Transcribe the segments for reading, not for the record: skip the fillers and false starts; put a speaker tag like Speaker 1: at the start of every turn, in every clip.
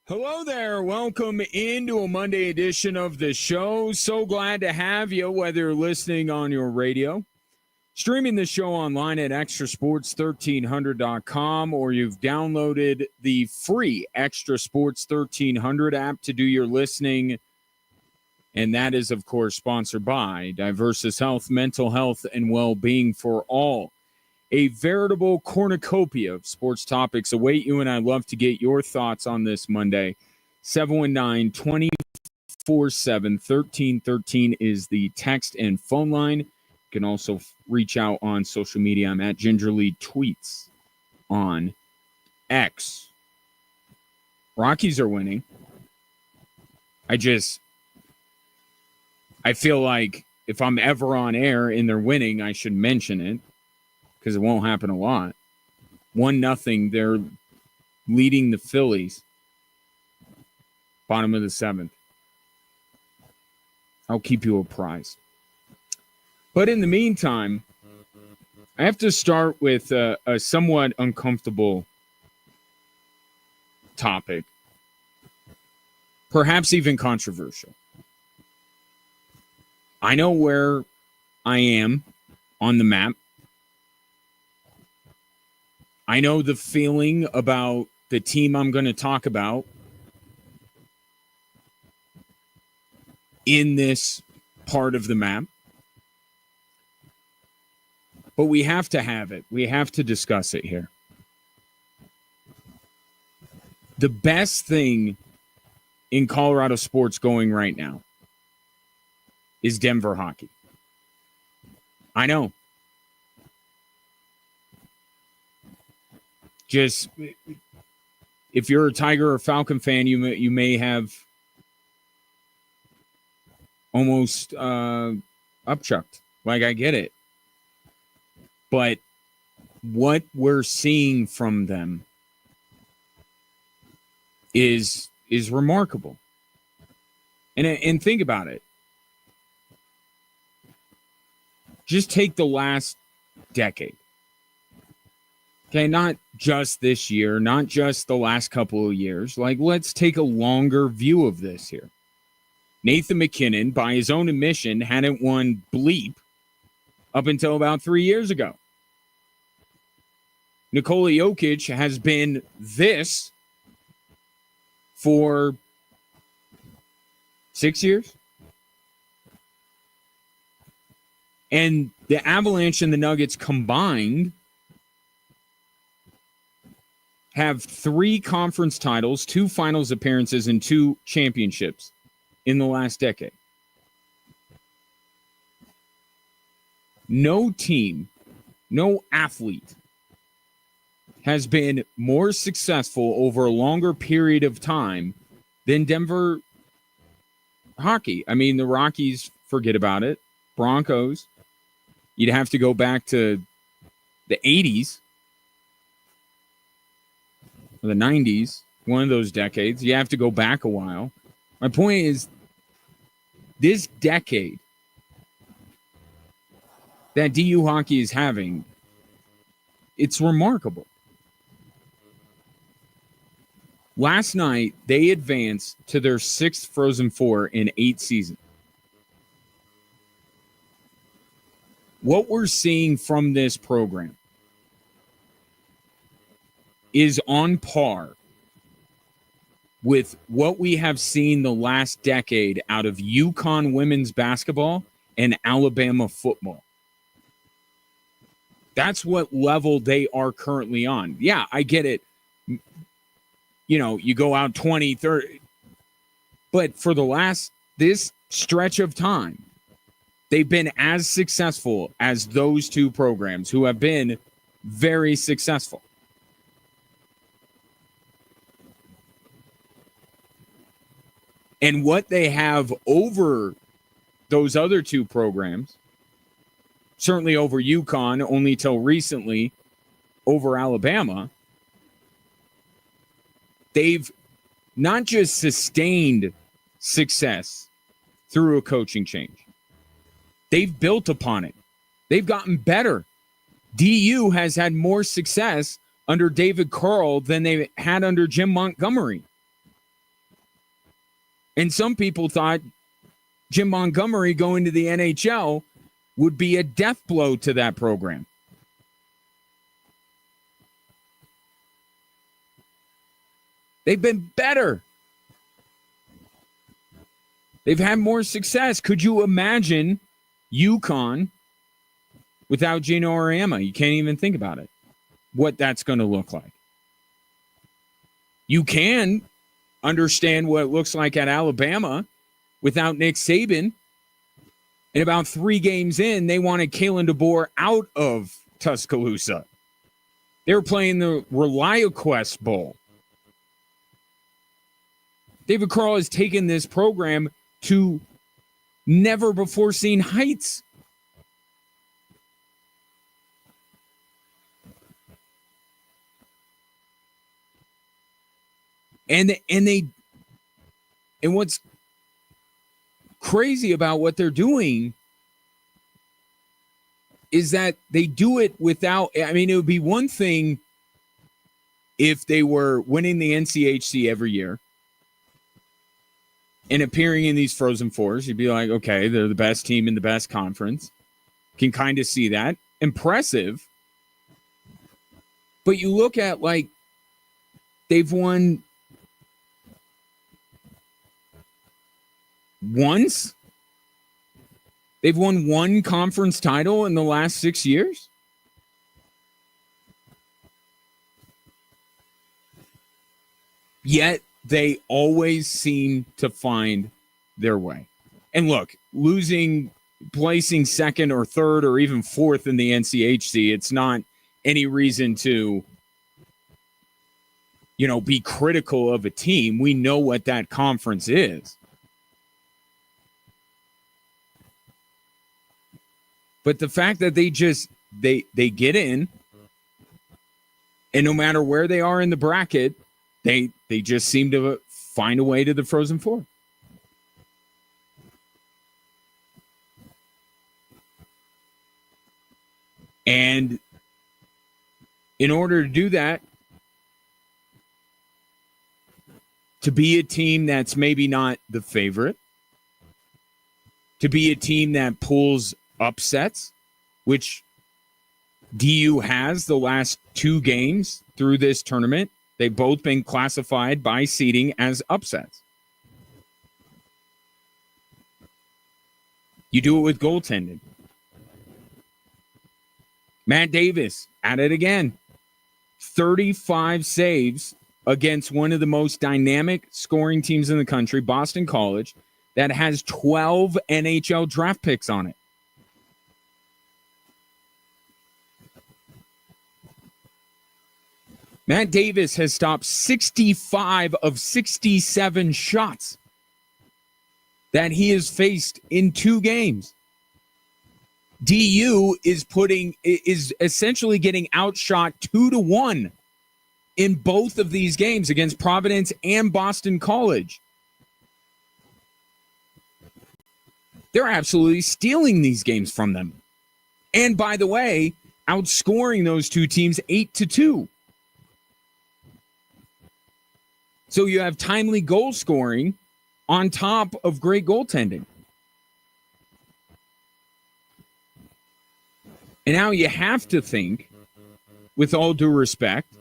Speaker 1: Hello there. Welcome into a Monday edition of the show. So glad to have you, whether you're listening on your radio, streaming the show online at extrasports1300.com, or you've downloaded the free Extra Sports 1300 app to do your listening. And that is, of course, sponsored by Diversus Health, mental health, and well-being for all. A veritable cornucopia of sports topics await you, and I'd love to get your thoughts on this Monday. 719-247-1313 is the text and phone line. You can also reach out on social media. I'm at Gingerly Tweets on X. Rockies are winning. I feel like if I'm ever on air and they're winning, I should mention it, because it won't happen a lot. 1-0, they're leading the Phillies. Bottom of the 7th. I'll keep you apprised. But in the meantime, I have to start with a somewhat uncomfortable topic. Perhaps even controversial. I know where I am on the map. I know the feeling about the team I'm going to talk about in this part of the map. But we have to have it. We have to discuss it here. The best thing in Colorado sports going right now is Denver hockey. I know. Just, if you're a Tiger or Falcon fan, you may have almost upchucked. Like, I get it. But what we're seeing from them is remarkable. And think about it. Just take the last decade. Okay, not just this year, not just the last couple of years. Like, let's take a longer view of this here. Nathan MacKinnon, by his own admission, hadn't won bleep up until about 3 years ago. Nikola Jokic has been this for 6 years. And the Avalanche and the Nuggets combined have 3 conference titles, 2 finals appearances, and 2 championships in the last decade. No team, no athlete has been more successful over a longer period of time than Denver hockey. I mean, the Rockies, forget about it. Broncos, you'd have to go back to the 80s. The 90s, one of those decades. You have to go back a while. My point is, this decade that DU hockey is having, it's remarkable. Last night, they advanced to their 6th Frozen Four in 8 seasons. What we're seeing from this program is on par with what we have seen the last decade out of UConn women's basketball and Alabama football. That's what level they are currently on. Yeah, I get it. You know, you go out 20, 30. But for this stretch of time, they've been as successful as those 2 programs who have been very successful. And what they have over those other 2 programs, certainly over UConn, only till recently, over Alabama, they've not just sustained success through a coaching change. They've built upon it. They've gotten better. DU has had more success under David Carl than they had under Jim Montgomery. And some people thought Jim Montgomery going to the NHL would be a death blow to that program. They've been better. They've had more success. Could you imagine UConn without Gino Auriemma? You can't even think about it, what that's going to look like. You can understand what it looks like at Alabama without Nick Saban. And about 3 games in, they wanted Kalen DeBoer out of Tuscaloosa. They were playing the ReliaQuest Bowl. David Carl has taken this program to never-before-seen heights. And what's crazy about what they're doing is that they do it without, I mean, it would be one thing if they were winning the NCHC every year and appearing in these Frozen Fours. You'd be like, okay, they're the best team in the best conference. Can kind of see that. Impressive. But you look at, like, they've won once. They've won 1 conference title in the last 6 years. Yet they always seem to find their way. And look, placing second or third or even fourth in the NCHC, it's not any reason to, be critical of a team. We know what that conference is. But the fact that they get in, and no matter where they are in the bracket, they just seem to find a way to the Frozen Four. And in order to do that, to be a team that's maybe not the favorite, to be a team that pulls upsets, which DU has the last 2 games through this tournament. They've both been classified by seeding as upsets. You do it with goaltending. Matt Davis at it again. 35 saves against one of the most dynamic scoring teams in the country, Boston College, that has 12 NHL draft picks on it. Matt Davis has stopped 65 of 67 shots that he has faced in 2 games. DU is essentially getting outshot 2-1 in both of these games against Providence and Boston College. They're absolutely stealing these games from them. And by the way, outscoring those 2 teams 8-2. So you have timely goal scoring on top of great goaltending. And now you have to think, with all due respect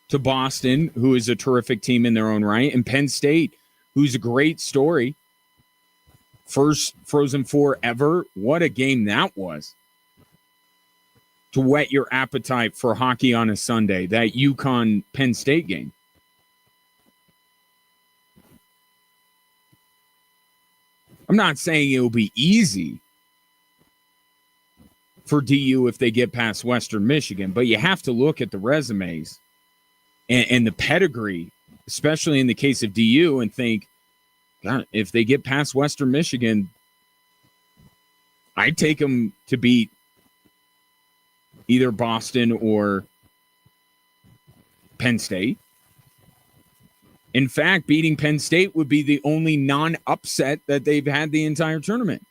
Speaker 1: to Boston, who is a terrific team in their own right, and Penn State, who's a great story. First Frozen Four ever. What a game that was. To whet your appetite for hockey on a Sunday, that UConn-Penn State game. I'm not saying it'll be easy for DU if they get past Western Michigan, but you have to look at the resumes and the pedigree, especially in the case of DU, and think, God, if they get past Western Michigan, I'd take them to beat either Boston or Penn State. In fact, beating Penn State would be the only non-upset that they've had the entire tournament.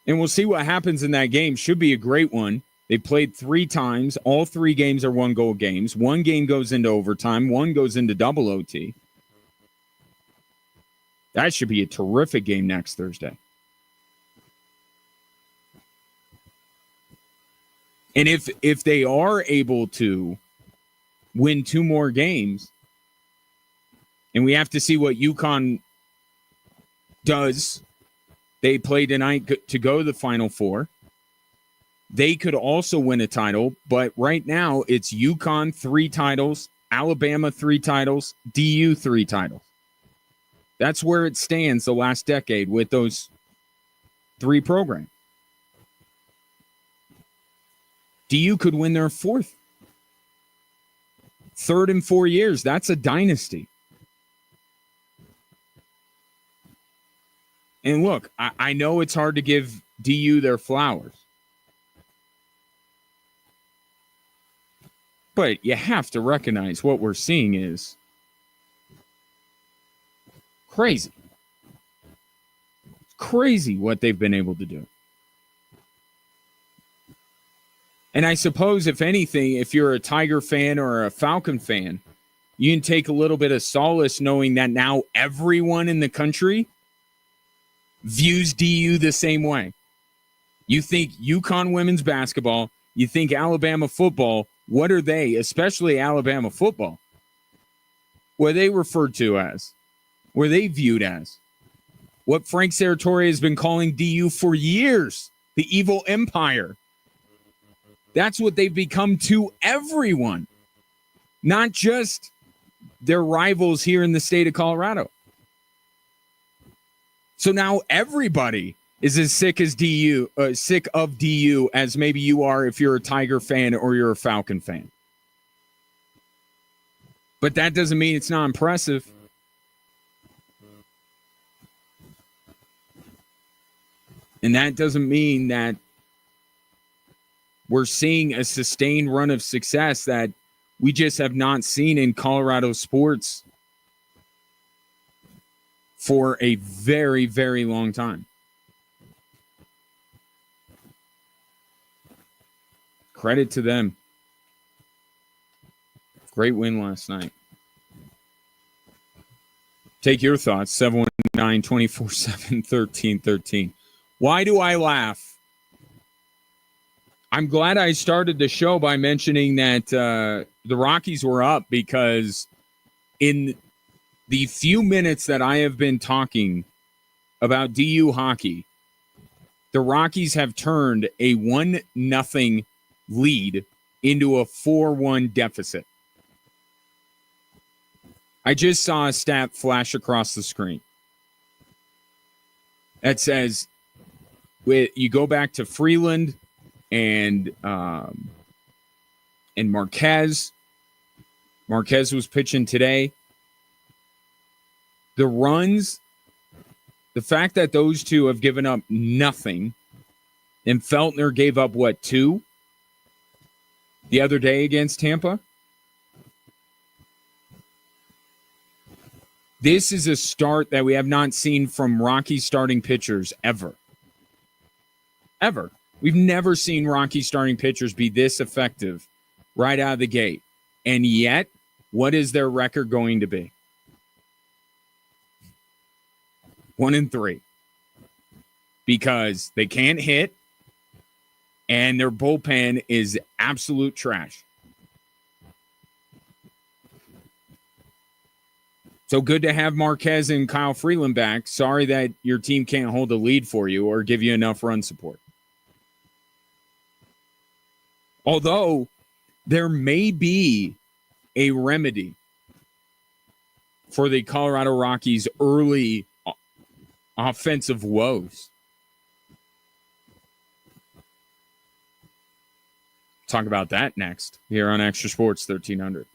Speaker 1: And we'll see what happens in that game. Should be a great one. They played 3 times. All 3 games are 1-goal games. 1 game goes into overtime. 1 goes into double OT. That should be a terrific game next Thursday. And if they are able to win 2 more games, and we have to see what UConn does. They play tonight to go to the Final Four. They could also win a title, but right now it's UConn 3 titles, Alabama 3 titles, DU 3 titles. That's where it stands the last decade with those 3 programs. DU could win their 4th. 3rd in 4 years. That's a dynasty. And look, I know it's hard to give DU their flowers. But you have to recognize what we're seeing is crazy. Crazy what they've been able to do. And I suppose, if anything, if you're a Tiger fan or a Falcon fan, you can take a little bit of solace knowing that now everyone in the country views DU the same way. You think UConn women's basketball, you think Alabama football, what are they, especially Alabama football? What are they referred to as? What are they viewed as? What Frank Serratore has been calling DU for years, the evil empire. That's what they've become to everyone, not just their rivals here in the state of Colorado. So now everybody is as sick of DU as maybe you are if you're a Tiger fan or you're a Falcon fan. But that doesn't mean it's not impressive. And that doesn't mean that we're seeing a sustained run of success that we just have not seen in Colorado sports for a very, very long time. Credit to them. Great win last night. Take your thoughts, 719-247-1313. Why do I laugh? I'm glad I started the show by mentioning that the Rockies were up, because in the few minutes that I have been talking about DU hockey, the Rockies have turned a 1-0 lead into a 4-1 deficit. I just saw a stat flash across the screen that says, you go back to Freeland and Marquez. Marquez was pitching today. The runs, the fact that those two have given up nothing, and Feltner gave up, 2 the other day against Tampa? This is a start that we have not seen from Rocky starting pitchers ever. Ever. We've never seen Rocky starting pitchers be this effective right out of the gate. And yet, what is their record going to be? 1-3. Because they can't hit, and their bullpen is absolute trash. So good to have Marquez and Kyle Freeland back. Sorry that your team can't hold a lead for you or give you enough run support. Although there may be a remedy for the Colorado Rockies' early offensive woes. Talk about that next here on Extra Sports 1300.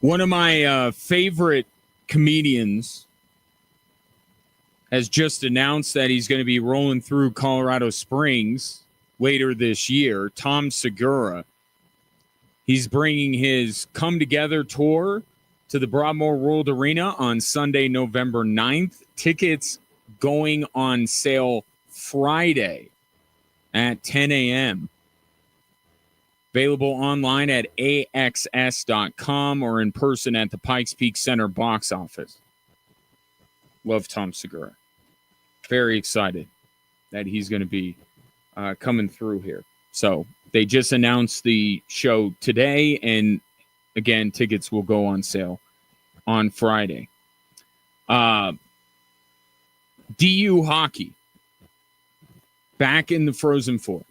Speaker 1: One of my favorite comedians has just announced that he's going to be rolling through Colorado Springs later this year. Tom Segura. He's bringing his Come Together tour to the Broadmoor World Arena on Sunday, November 9th. Tickets going on sale Friday at 10 a.m. Available online at axs.com or in person at the Pikes Peak Center box office. Love Tom Segura. Very excited that he's going to be coming through here. So they just announced the show today, and again, tickets will go on sale on Friday. DU hockey back in the Frozen Four,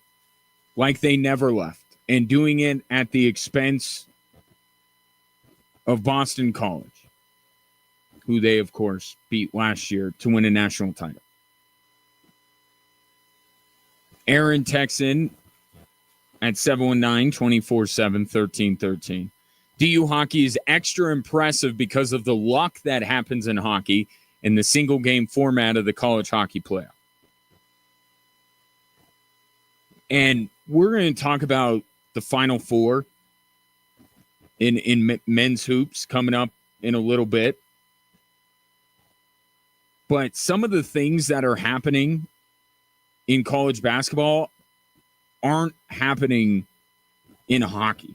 Speaker 1: like they never left, and doing it at the expense of Boston College, who they, of course, beat last year to win a national title. Aaron Texan at 719-247-1313. DU hockey is extra impressive because of the luck that happens in hockey in the single game format of the college hockey playoff. And we're going to talk about the Final Four in men's hoops coming up in a little bit. But some of the things that are happening in college basketball aren't happening in hockey.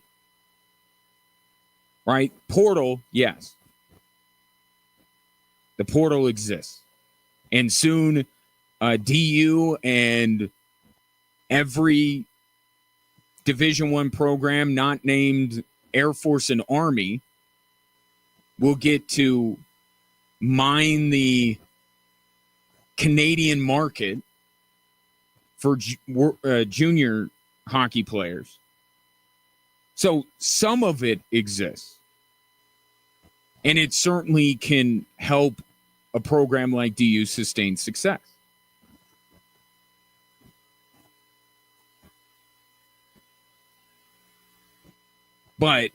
Speaker 1: Right? Portal, yes. The portal exists. And soon, DU and every Division I program not named Air Force and Army will get to mine the Canadian market for junior hockey players. So some of it exists. And it certainly can help a program like DU sustain success. But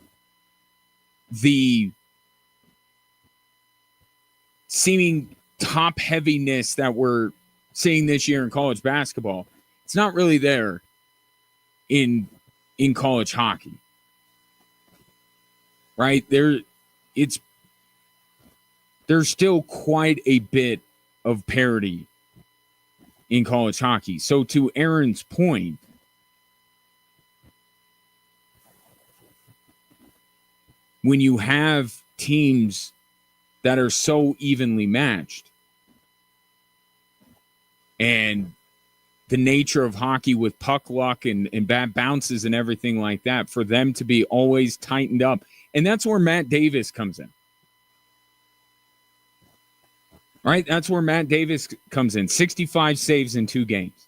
Speaker 1: the seeming top heaviness that we're seeing this year in college basketball, it's not really there in college hockey. Right? There's still quite a bit of parity in college hockey. So to Aaron's point, when you have teams that are so evenly matched, and the nature of hockey with puck luck and bad bounces and everything like that, for them to be always tightened up. And that's where Matt Davis comes in. Right? That's where Matt Davis comes in. 65 saves in 2 games.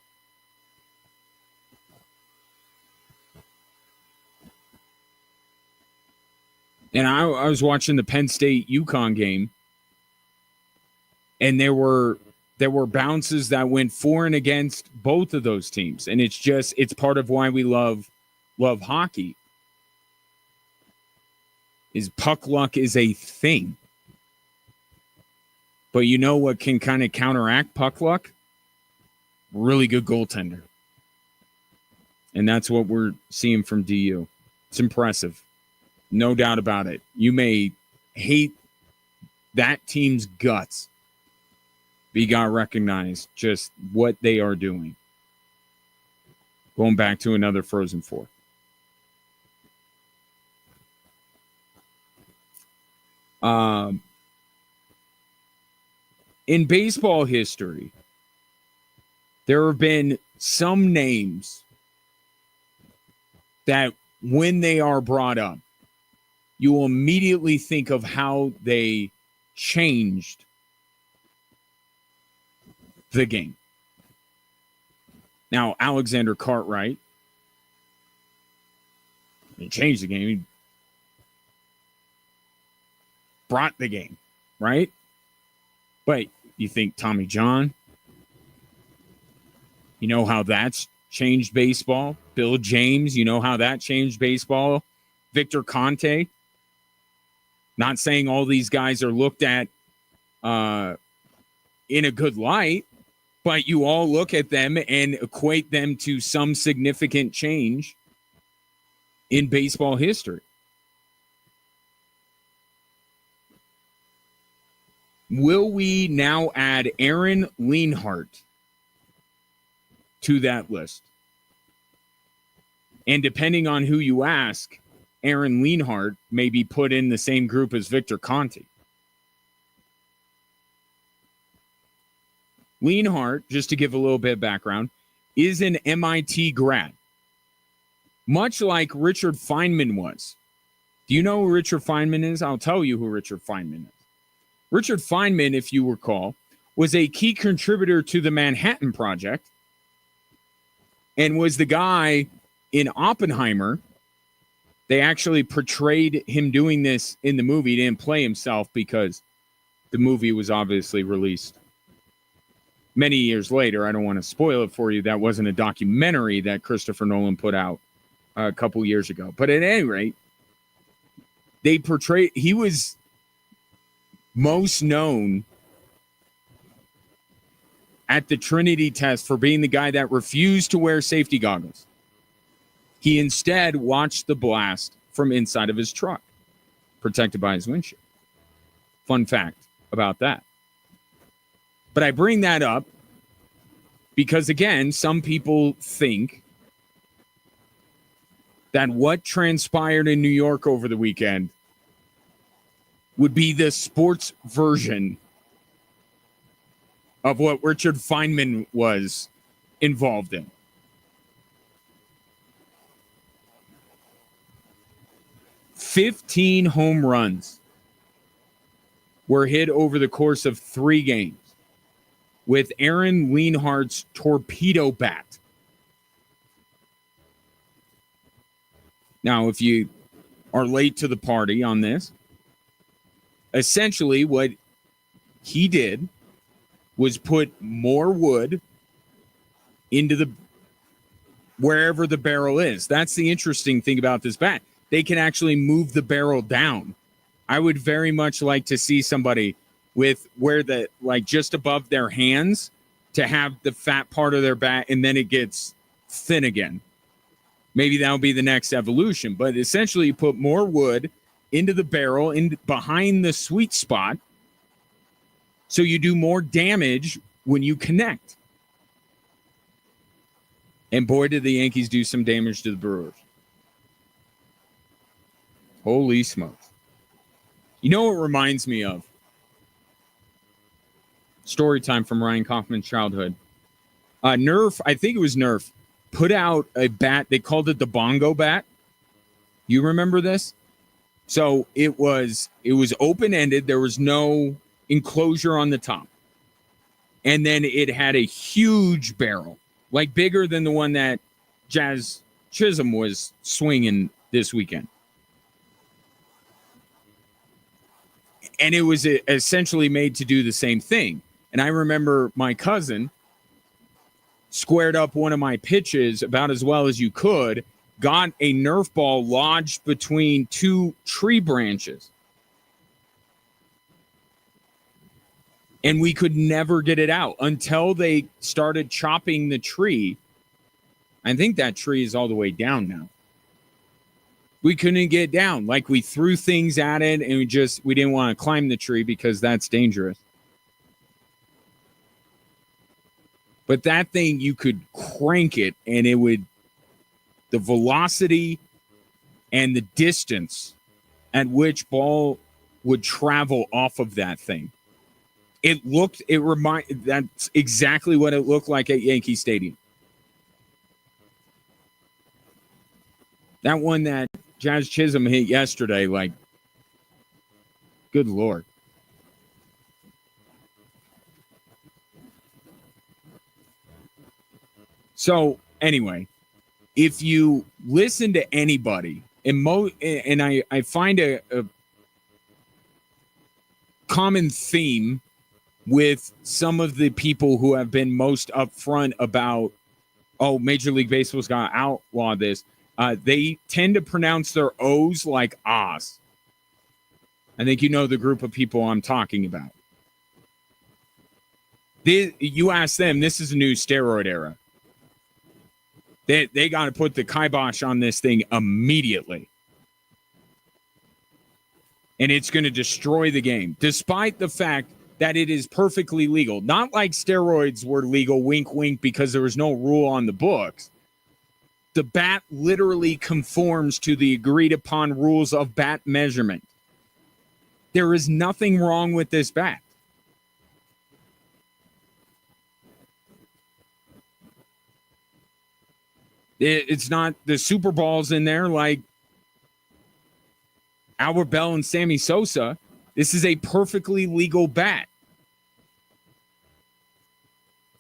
Speaker 1: And I was watching the Penn State UConn game, and there were bounces that went for and against both of those teams. And it's part of why we love hockey. Is puck luck is a thing. But you know what can kind of counteract puck luck? Really good goaltender. And that's what we're seeing from DU. It's impressive. No doubt about it. You may hate that team's guts, but you got to recognize just what they are doing. Going back to another Frozen Four. In baseball history, there have been some names that when they are brought up, you will immediately think of how they changed the game. Now, Alexander Cartwright, he changed the game. He brought the game, right? But you think Tommy John, you know how that's changed baseball. Bill James, you know how that changed baseball. Victor Conte. Not saying all these guys are looked at in a good light, but you all look at them and equate them to some significant change in baseball history. Will we now add Aaron Leonhardt to that list? And depending on who you ask, Aaron Leonhardt may be put in the same group as Victor Conti. Leonhardt, just to give a little bit of background, is an MIT grad, much like Richard Feynman was. Do you know who Richard Feynman is? I'll tell you who Richard Feynman is. Richard Feynman, if you recall, was a key contributor to the Manhattan Project and was the guy in Oppenheimer. They actually portrayed him doing this in the movie. He didn't play himself because the movie was obviously released many years later. I don't want to spoil it for you. That wasn't a documentary that Christopher Nolan put out a couple years ago. But at any rate, they portrayed, he was most known at the Trinity test for being the guy that refused to wear safety goggles. He instead watched the blast from inside of his truck, protected by his windshield. Fun fact about that. But I bring that up because, again, some people think that what transpired in New York over the weekend would be the sports version of what Richard Feynman was involved in. "15 home runs were hit over the course of 3 games with Aaron Leonhardt's torpedo bat." Now, if you are late to the party on this, essentially what he did was put more wood into the wherever the barrel is. That's the interesting thing about this bat. They can actually move the barrel down. I would very much like to see somebody with where the, like, just above their hands to have the fat part of their bat and then it gets thin again. Maybe that'll be the next evolution. But essentially, you put more wood into the barrel, in behind the sweet spot, so you do more damage when you connect. And boy, did the Yankees do some damage to the Brewers. Holy smokes. You know what reminds me of? Story time from Ryan Kaufman's childhood. Nerf, I think it was Nerf, put out a bat. They called it the bongo bat. You remember this? So it was open-ended. There was no enclosure on the top. And then it had a huge barrel, like bigger than the one that Jazz Chisholm was swinging this weekend. And it was essentially made to do the same thing. And I remember my cousin squared up one of my pitches about as well as you could, got a Nerf ball lodged between 2 tree branches. And we could never get it out until they started chopping the tree. I think that tree is all the way down now. We couldn't get down. Like, we threw things at it and we didn't want to climb the tree because that's dangerous. But that thing, you could crank it and it would, the velocity and the distance at which ball would travel off of that thing. That's exactly what it looked like at Yankee Stadium. That one that Jazz Chisholm hit yesterday, like, good Lord. So, anyway, if you listen to anybody, and I find a common theme with some of the people who have been most upfront about, oh, Major League Baseball's got to outlaw this. They tend to pronounce their O's like O's. I think you know the group of people I'm talking about. You ask them, this is a new steroid era. They got to put the kibosh on this thing immediately. And it's going to destroy the game, despite the fact that it is perfectly legal. Not like steroids were legal, wink, wink, because there was no rule on the books. The bat literally conforms to the agreed upon rules of bat measurement. There is nothing wrong with this bat. It's not the Super Bowls in there like Albert Bell and Sammy Sosa. This is a perfectly legal bat.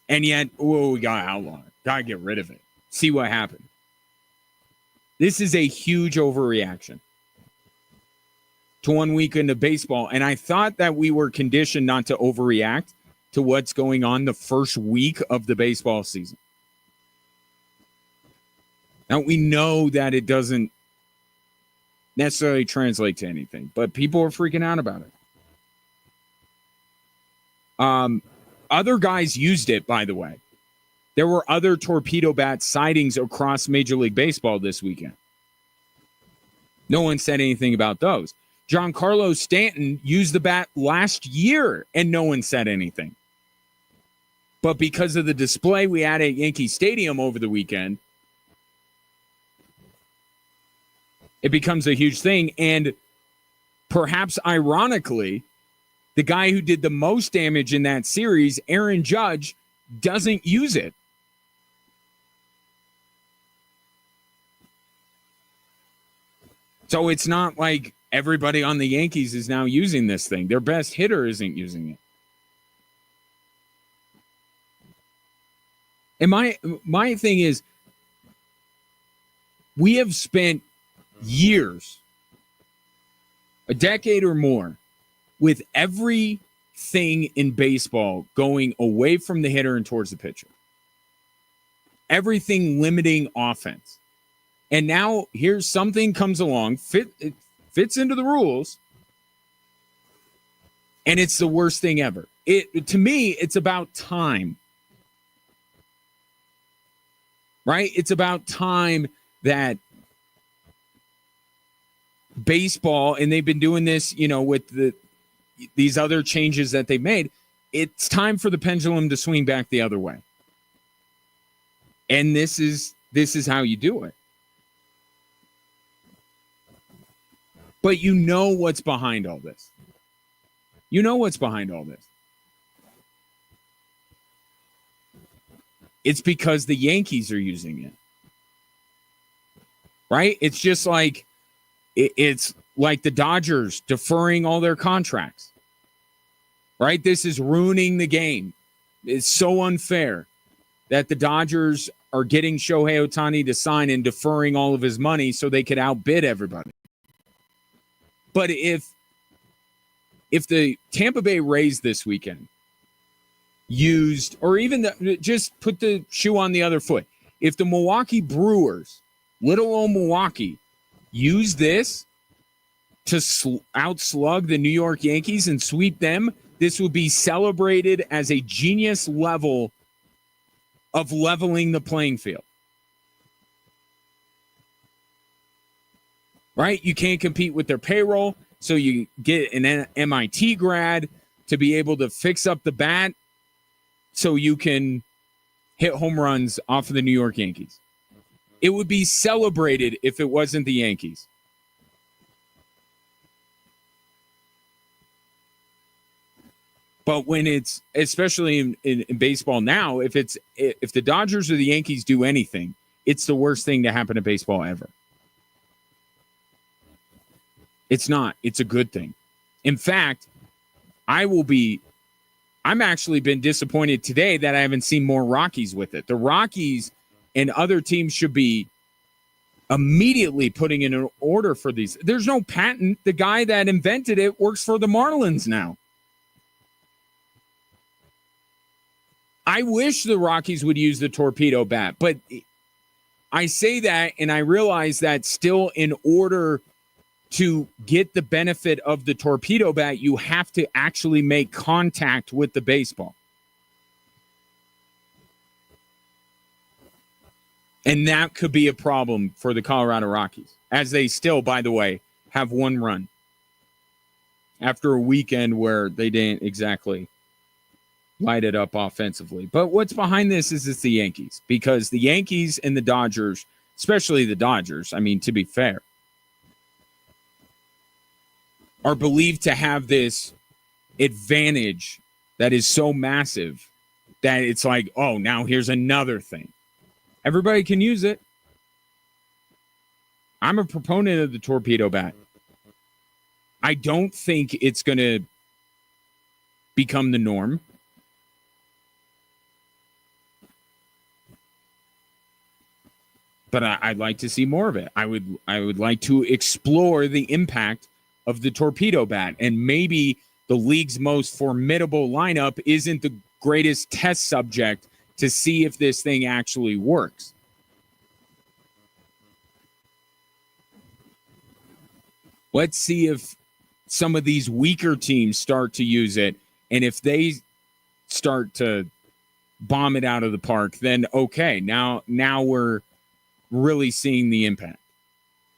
Speaker 1: And yet, we got to outlaw it. Got to get rid of it. See what happened. This is a huge overreaction to one weekend of baseball. And I thought that we were conditioned not to overreact to what's going on the first week of the baseball season. Now, we know that it doesn't necessarily translate to anything, but people are freaking out about it. Other guys used it, by the way. There were other torpedo bat sightings across Major League Baseball this weekend. No one said anything about those. Giancarlo Stanton used the bat last year, and no one said anything. But because of the display we had at Yankee Stadium over the weekend, it becomes a huge thing. And perhaps ironically, the guy who did the most damage in that series, Aaron Judge, doesn't use it. So it's not like everybody on the Yankees is now using this thing. Their best hitter isn't using it. And my thing is, we have spent years, a decade or more, with everything in baseball going away from the hitter and towards the pitcher. Everything limiting offense. And now here's something comes along, it fits into the rules, and it's the worst thing ever. To me, it's about time. Right? It's about time that baseball, and they've been doing this, with these other changes that they've made, it's time for the pendulum to swing back the other way. And this is how you do it. But you know what's behind all this. You know what's behind all this. It's because the Yankees are using it. Right? It's just like it's like the Dodgers deferring all their contracts. Right? This is ruining the game. It's so unfair that the Dodgers are getting Shohei Ohtani to sign and deferring all of his money so they could outbid everybody. But if the Tampa Bay Rays this weekend used, or even just put the shoe on the other foot, if the Milwaukee Brewers, little old Milwaukee, use this to outslug the New York Yankees and sweep them, this would be celebrated as a genius level of leveling the playing field. Right? You can't compete with their payroll, so you get an MIT grad to be able to fix up the bat so you can hit home runs off of the New York Yankees. It would be celebrated if it wasn't the Yankees. But when it's, especially in baseball now, if the Dodgers or the Yankees do anything, it's the worst thing to happen to baseball ever. It's not. It's a good thing. In fact, I'm actually been disappointed today that I haven't seen more Rockies with it. The Rockies and other teams should be immediately putting in an order for these. There's no patent. The guy that invented it works for the Marlins now. I wish the Rockies would use the torpedo bat, but I say that and I realize that still in order to get the benefit of the torpedo bat, you have to actually make contact with the baseball. And that could be a problem for the Colorado Rockies, as they still, by the way, have one run after a weekend where they didn't exactly light it up offensively. But what's behind this is it's the Yankees, because the Yankees and the Dodgers, especially the Dodgers, I mean, to be fair, are believed to have this advantage that is so massive that it's like, oh, now here's another thing. Everybody can use it. I'm a proponent of the torpedo bat. I don't think it's going to become the norm. But I'd like to see more of it. I would like to explore the impact of the torpedo bat. And maybe the league's most formidable lineup isn't the greatest test subject to see if this thing actually works. Let's see if some of these weaker teams start to use it. And if they start to bomb it out of the park, then okay, now we're really seeing the impact.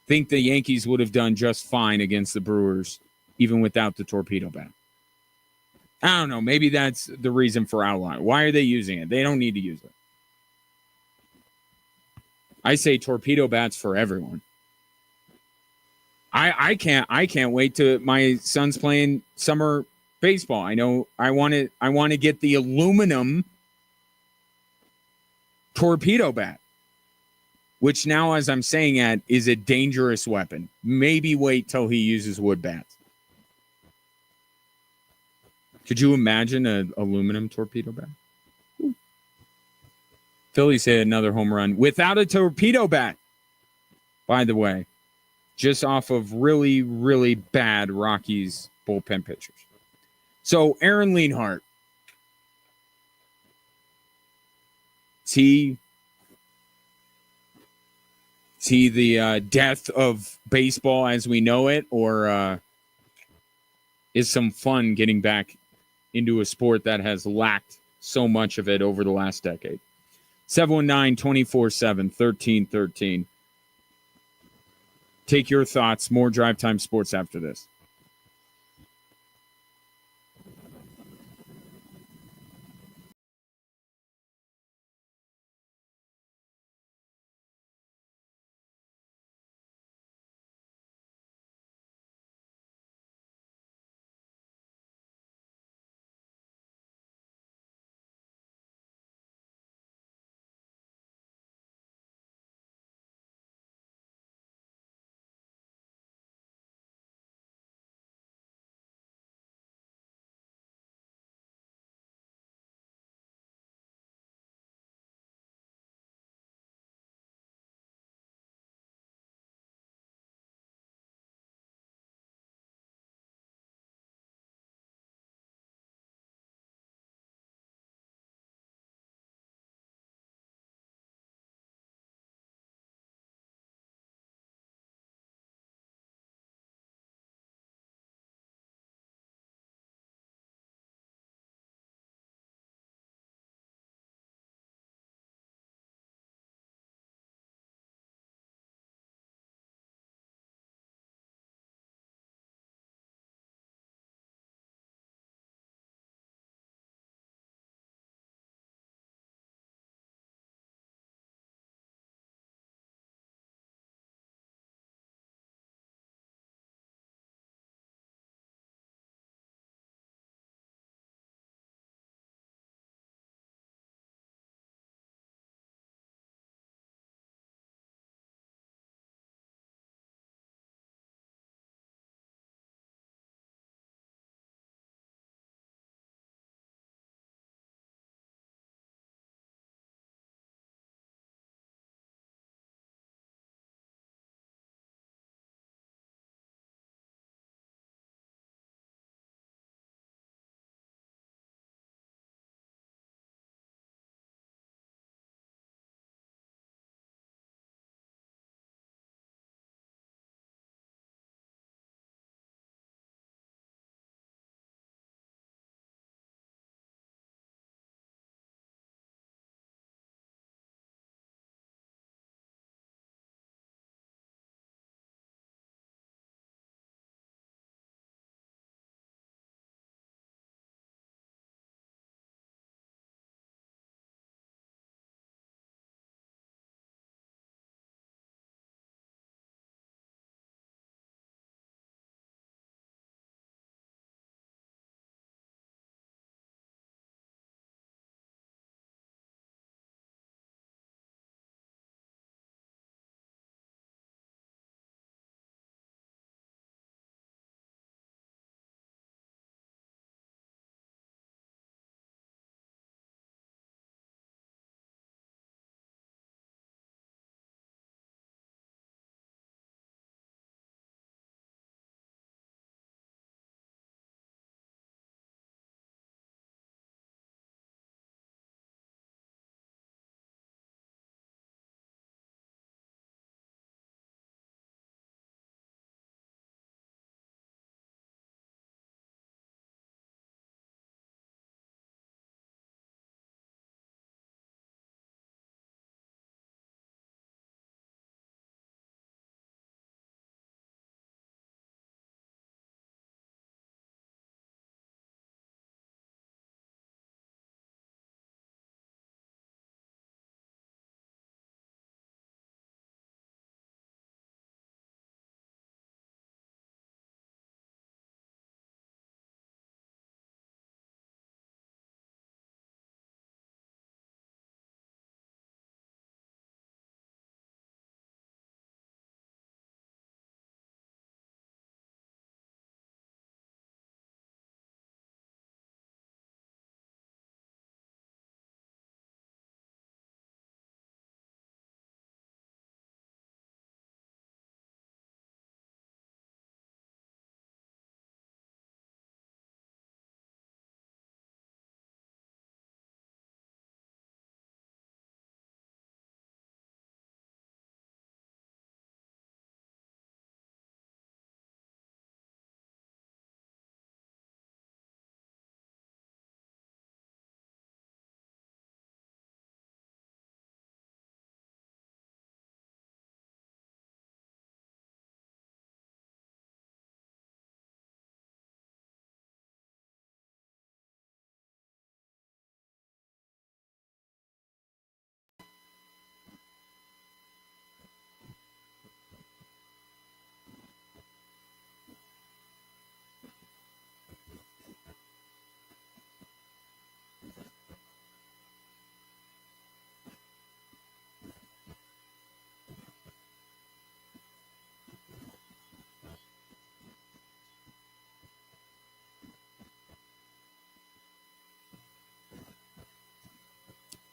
Speaker 1: Think the Yankees would have done just fine against the Brewers, even without the torpedo bat. I don't know. Maybe that's the reason for outline. Why are they using it? They don't need to use it. I say torpedo bats for everyone. I can't wait to my son's playing summer baseball. I know I want to get the aluminum torpedo bat, which now, as I'm saying it, is a dangerous weapon. Maybe wait till he uses wood bats. Could you imagine an aluminum torpedo bat? Ooh. Phillies hit another home run without a torpedo bat, by the way, just off of really, really bad Rockies bullpen pitchers. So Aaron Leonhardt, is he the death of baseball as we know it, or is some fun getting back into a sport that has lacked so much of it over the last decade? 719-247-1313. Take your thoughts. More Drive Time Sports after this.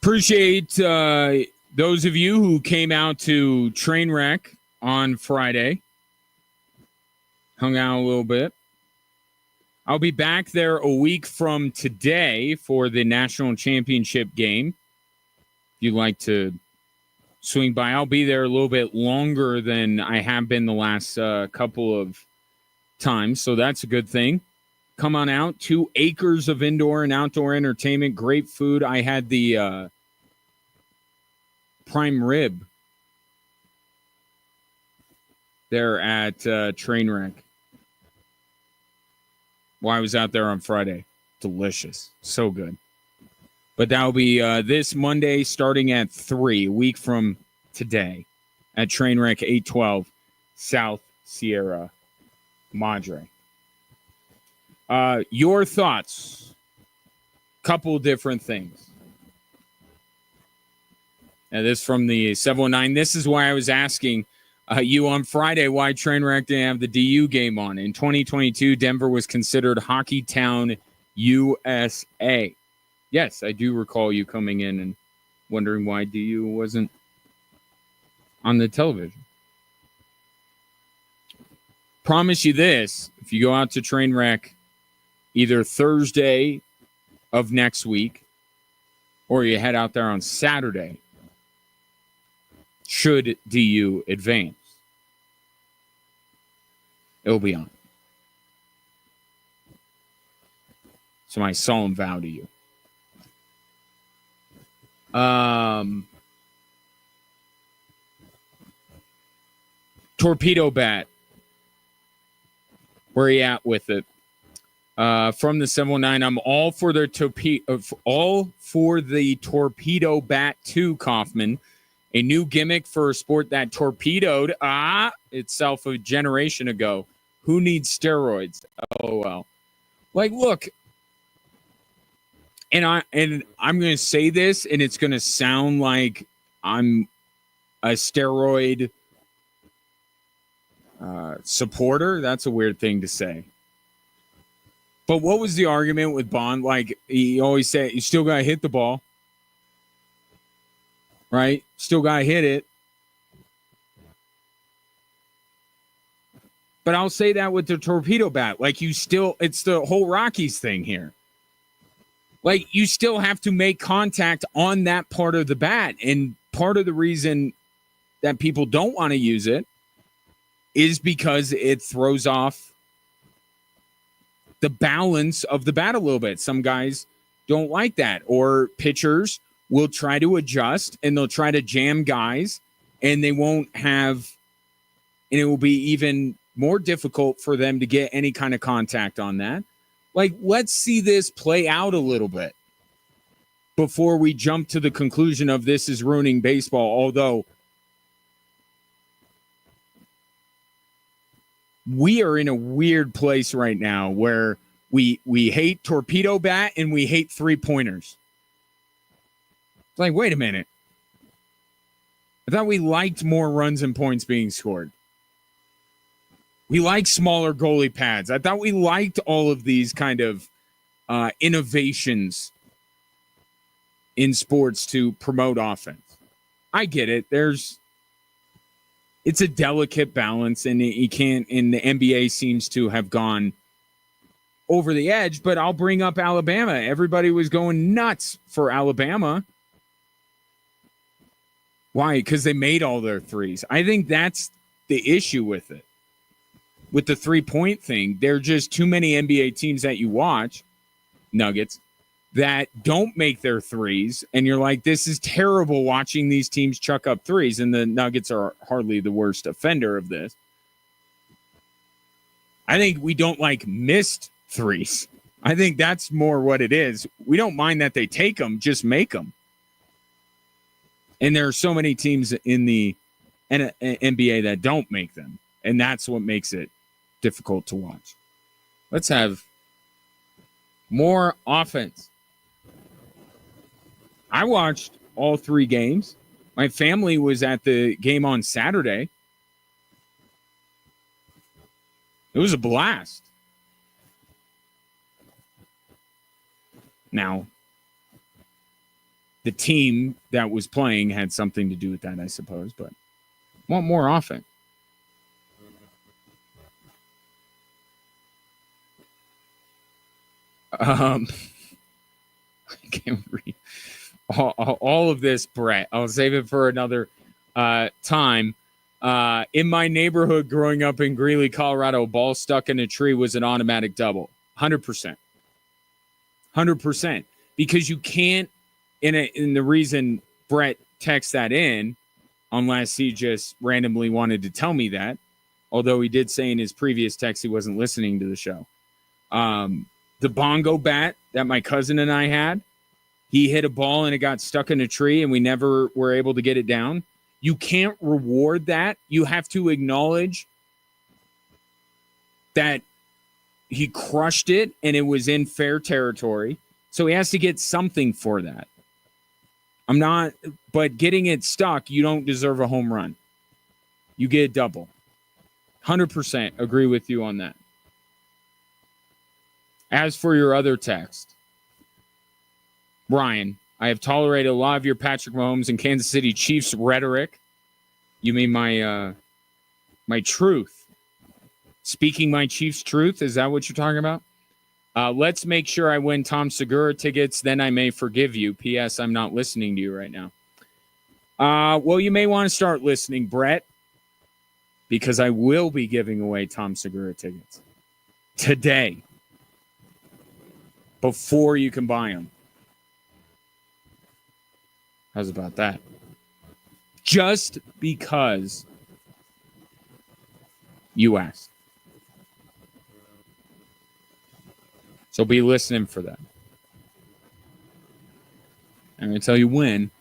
Speaker 1: Appreciate those of you who came out to Trainwreck on Friday. Hung out a little bit. I'll be back there a week from today for the national championship game. If you'd like to swing by, I'll be there a little bit longer than I have been the last couple of times, so that's a good thing. Come on out. 2 acres of indoor and outdoor entertainment. Great food. I had the prime rib there at Trainwreck. Well, I was out there on Friday. Delicious. So good. But that'll be this Monday starting at 3, a week from today, at Trainwreck 812 South Sierra Madre. Your thoughts. Couple different things. Now, this from the 719. This is why I was asking you on Friday why Trainwreck didn't have the DU game on. In 2022, Denver was considered Hockey Town USA. Yes, I do recall you coming in and wondering why DU wasn't on the television. Promise you this, if you go out to Trainwreck either Thursday of next week or you head out there on Saturday, should DU advance, it'll be on. So my solemn vow to you. Torpedo bat. Where are you at with it? From the 719, I'm all for the torpedo bat too, Kaufman. A new gimmick for a sport that torpedoed itself a generation ago. Who needs steroids? LOL. Like, look, and I'm going to say this, and it's going to sound like I'm a steroid supporter. That's a weird thing to say. But what was the argument with Bond? Like, he always said, you still got to hit the ball. Right? Still got to hit it. But I'll say that with the torpedo bat. Like, it's the whole Rockies thing here. Like, you still have to make contact on that part of the bat. And part of the reason that people don't want to use it is because it throws off the balance of the bat a little bit. Some guys don't like that. Or pitchers will try to adjust and they'll try to jam guys, and they won't have, and it will be even more difficult for them to get any kind of contact on that. Like, let's see this play out a little bit before we jump to the conclusion of this is ruining baseball. Although we are in a weird place right now where we hate torpedo bat and we hate 3-pointers. It's like, wait a minute. I thought we liked more runs and points being scored. We like smaller goalie pads. I thought we liked all of these kind of innovations in sports to promote offense. I get it. It's a delicate balance, and you can't, and the NBA seems to have gone over the edge, but I'll bring up Alabama. Everybody was going nuts for Alabama. Why? Because they made all their threes. I think that's the issue with it. With the 3-point thing, there are just too many NBA teams that you watch, Nuggets, that don't make their threes. And you're like, this is terrible watching these teams chuck up threes. And the Nuggets are hardly the worst offender of this. I think we don't like missed threes. I think that's more what it is. We don't mind that they take them, just make them. And there are so many teams in the NBA that don't make them. And that's what makes it difficult to watch. Let's have more offense. I watched all 3 games. My family was at the game on Saturday. It was a blast. Now, the team that was playing had something to do with that, I suppose, but want more often. I can't read all of this, Brett. I'll save it for another time. In my neighborhood growing up in Greeley, Colorado, a ball stuck in a tree was an automatic double. 100%. 100%. Because you can't, and the reason Brett texts that in, unless he just randomly wanted to tell me that, although he did say in his previous text he wasn't listening to the show. The bongo bat that my cousin and I had, he hit a ball and it got stuck in a tree and we never were able to get it down. You can't reward that. You have to acknowledge that he crushed it and it was in fair territory. So he has to get something for that. But getting it stuck, you don't deserve a home run. You get a double. 100% agree with you on that. As for your other text, Ryan, I have tolerated a lot of your Patrick Mahomes and Kansas City Chiefs rhetoric. You mean my truth? Speaking my Chiefs truth? Is that what you're talking about? Let's make sure I win Tom Segura tickets, then I may forgive you. P.S. I'm not listening to you right now. Well, you may want to start listening, Brett, because I will be giving away Tom Segura tickets today before you can buy them. How's about that? Just because you asked. So be listening for that. I'm going to tell you when.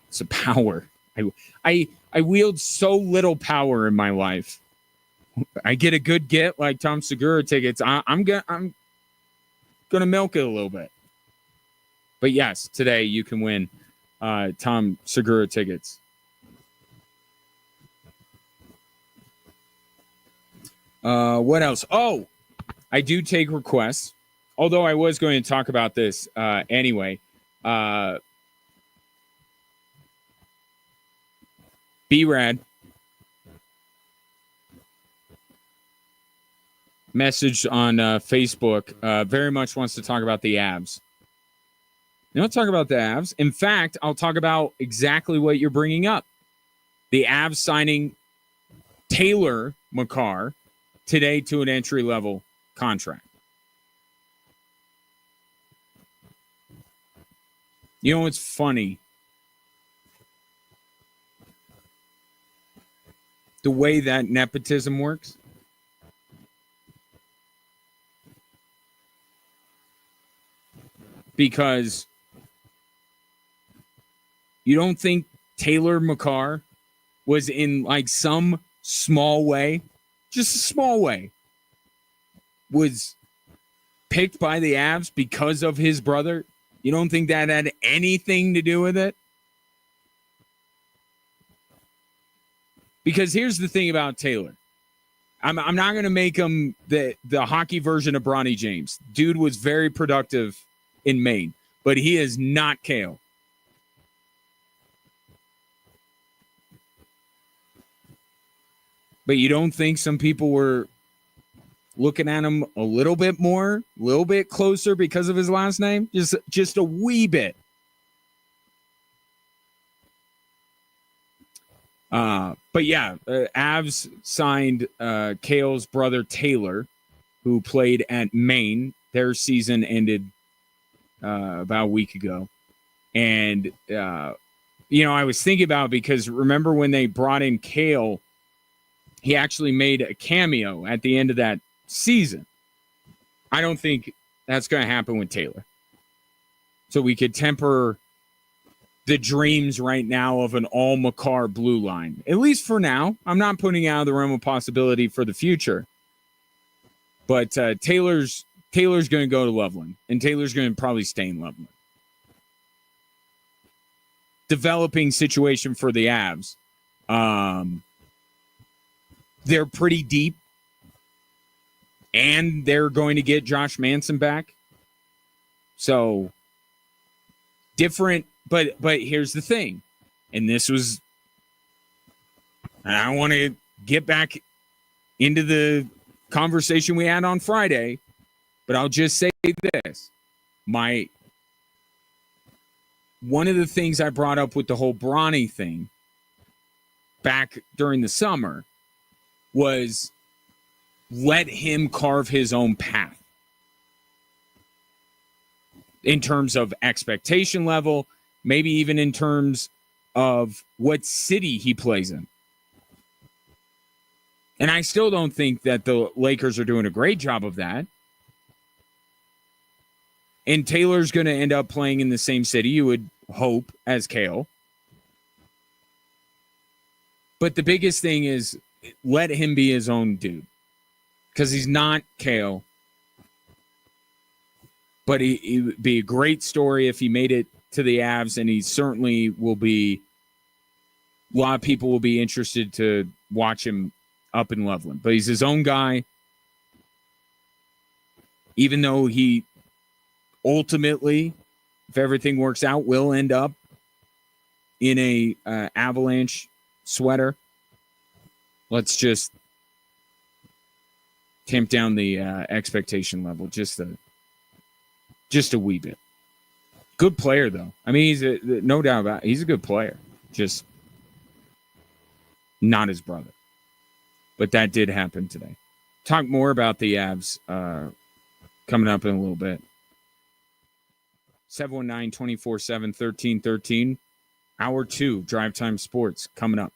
Speaker 1: It's a power. I wield so little power in my life. I get a good get like Tom Segura tickets. I'm gonna milk it a little bit. But yes, today you can win Tom Segura tickets. What else? Oh, I do take requests. Although I was going to talk about this anyway. B-Rad message on Facebook very much wants to talk about the Avs. You don't talk about the Avs. In fact, I'll talk about exactly what you're bringing up. The Avs signing Taylor McCarr today to an entry-level contract. You know what's funny? The way that nepotism works. Because you don't think Taylor McCarr was in like some small way, just a small way, was picked by the Avs because of his brother? You don't think that had anything to do with it? Because here's the thing about Taylor. I'm not going to make him the hockey version of Bronny James. Dude was very productive in Maine, but he is not Kale. But you don't think some people were looking at him a little bit more, a little bit closer because of his last name? Just a wee bit. But yeah, Avs signed Kale's brother Taylor, who played at Maine. Their season ended about a week ago. And, I was thinking about it because remember when they brought in Kale, he actually made a cameo at the end of that season. I don't think that's going to happen with Taylor. So we could temper the dreams right now of an all McCarr blue line, at least for now. I'm not putting out of the realm of possibility for the future. But Taylor's going to go to Loveland, and Taylor's going to probably stay in Loveland. Developing situation for the Avs. They're pretty deep. And they're going to get Josh Manson back. So, different but here's the thing, and I want to get back into the conversation we had on Friday, but I'll just say this. One of the things I brought up with the whole Bronny thing back during the summer was let him carve his own path in terms of expectation level, maybe even in terms of what city he plays in. And I still don't think that the Lakers are doing a great job of that. And Taylor's going to end up playing in the same city, you would hope, as Kale. But the biggest thing is let him be his own dude. Because he's not Kale. But he would be a great story if he made it to the Avs, and he certainly will be. A lot of people will be interested to watch him up in Loveland. But he's his own guy. Even though he ultimately, if everything works out, will end up in a Avalanche sweater. Let's just tamp down the expectation level just a wee bit. Good player, though. I mean, he's no doubt about it. He's a good player. Just not his brother. But that did happen today. Talk more about the Avs coming up in a little bit. 719-247-1313. Hour 2, Drive Time Sports, coming up.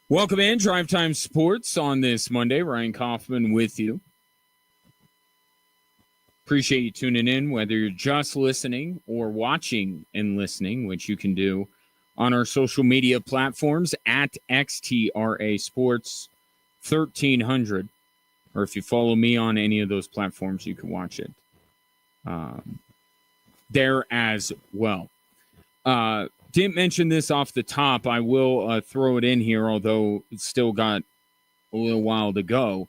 Speaker 1: Welcome in, Drive Time Sports on this Monday. Ryan Kaufman with you. Appreciate you tuning in, whether you're just listening or watching and listening, which you can do on our social media platforms at XTRA Sports 1300. Or if you follow me on any of those platforms, you can watch it there as well. Didn't mention this off the top. I will throw it in here, although it's still got a little while to go.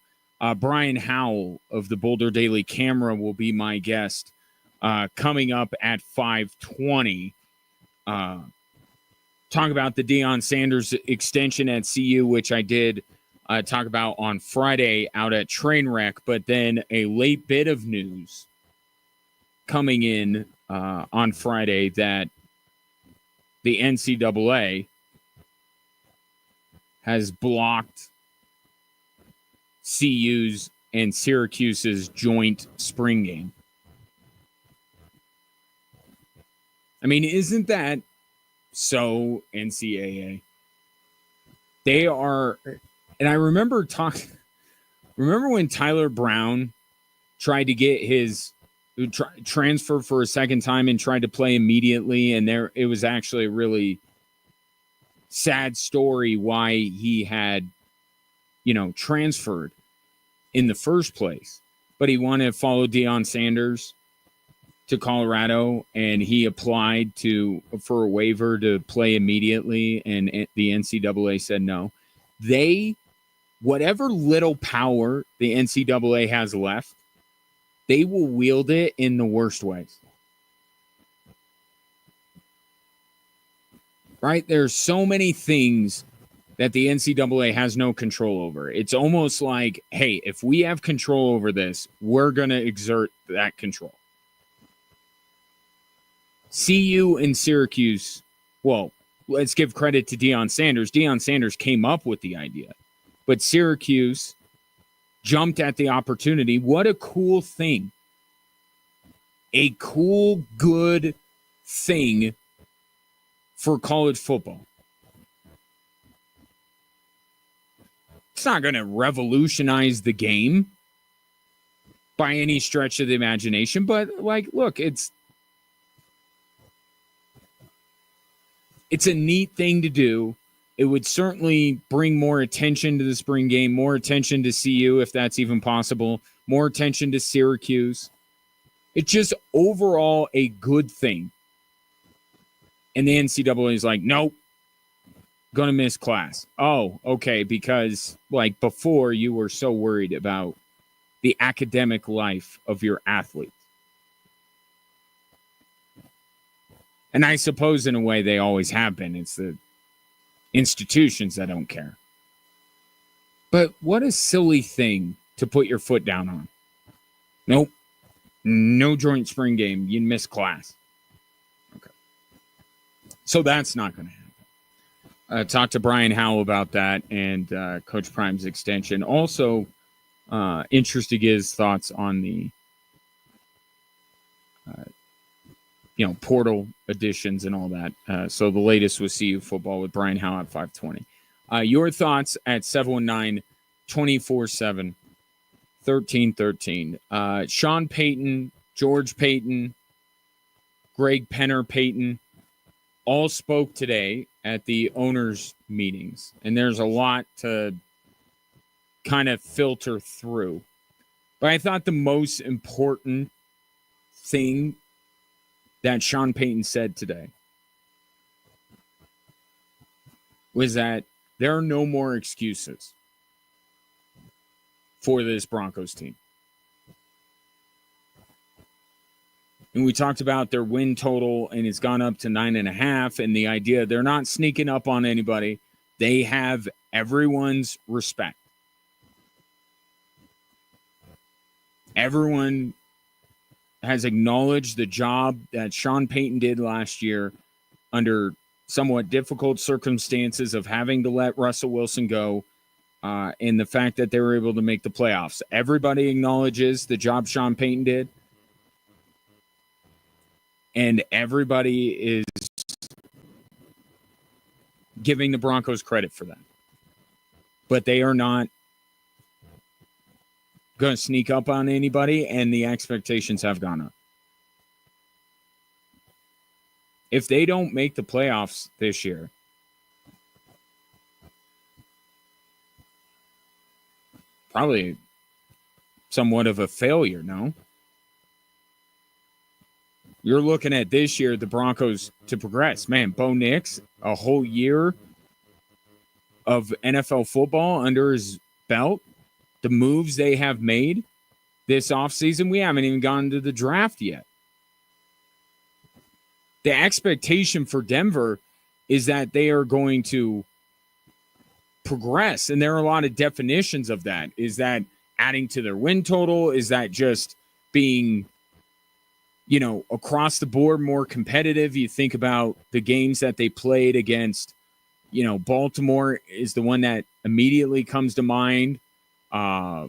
Speaker 1: Brian Howell of the Boulder Daily Camera will be my guest coming up at 5:20. Talk about the Deion Sanders extension at CU, which I did talk about on Friday out at Trainwreck, but then a late bit of news coming in on Friday that the NCAA has blocked CU's and Syracuse's joint spring game. I mean, isn't that so NCAA? They are, and I remember when Tyler Brown tried to get his transfer for a second time and tried to play immediately, and it was actually a really sad story why he had, transferred in the first place. But he wanted to follow Deion Sanders to Colorado, and he applied for a waiver to play immediately, and the NCAA said no. Whatever little power the NCAA has left, they will wield it in the worst ways. Right? There's so many things that the NCAA has no control over. It's almost like, hey, if we have control over this, we're going to exert that control. CU and Syracuse, well, let's give credit to Deion Sanders. Deion Sanders came up with the idea, but Syracuse jumped at the opportunity. What a cool thing. A cool, good thing for college football. It's not going to revolutionize the game by any stretch of the imagination, but look, it's a neat thing to do. It would certainly bring more attention to the spring game, more attention to CU if that's even possible, more attention to Syracuse. It's just overall a good thing. And the NCAA is like, nope, going to miss class. Oh, okay, because before you were so worried about the academic life of your athletes. And I suppose in a way they always have been. It's the institutions that don't care. But what a silly thing to put your foot down on. Nope. No joint spring game. You miss class. Okay. So that's not going to happen. Talk to Brian Howell about that and Coach Prime's extension. Also, interested to get his thoughts on the portal additions and all that. So the latest was CU football with Brian Howell at 5:20. Your thoughts at 719-247-1313. Sean Payton, George Payton, Greg Penner Payton all spoke today at the owners' meetings. And there's a lot to kind of filter through. But I thought the most important thing that Sean Payton said today was that there are no more excuses for this Broncos team. And we talked about their win total, and it's gone up to 9.5, and the idea they're not sneaking up on anybody. They have everyone's respect. Everyone has acknowledged the job that Sean Payton did last year under somewhat difficult circumstances of having to let Russell Wilson go, and the fact that they were able to make the playoffs. Everybody acknowledges the job Sean Payton did, and everybody is giving the Broncos credit for that. but they are not going to sneak up on anybody, and the expectations have gone up. If they don't make the playoffs this year, probably somewhat of a failure, no? You're looking at this year, the Broncos to progress. Man, Bo Nix, a whole year of NFL football under his belt, the moves they have made this offseason, we haven't even gone to the draft yet. The expectation for Denver is that they are going to progress, and there are a lot of definitions of that. Is that adding to their win total? Is that just being, across the board more competitive? You think about the games that they played against, Baltimore is the one that immediately comes to mind, that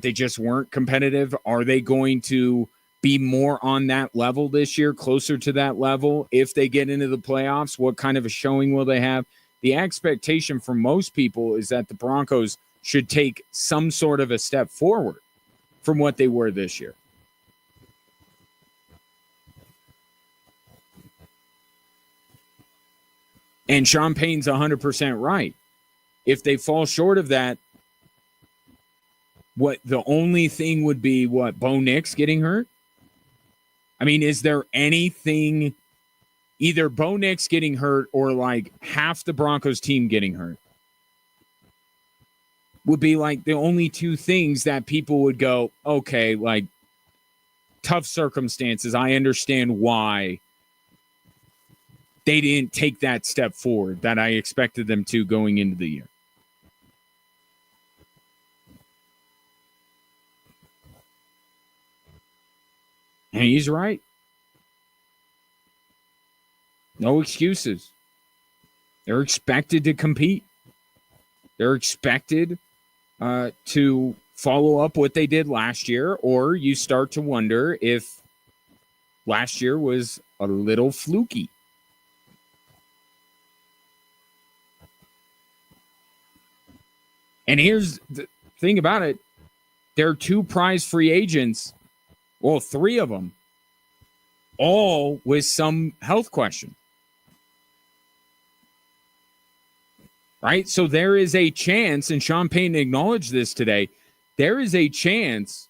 Speaker 1: they just weren't competitive. Are they going to be more on that level this year, closer to that level? If they get into the playoffs, what kind of a showing will they have? The expectation for most people is that the Broncos should take some sort of a step forward from what they were this year. And Sean Payton's 100% right. If they fall short of that, what the only thing would be Bo Nix getting hurt? I mean, is there anything, either Bo Nix getting hurt or like half the Broncos team getting hurt would be like the only two things that people would go, okay, like tough circumstances. I understand why they didn't take that step forward that I expected them to going into the year. And he's right. No excuses. They're expected to compete. They're expected to follow up what they did last year, or you start to wonder if last year was a little fluky. And here's the thing about it. There are two prize free agents, well, three of them, all with some health question. Right? So there is a chance, and Sean Payton acknowledged this today, there is a chance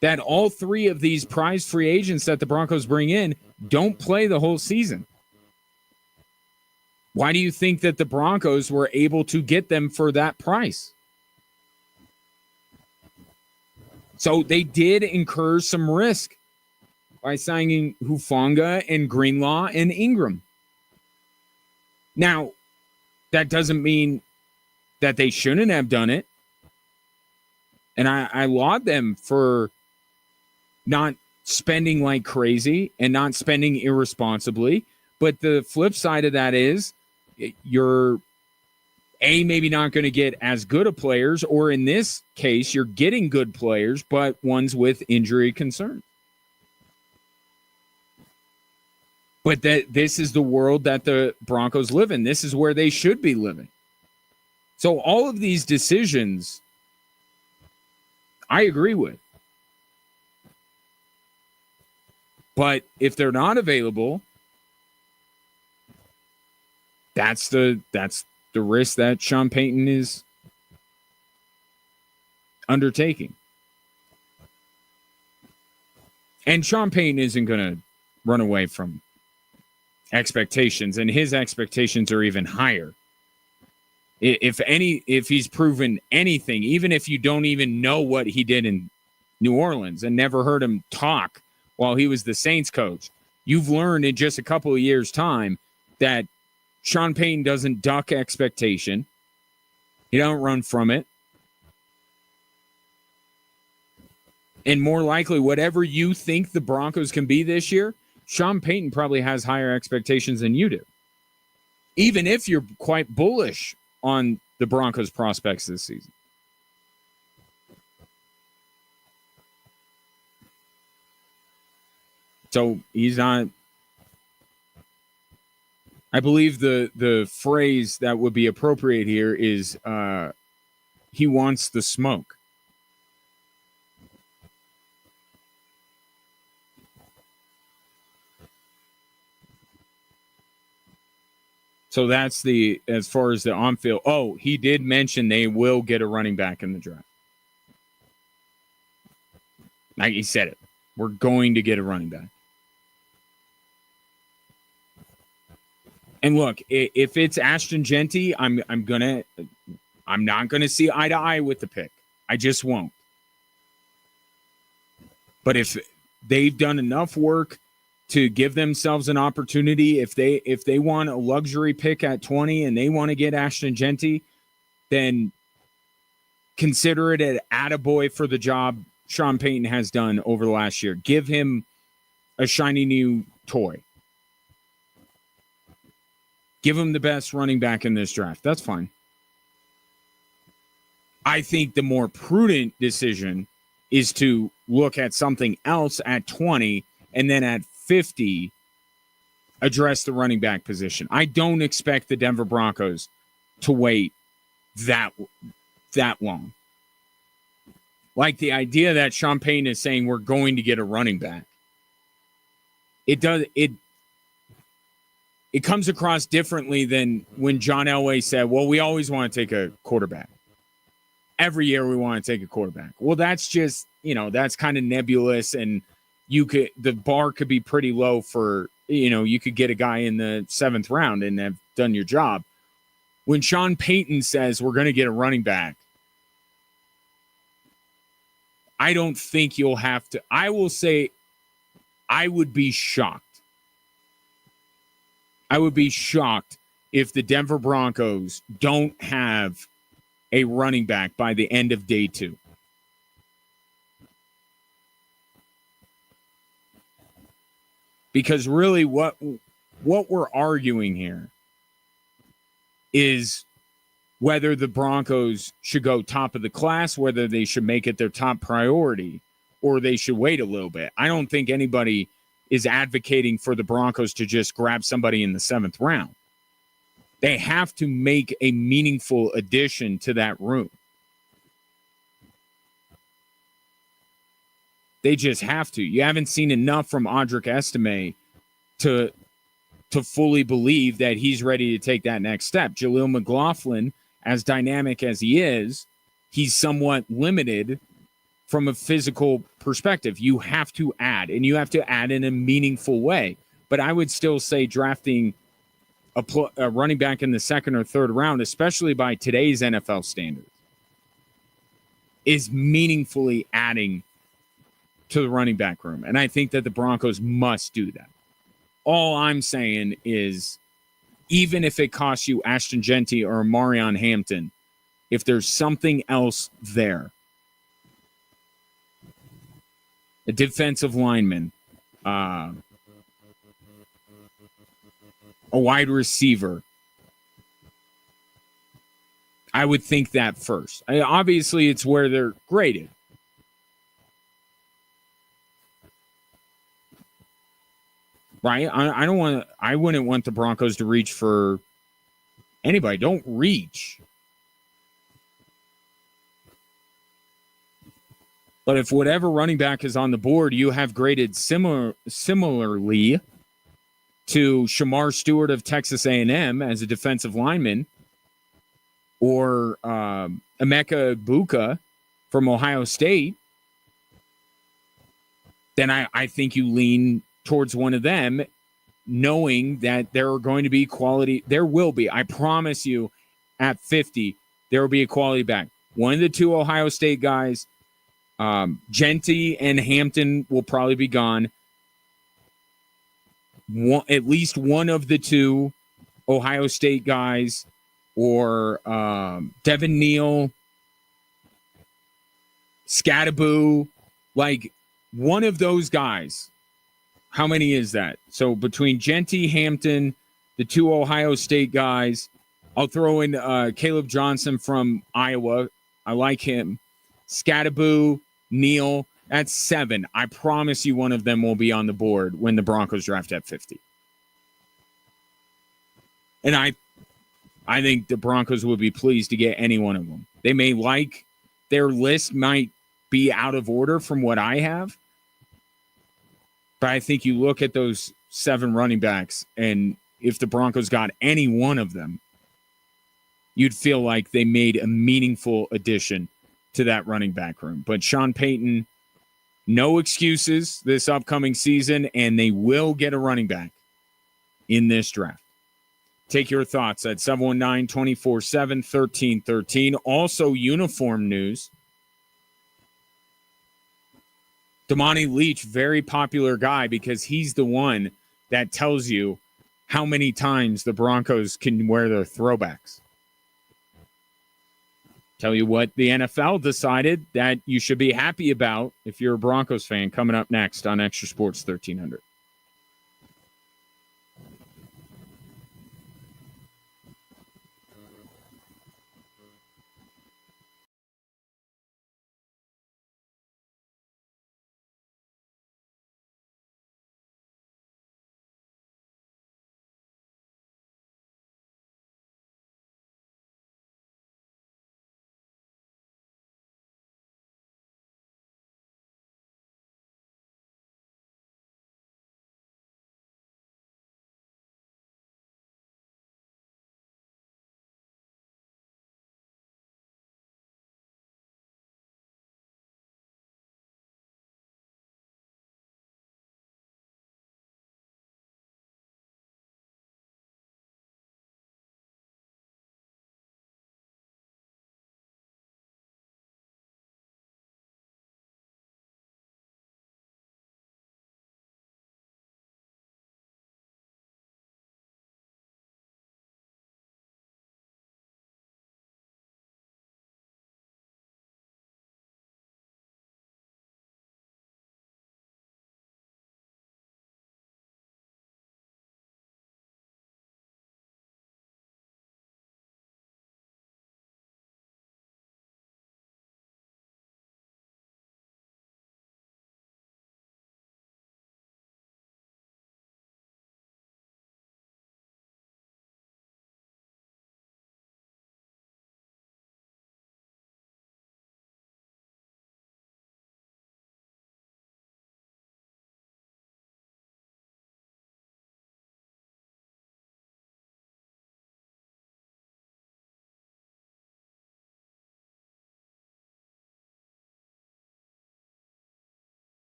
Speaker 1: that all three of these prize free agents that the Broncos bring in don't play the whole season. Why do you think that the Broncos were able to get them for that price? So they did incur some risk by signing Hufanga and Greenlaw and Ingram. Now, that doesn't mean that they shouldn't have done it. And I laud them for not spending like crazy and not spending irresponsibly. But the flip side of that is you're maybe not going to get as good of players, or in this case, you're getting good players, but ones with injury concerns. But this is the world that the Broncos live in. This is where they should be living. So all of these decisions, I agree with. But if they're not available, that's the risk that Sean Payton is undertaking. And Sean Payton isn't going to run away from expectations, and his expectations are even higher. If he's proven anything, even if you don't even know what he did in New Orleans and never heard him talk while he was the Saints coach, you've learned in just a couple of years' time that Sean Payton doesn't duck expectation. He don't run from it. And more likely, whatever you think the Broncos can be this year, Sean Payton probably has higher expectations than you do. Even if you're quite bullish on the Broncos' prospects this season. So he's not I believe the phrase that would be appropriate here is he wants the smoke. So that's as far as the on-field. Oh, he did mention they will get a running back in the draft. Like he said it. We're going to get a running back. And look, if it's Ashton Genty, I'm not gonna see eye to eye with the pick. I just won't. But if they've done enough work to give themselves an opportunity, if they want a luxury pick at 20 and they want to get Ashton Genty, then consider it an attaboy for the job Sean Payton has done over the last year. Give him a shiny new toy. Give him the best running back in this draft. That's fine. I think the more prudent decision is to look at something else at 20 and then at 50 address the running back position. I don't expect the Denver Broncos to wait that long. Like the idea that Sean Payton is saying we're going to get a running back. It comes across differently than when John Elway said, well, we always want to take a quarterback. Every year we want to take a quarterback. Well, that's just, that's kind of nebulous, and the bar could be pretty low for, you could get a guy in the 7th round and have done your job. When Sean Payton says we're going to get a running back, I don't think you'll have to. I will say I would be shocked. I would be shocked if the Denver Broncos don't have a running back by the end of day 2. Because really what we're arguing here is whether the Broncos should go top of the class, whether they should make it their top priority, or they should wait a little bit. I don't think anybody is advocating for the Broncos to just grab somebody in the 7th round. They have to make a meaningful addition to that room. They just have to. You haven't seen enough from Audric Estime to fully believe that he's ready to take that next step. Jaleel McLaughlin, as dynamic as he is, he's somewhat limited from a physical perspective. You have to add, and you have to add in a meaningful way. But I would still say drafting a running back in the 2nd or 3rd round, especially by today's NFL standards, is meaningfully adding to the running back room. And I think that the Broncos must do that. All I'm saying is, even if it costs you Ashton Genty or Marion Hampton, if there's something else there, a defensive lineman, a wide receiver, I would think that first. Obviously, it's where they're graded. Right? I wouldn't want the Broncos to reach for anybody. Don't reach. But if whatever running back is on the board you have graded similarly to Shamar Stewart of Texas A&M as a defensive lineman, or Emeka Egbuka from Ohio State, then I think you lean towards one of them, knowing that there are going to be quality. There will be. I promise you, at 50, there will be a quality back. One of the 2 Ohio State guys, Genty and Hampton, will probably be gone. At least one of the 2 Ohio State guys, or Devin Neal, Scattaboo, like one of those guys. How many is that? So between Genty, Hampton, the 2 Ohio State guys, I'll throw in Caleb Johnson from Iowa. I like him. Scattaboo, Neal, that's 7. I promise you one of them will be on the board when the Broncos draft at 50. And I think the Broncos would be pleased to get any one of them. They may like their list might be out of order from what I have, but I think you look at those 7 running backs, and if the Broncos got any one of them, you'd feel like they made a meaningful addition to that running back room. But Sean Payton, no excuses this upcoming season, and they will get a running back in this draft. Take your thoughts at 719-247-1313. Also, uniform news. Damani Leach, very popular guy because he's the one that tells you how many times the Broncos can wear their throwbacks. Tell you what the NFL decided that you should be happy about if you're a Broncos fan, coming up next on Extra Sports 1300.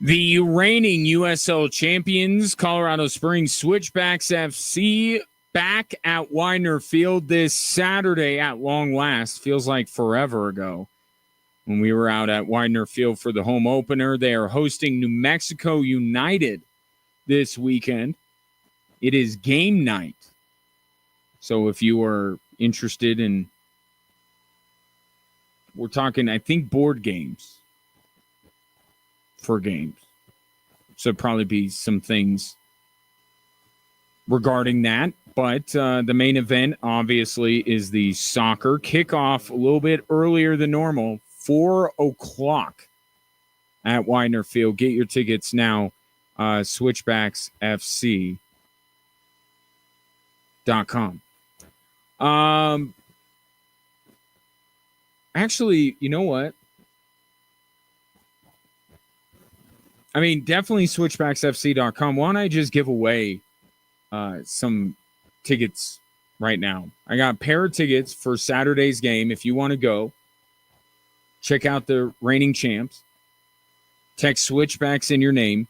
Speaker 1: The reigning USL champions, Colorado Springs Switchbacks FC, back at Widener Field this Saturday at long last. Feels like forever ago when we were out at Widener Field for the home opener. They are hosting New Mexico United this weekend. It is game night. So if you are interested in, we're talking, I think, board games for games. So probably be some things regarding that. But the main event, obviously, is the soccer kickoff a little bit earlier than normal, 4 o'clock at Widener Field. Get your tickets now, switchbacksfc.com. Actually, you know what? I mean, definitely switchbacksfc.com. Why don't I just give away some tickets right now? I got a pair of tickets for Saturday's game. If you want to go, check out the reigning champs. Text Switchbacks in your name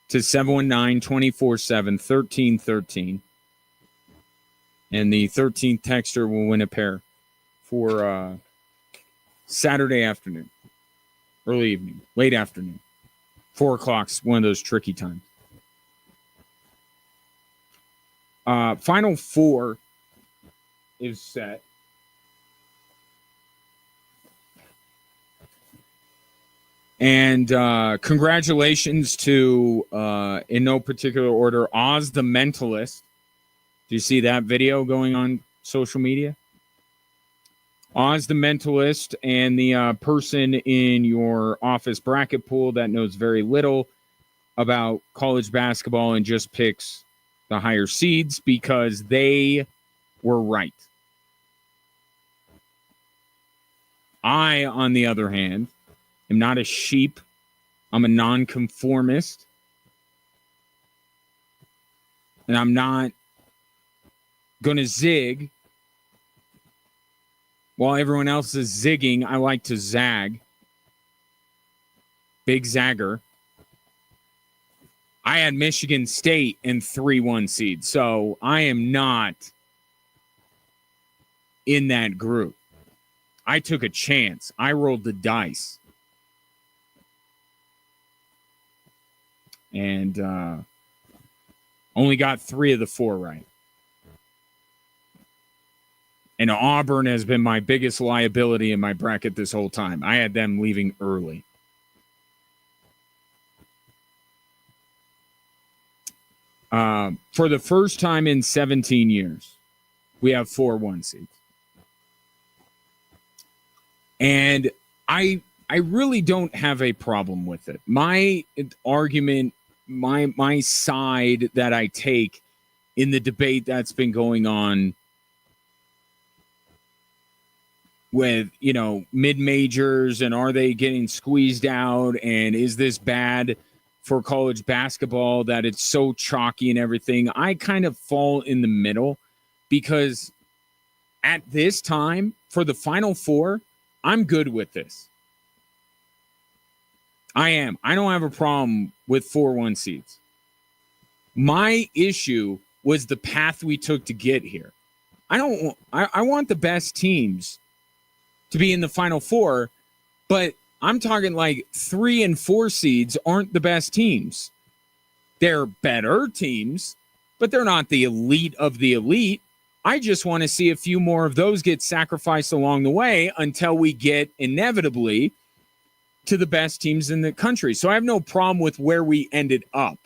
Speaker 1: to 719-247-1313. And the 13th texter will win a pair for Saturday afternoon, early evening, late afternoon. 4 o'clock's one of those tricky times. Final four is set. And congratulations to, in no particular order, Oz the Mentalist. Do you see that video going on social media? Oz the Mentalist and the person in your office bracket pool that knows very little about college basketball and just picks the higher seeds because they were right. I, on the other hand, am not a sheep. I'm a nonconformist. And I'm not going to zig. While everyone else is zigging, I like to zag. Big zagger. I had Michigan State in 3-1 seed, so I am not in that group. I took a chance. I rolled the dice. And only got 3 of the 4 right. And Auburn has been my biggest liability in my bracket this whole time. I had them leaving early. For the first time in 17 years, we have 4 1 seeds. And I really don't have a problem with it. My argument, my side that I take in the debate that's been going on with, you know, mid-majors and are they getting squeezed out and is this bad for college basketball that it's so chalky and everything. I kind of fall in the middle because at this time for the Final Four, I'm good with this. I am. I don't have a problem with 4-1 seeds. My issue was the path we took to get here. I want the best teams to be in the Final Four, but I'm talking like 3 and 4 seeds aren't the best teams. They're better teams, but they're not the elite of the elite. I just want to see a few more of those get sacrificed along the way until we get inevitably to the best teams in the country. So I have no problem with where we ended up.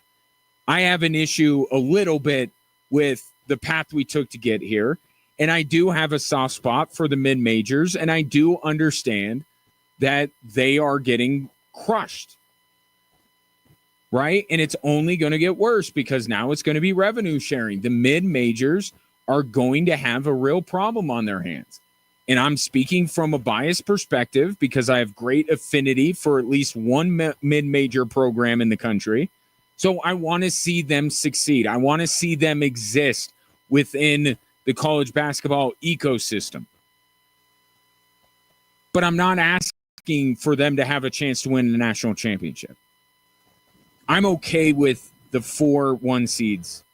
Speaker 1: I have an issue a little bit with the path we took to get here. And I do have a soft spot for the mid-majors, and I do understand that they are getting crushed, right? And it's only going to get worse because now it's going to be revenue sharing. The mid-majors are going to have a real problem on their hands. And I'm speaking from a biased perspective because I have great affinity for at least one mid-major program in the country. So I want to see them succeed. I want to see them exist within the college basketball ecosystem. But I'm not asking for them to have a chance to win the national championship. I'm okay with the 4 1 seeds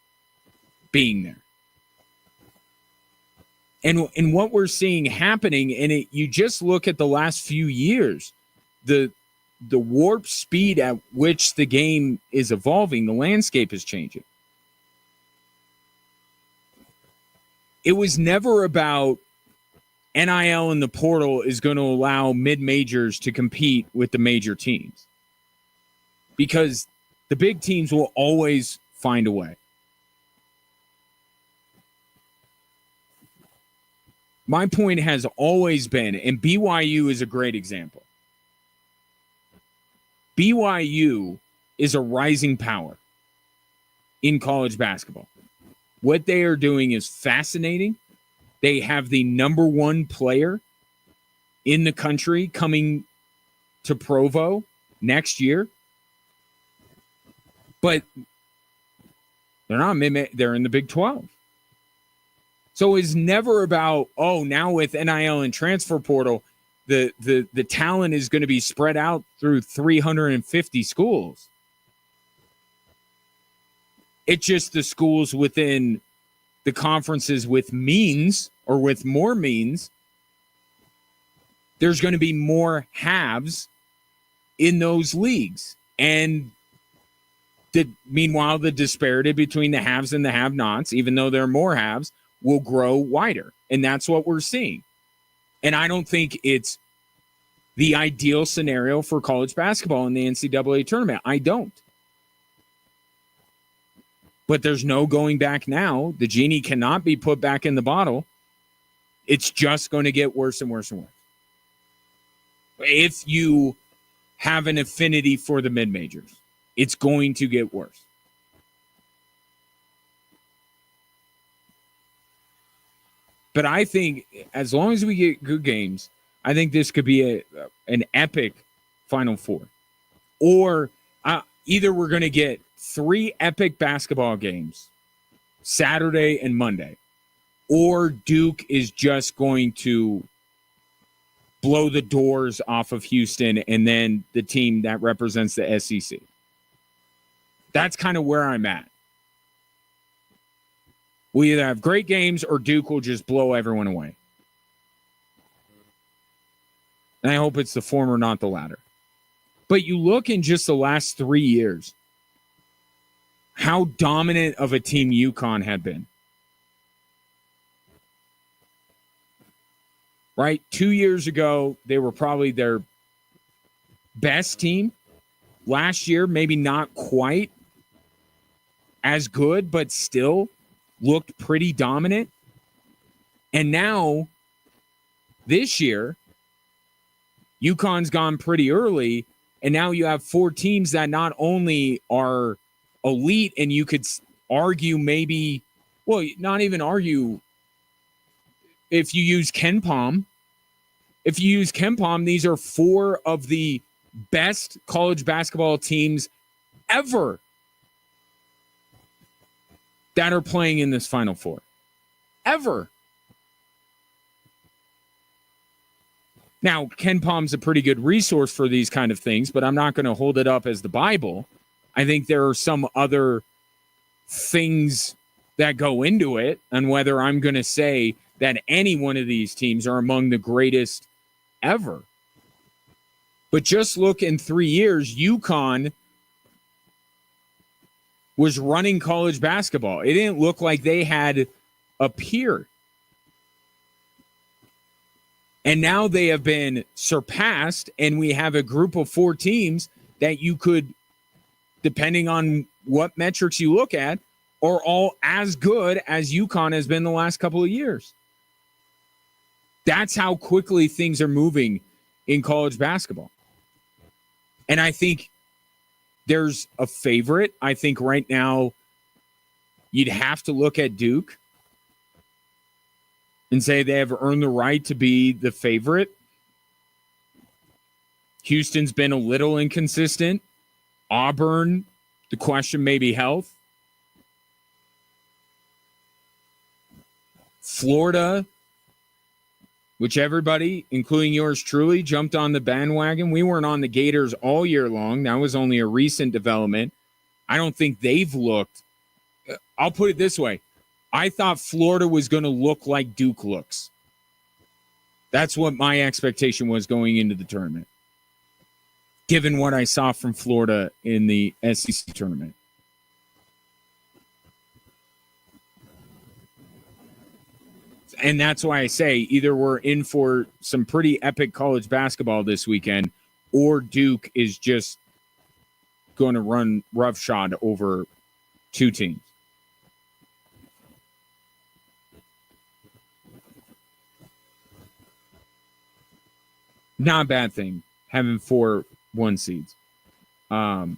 Speaker 1: being there. And what we're seeing happening, and you just look at the last few years, the warp speed at which the game is evolving, the landscape is changing. It was never about NIL and the portal is going to allow mid-majors to compete with the major teams, because the big teams will always find a way. My point has always been, and BYU is a great example. BYU is a rising power in college basketball. What they are doing is fascinating. They have the number 1 player in the country coming to Provo next year. But they're not they're in the Big 12. So it's never about, now with NIL and transfer portal, the talent is going to be spread out through 350 schools. It's just the schools within the conferences with means or with more means, there's going to be more haves in those leagues. And meanwhile, the disparity between the haves and the have-nots, even though there are more haves, will grow wider. And that's what we're seeing. And I don't think it's the ideal scenario for college basketball in the NCAA tournament. I don't. But there's no going back now. The genie cannot be put back in the bottle. It's just going to get worse and worse and worse. If you have an affinity for the mid-majors, it's going to get worse. But I think as long as we get good games, I think this could be an epic Final Four. Or either we're going to get 3 epic basketball games, Saturday and Monday, or Duke is just going to blow the doors off of Houston and then the team that represents the SEC. That's kind of where I'm at. We either have great games or Duke will just blow everyone away. And I hope it's the former, not the latter. But you look in just the last 3 years, how dominant of a team UConn had been. Right? 2 years ago, they were probably their best team. Last year, maybe not quite as good, but still looked pretty dominant. And now, this year, UConn's gone pretty early, and now you have 4 teams that not only are elite, and you could argue maybe, well, not even argue, if you use KenPom, these are 4 of the best college basketball teams ever that are playing in this Final Four. Ever. Now, KenPom's a pretty good resource for these kind of things, but I'm not going to hold it up as the Bible. I think there are some other things that go into it, and whether I'm going to say that any one of these teams are among the greatest ever. But just look in 3 years, UConn was running college basketball. It didn't look like they had a peer. And now they have been surpassed, and we have a group of 4 teams that you could, depending on what metrics you look at, are all as good as UConn has been the last couple of years. That's how quickly things are moving in college basketball. And I think there's a favorite. I think right now you'd have to look at Duke and say they have earned the right to be the favorite. Houston's been a little inconsistent. Auburn, the question may be health. Florida, which everybody, including yours truly, jumped on the bandwagon. We weren't on the Gators all year long. That was only a recent development. I don't think they've looked. I'll put it this way. I thought Florida was going to look like Duke looks. That's what my expectation was going into the tournament, given what I saw from Florida in the SEC tournament. And that's why I say either we're in for some pretty epic college basketball this weekend, or Duke is just going to run roughshod over two teams. Not a bad thing having 4 1 seeds. The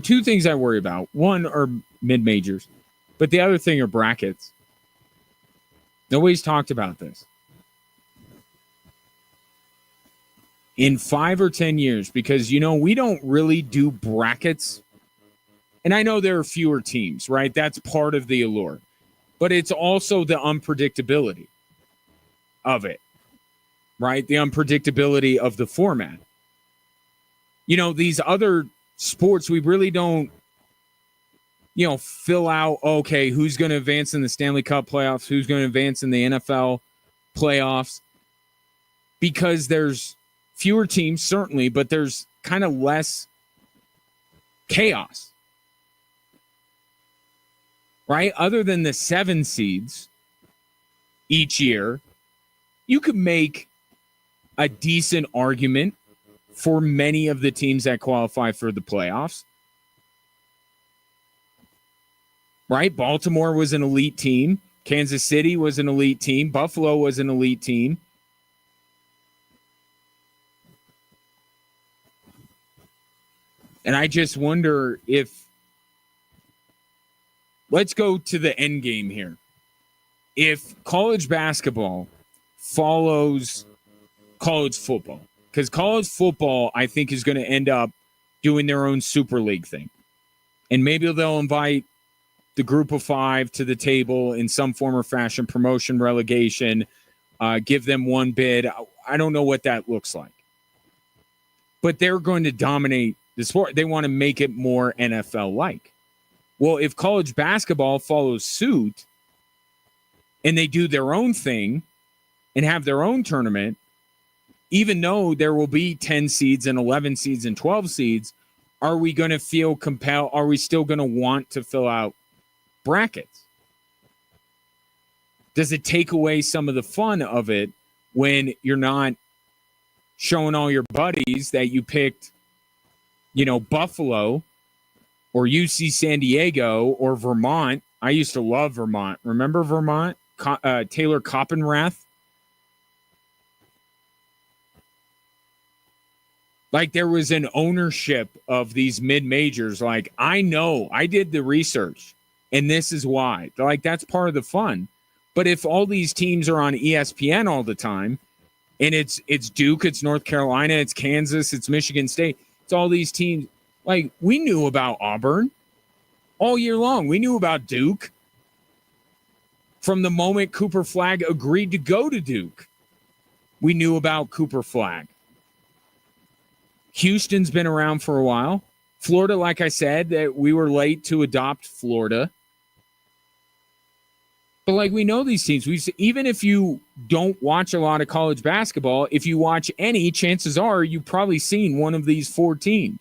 Speaker 1: two things I worry about, one are mid majors, but the other thing are brackets. Nobody's talked about this. In 5 or 10 years, because, we don't really do brackets. And I know there are fewer teams, right? That's part of the allure. But it's also the unpredictability of it, right? The unpredictability of the format. These other sports, we really don't, fill out, okay, who's going to advance in the Stanley Cup playoffs, who's going to advance in the NFL playoffs, because there's fewer teams, certainly, but there's kind of less chaos, right? Other than the 7 seeds each year, you could make a decent argument for many of the teams that qualify for the playoffs. Right? Baltimore was an elite team. Kansas City was an elite team. Buffalo was an elite team. And I just wonder if, let's go to the end game here. If college basketball follows college football, because college football, I think, is going to end up doing their own Super League thing. And maybe they'll invite the group of 5 to the table in some form or fashion, promotion, relegation, give them one bid. I don't know what that looks like. But they're going to dominate the sport. They want to make it more NFL-like. Well, if college basketball follows suit and they do their own thing and have their own tournament, even though there will be 10 seeds and 11 seeds and 12 seeds, are we going to feel compelled? Are we still going to want to fill out brackets? Does it take away some of the fun of it when you're not showing all your buddies that you picked, Buffalo or UC San Diego or Vermont? I used to love Vermont. Remember Vermont? Taylor Coppenrath? Like, there was an ownership of these mid-majors. Like, I know, I did the research, and this is why. Like, that's part of the fun. But if all these teams are on ESPN all the time, and it's Duke, it's North Carolina, it's Kansas, it's Michigan State, it's all these teams. Like, we knew about Auburn all year long. We knew about Duke from the moment Cooper Flagg agreed to go to Duke. We knew about Cooper Flagg. Houston's been around for a while. Florida, like I said, that we were late to adopt Florida. But like, we know these teams. Even if you don't watch a lot of college basketball, if you watch any, chances are you've probably seen one of these 4 teams.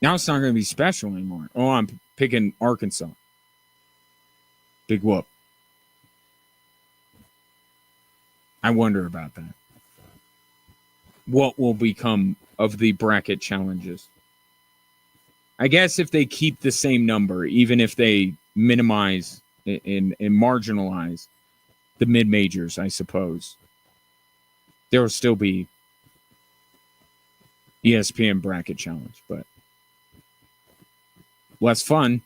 Speaker 1: Now it's not going to be special anymore. Oh, I'm picking Arkansas. Big whoop. I wonder about that. What will become of the bracket challenges? I guess if they keep the same number, even if they minimize and marginalize the mid-majors, I suppose, there will still be ESPN bracket challenge, but less fun.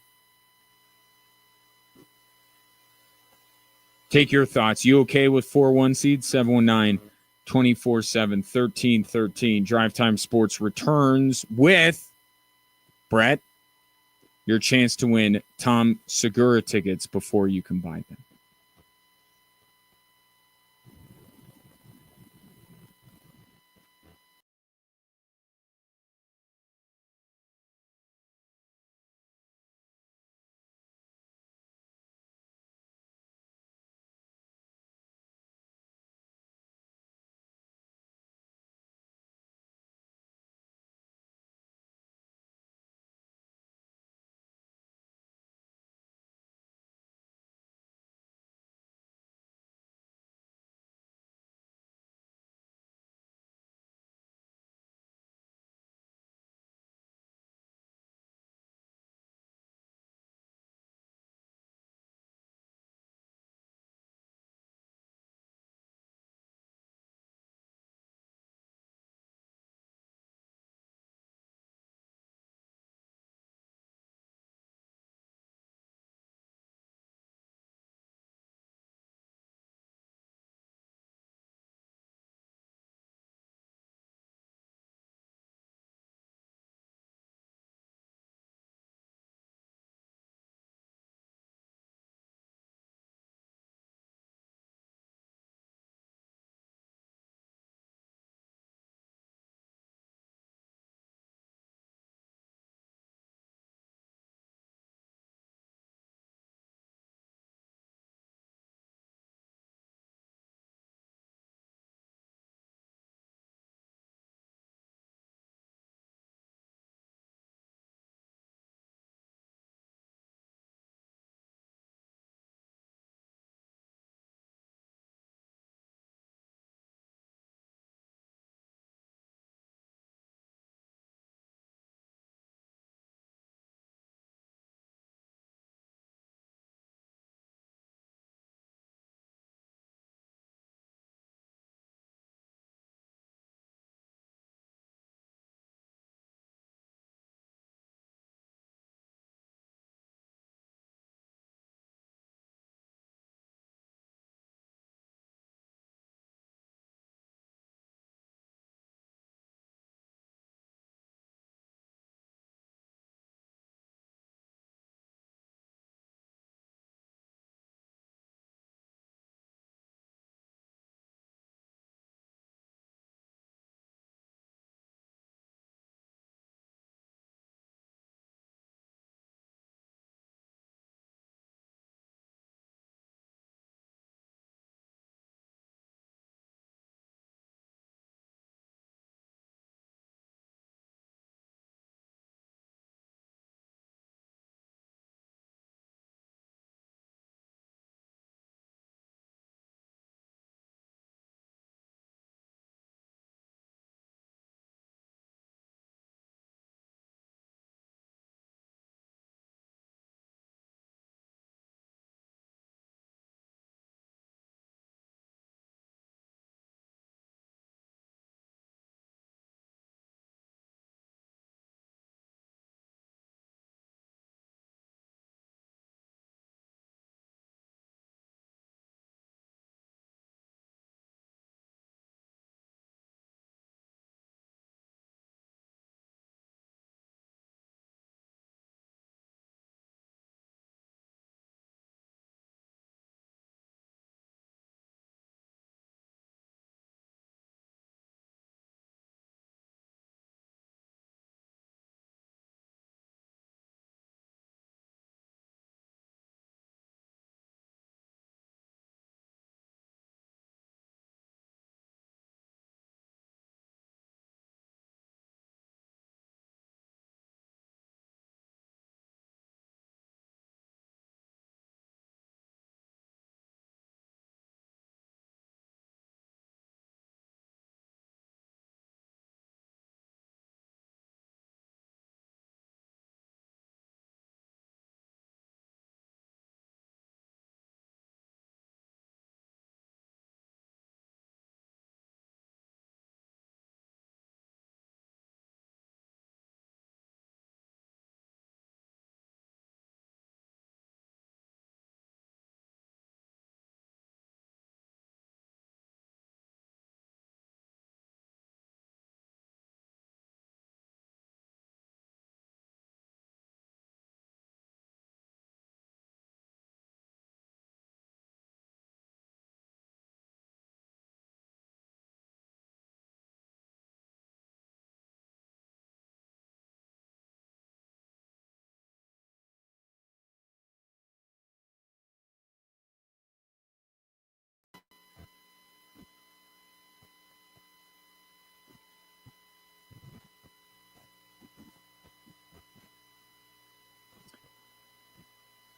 Speaker 1: Take your thoughts. You okay with 4-1 seeds? 719-24-7-1313. Drive Time Sports returns with Brett, your chance to win Tom Segura tickets before you can buy them.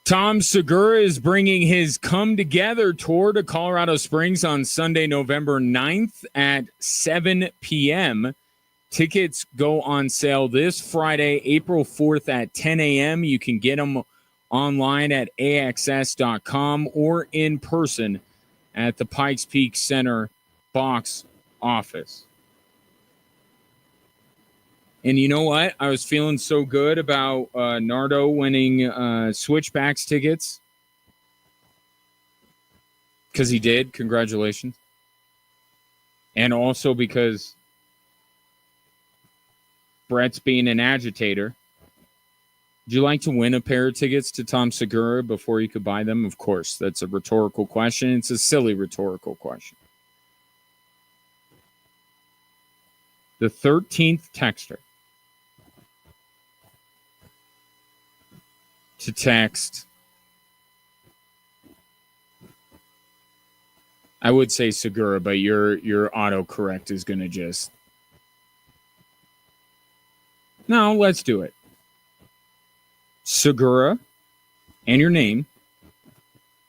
Speaker 1: Tom Segura is bringing his Come Together tour to Colorado Springs on Sunday, November 9th at 7 p.m. Tickets go on sale this Friday, April 4th at 10 a.m. You can get them online at axs.com or in person at the Pikes Peak Center box office. And you know what? I was feeling so good about Nardo winning Switchbacks tickets. Because he did. Congratulations. And also because Brett's being an agitator. Would you like to win a pair of tickets to Tom Segura before you could buy them? Of course. That's a rhetorical question. It's a silly rhetorical question. The 13th texter to text, I would say Segura, but your autocorrect is going to just... No, let's do it. Segura and your name,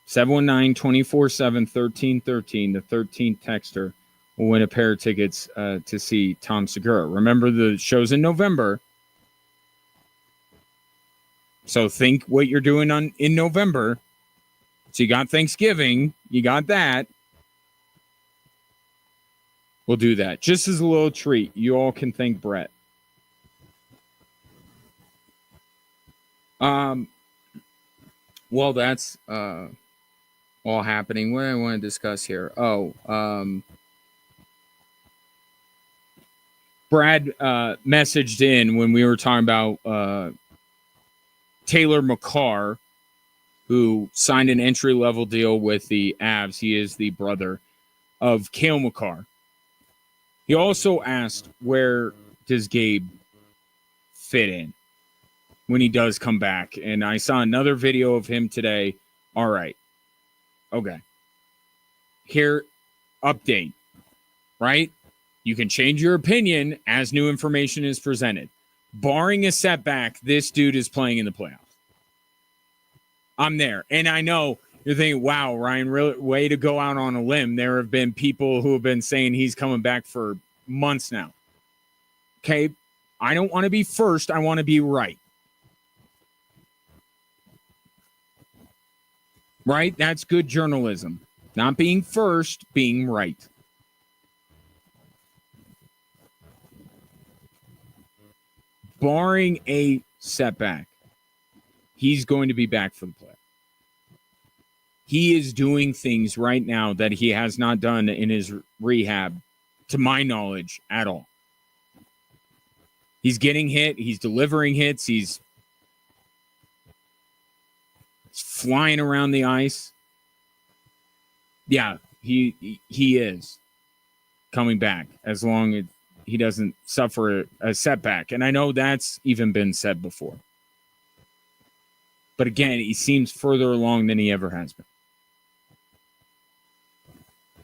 Speaker 1: 719-247-1313. The 13th texter will win a pair of tickets to see Tom Segura. Remember, the show's in November. So think what you're doing in November. So you got Thanksgiving. You got that. We'll do that. Just as a little treat, you all can thank Brett. Well, that's all happening. What do I want to discuss here? Brad messaged in when we were talking about Taylor McCarr, who signed an entry-level deal with the Avs. He is the brother of Cale Makar. He also asked, where does Gabe fit in when he does come back? And I saw another video of him today. All right. Okay. Here, update, right? You can change your opinion as new information is presented. Barring a setback, this dude is playing in the playoffs. I'm there. And I know you're thinking, wow, Ryan, really, way to go out on a limb. There have been people who have been saying he's coming back for months now. Okay, I don't want to be first. I want to be right. Right? That's good journalism. Not being first, being right. Barring a setback, he's going to be back for the play. He is doing things right now that he has not done in his rehab, to my knowledge, at all. He's getting hit. He's delivering hits. He's flying around the ice. Yeah, he is coming back as long as he doesn't suffer a setback. And I know that's even been said before. But again, he seems further along than he ever has been.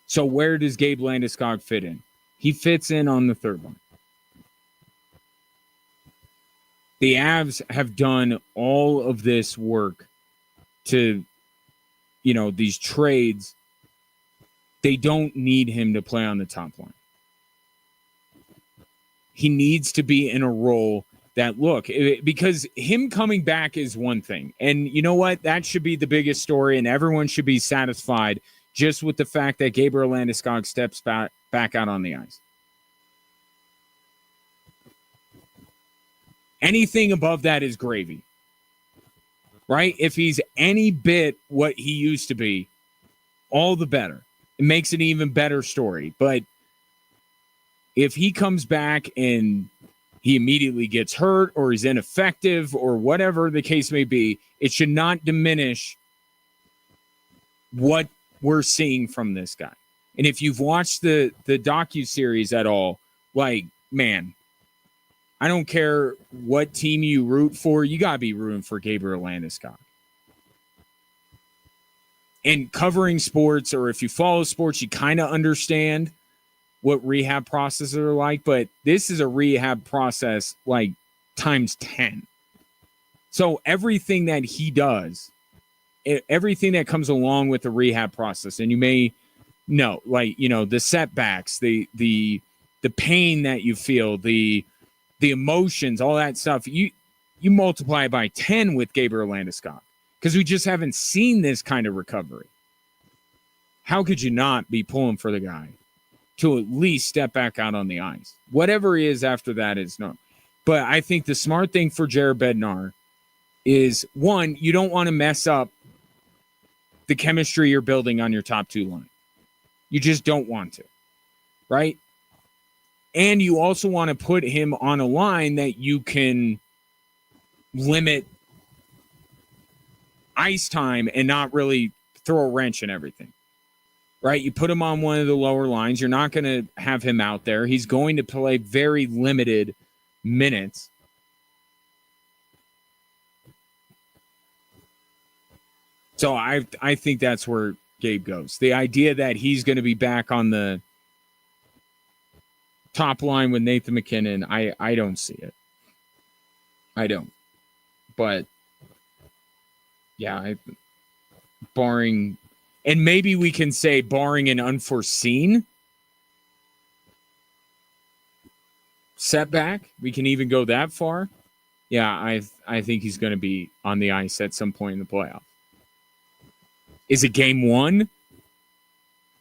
Speaker 1: So where does Gabe Landeskog fit in? He fits in on the third line. The Avs have done all of this work to, these trades. They don't need him to play on the top line. He needs to be in a role that, because him coming back is one thing. And you know what? That should be the biggest story, and everyone should be satisfied just with the fact that Gabriel Landeskog steps back out on the ice. Anything above that is gravy, right? If he's any bit what he used to be, all the better. It makes an even better story. But if he comes back and he immediately gets hurt or he's ineffective or whatever the case may be, it should not diminish what we're seeing from this guy. And if you've watched the docuseries at all, man, I don't care what team you root for, you got to be rooting for Gabriel Landeskog. And covering sports, or if you follow sports, you kind of understand what rehab processes are like, but this is a rehab process times 10. So everything that he does everything that comes along with the rehab process. And you may know, like, the setbacks, the pain that you feel, the emotions, all that stuff. You multiply it by 10 with Gabriel Landeskog, because we just haven't seen this kind of recovery. How could you not be pulling for the guy to at least step back out on the ice? Whatever he is after that is no. But I think the smart thing for Jared Bednar is, one, you don't want to mess up the chemistry you're building on your top two line. You just don't want to, right? And you also want to put him on a line that you can limit ice time and not really throw a wrench in everything, right? You put him on one of the lower lines. You're not going to have him out there. He's going to play very limited minutes. So I think that's where Gabe goes. The idea that he's going to be back on the top line with Nathan McKinnon, I don't see it. I don't. But, yeah, barring, and maybe we can say barring an unforeseen setback, we can even go that far. Yeah, I think he's going to be on the ice at some point in the playoffs. Is it game one?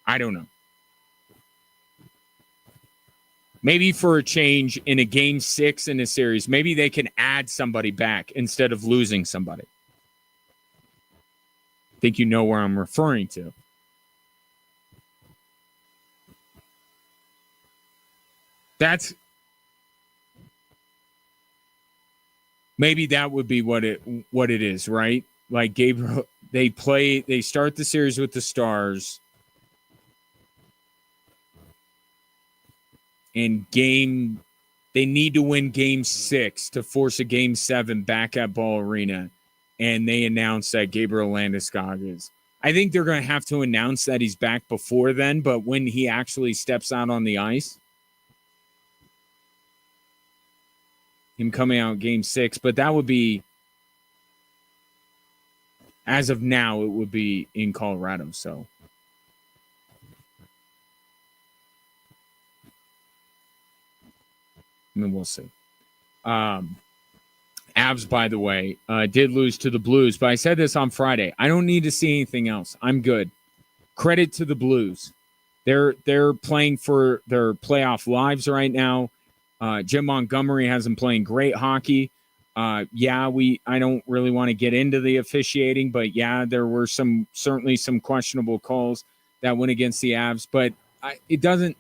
Speaker 1: I don't know. Maybe for a change in a game 6 in a series, maybe they can add somebody back instead of losing somebody. I think you know where I'm referring to. Maybe that would be what it is, right? Like Gabriel, they start the series with the Stars. And they need to win game 6 to force a game 7 back at Ball Arena. And they announce that Gabriel Landeskog is. I think they're going to have to announce that he's back before then, but when he actually steps out on the ice, him coming out game 6, but that would be, as of now, it would be in Colorado, so. I mean, we'll see. Avs, by the way, did lose to the Blues, but I said this on Friday. I don't need to see anything else. I'm good. Credit to the Blues. They're playing for their playoff lives right now. Jim Montgomery has them playing great hockey. I don't really want to get into the officiating, but yeah, there were certainly some questionable calls that went against the Avs, but it doesn't.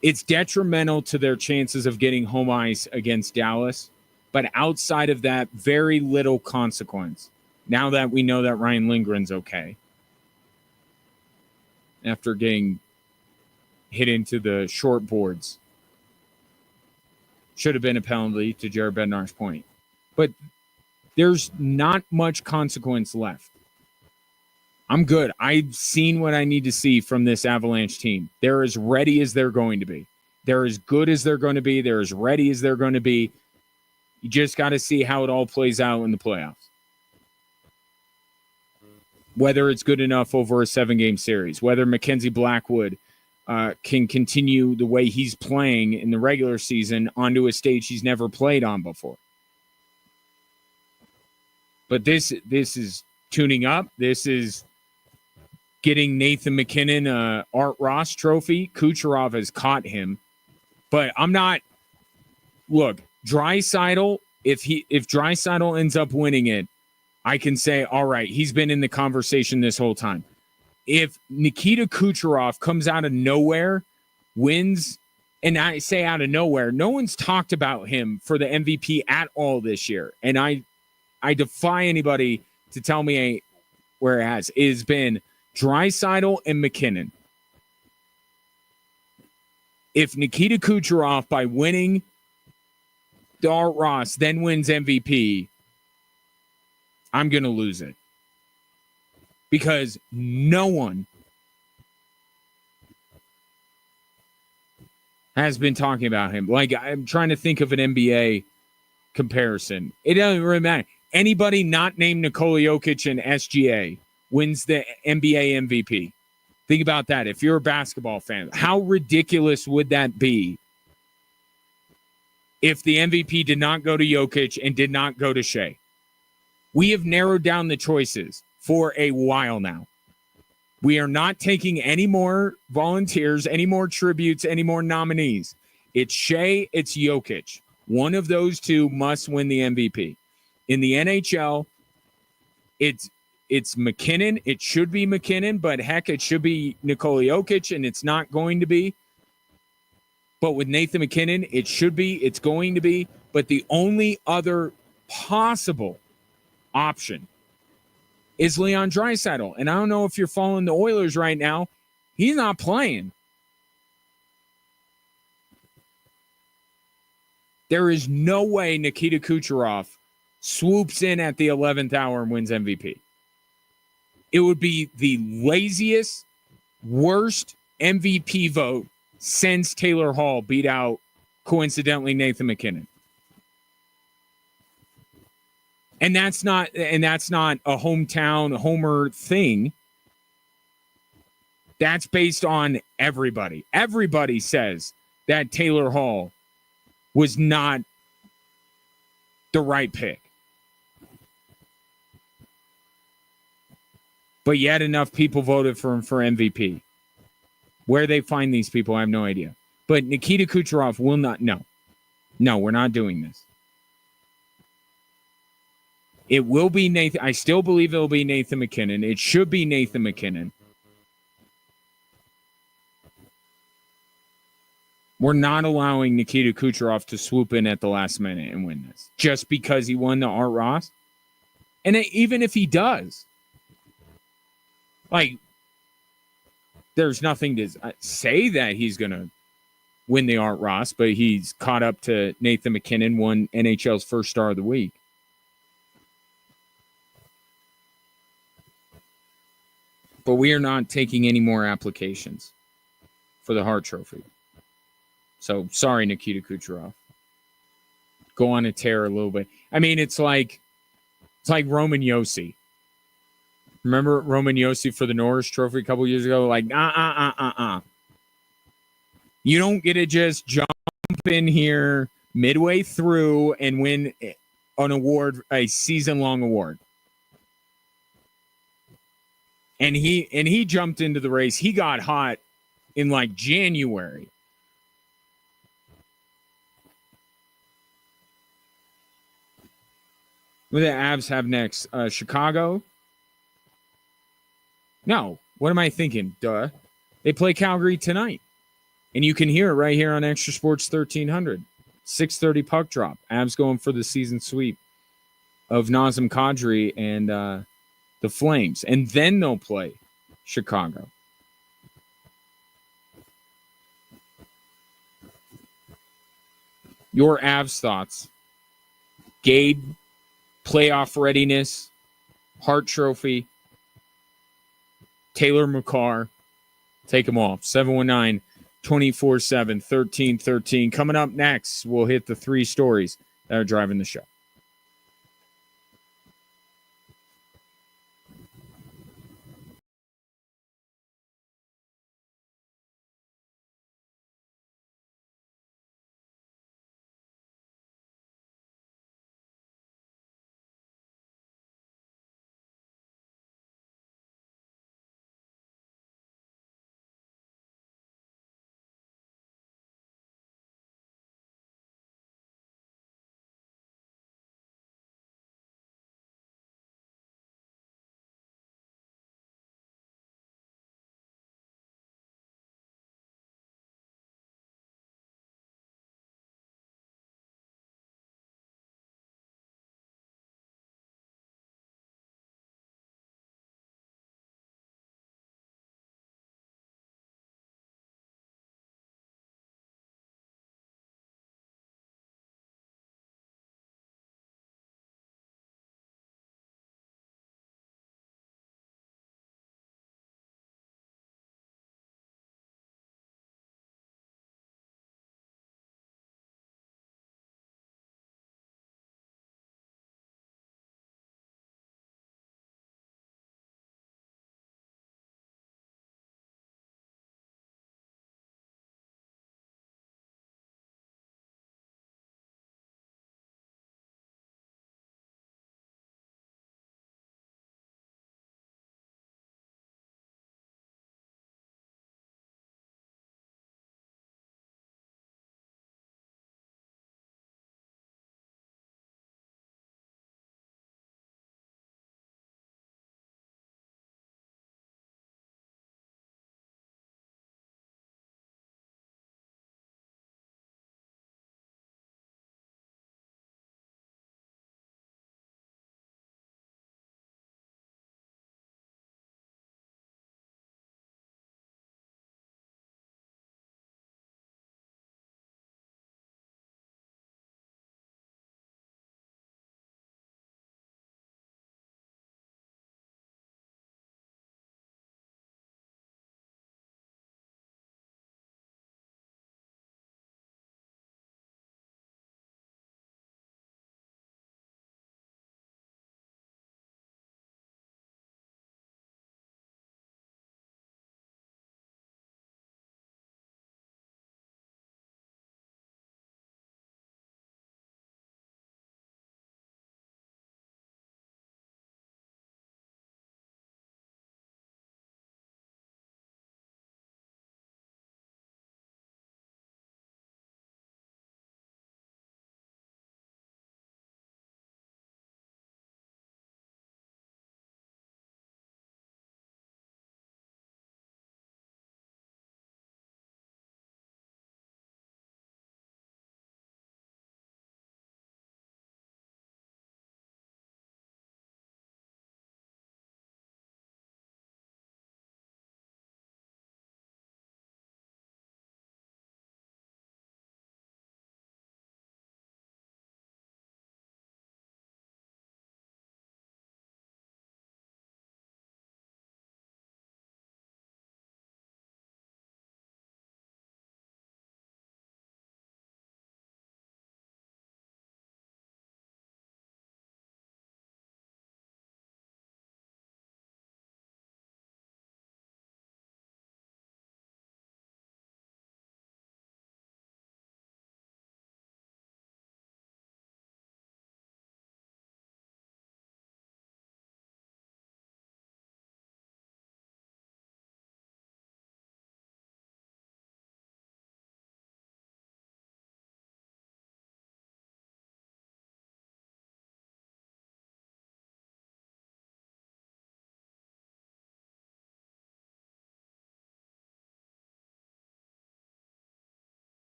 Speaker 1: It's detrimental to their chances of getting home ice against Dallas. But outside of that, very little consequence. Now that we know that Ryan Lindgren's okay. After getting hit into the short boards. Should have been a penalty, to Jared Bednar's point. But there's not much consequence left. I'm good. I've seen what I need to see from this Avalanche team. They're as ready as they're going to be. They're as good as they're going to be. They're as ready as they're going to be. You just got to see how it all plays out in the playoffs. Whether it's good enough over a 7-game series. Whether Mackenzie Blackwood can continue the way he's playing in the regular season onto a stage he's never played on before. But this is tuning up. This is getting Nathan McKinnon a Art Ross trophy. Kucherov has caught him. But I'm not. Look, Draisaitl, if Draisaitl ends up winning it, I can say, all right, he's been in the conversation this whole time. If Nikita Kucherov comes out of nowhere, wins, and I say out of nowhere, no one's talked about him for the MVP at all this year. And I defy anybody to tell me where it has. It has been Draisaitl and McKinnon. If Nikita Kucherov, by winning the Art Ross, then wins MVP, I'm going to lose it. Because no one has been talking about him. Like, I'm trying to think of an NBA comparison. It doesn't really matter. Anybody not named Nikola Jokic in SGA wins the NBA MVP. Think about that. If you're a basketball fan, how ridiculous would that be if the MVP did not go to Jokic and did not go to Shea? We have narrowed down the choices for a while now. We are not taking any more volunteers, any more tributes, any more nominees. It's Shea, it's Jokic. One of those two must win the MVP. In the NHL, it's McKinnon. It should be McKinnon, but heck, it should be Nikola Jokic, and it's not going to be. But with Nathan McKinnon, it should be, it's going to be. But the only other possible option is Leon Draisaitl. And I don't know if you're following the Oilers right now. He's not playing. There is no way Nikita Kucherov swoops in at the 11th hour and wins MVP. It would be the laziest, worst MVP vote since Taylor Hall beat out, coincidentally, Nathan McKinnon. And that's not a hometown homer thing. That's based on everybody. Everybody says that Taylor Hall was not the right pick. But yet enough people voted for him for MVP. Where they find these people, I have no idea. But Nikita Kucherov will not. No, we're not doing this. It will be Nathan. I still believe it will be Nathan McKinnon. It should be Nathan McKinnon. We're not allowing Nikita Kucherov to swoop in at the last minute and win this just because he won the Art Ross. And even if he does, like, there's nothing to say that he's going to win the Art Ross, but he's caught up to Nathan McKinnon, won NHL's first star of the week. But we are not taking any more applications for the Hart Trophy. So, sorry, Nikita Kucherov. Go on a tear a little bit. I mean, it's like Roman Josi. Remember Roman Josi for the Norris Trophy a couple years ago? Like, You don't get to just jump in here midway through and win an award, a season-long award. And he jumped into the race. He got hot in like January. What do the Avs have next? Chicago? No. What am I thinking? Duh. They play Calgary tonight. And you can hear it right here on Extra Sports 1300. 6:30 puck drop. Avs going for the season sweep of Nazem Kadri and the Flames. And then they'll play Chicago. Your Avs thoughts. Gabe, playoff readiness, Hart Trophy, Taylor McCarr. Take them all. 719-247-1313. Coming up next, we'll hit the three stories that are driving the show.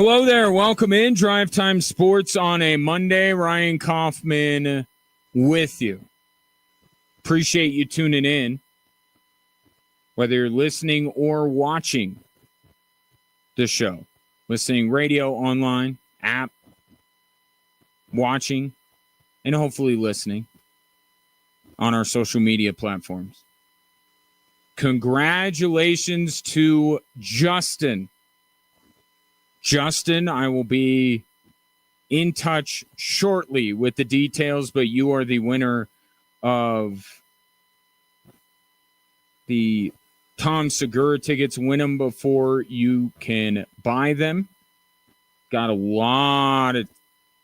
Speaker 1: Hello there. Welcome in. Drive Time Sports on a Monday. Ryan Kaufman with you. Appreciate you tuning in, whether you're listening or watching the show. Listening radio, online, app, watching, and hopefully listening on our social media platforms. Congratulations to Justin. Justin, I will be in touch shortly with the details, but you are the winner of the Tom Segura tickets. Win them before you can buy them. Got a lot of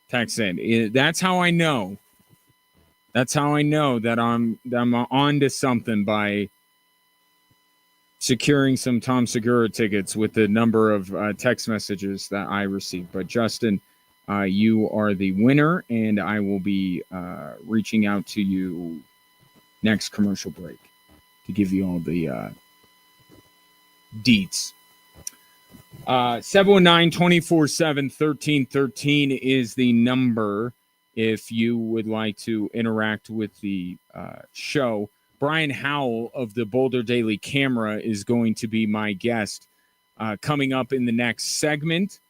Speaker 1: texts in. That's how I know. That's how I know that I'm on to something by securing some Tom Segura tickets with the number of text messages that I received. But Justin, you are the winner, and I will be reaching out to you next commercial break to give you all the deets. 719-247-1313 is the number if you would like to interact with the show. Brian Howell of the Boulder Daily Camera is going to be my guest coming up in the next segment.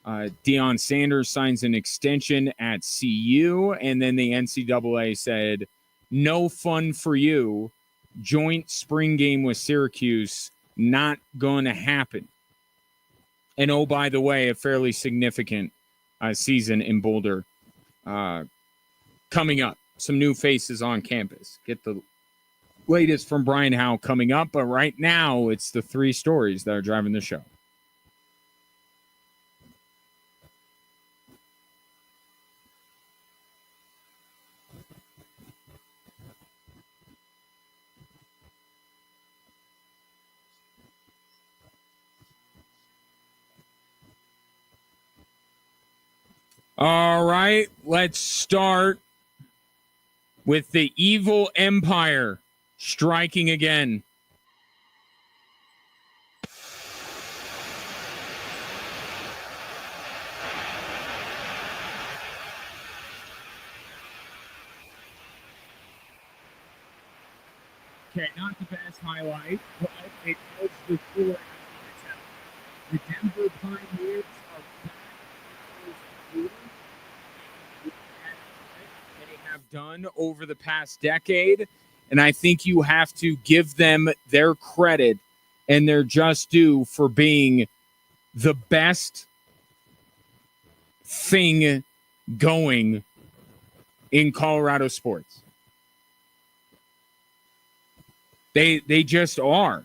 Speaker 1: Deion Sanders signs an extension at CU, and then the NCAA said, no fun for you. Joint spring game with Syracuse, not going to happen. And oh, by the way, a fairly significant season in Boulder coming up. Some new faces on campus. Get the latest from Brian Howe coming up, but right now it's the three stories that are driving the show. All right, let's start with the evil empire striking again. Okay, not the best highlight, but it was the full. The Denver Pioneers are back in they have done over the past decade, and I think you have to give them their credit and their just due for being the best thing going in Colorado sports. They just are.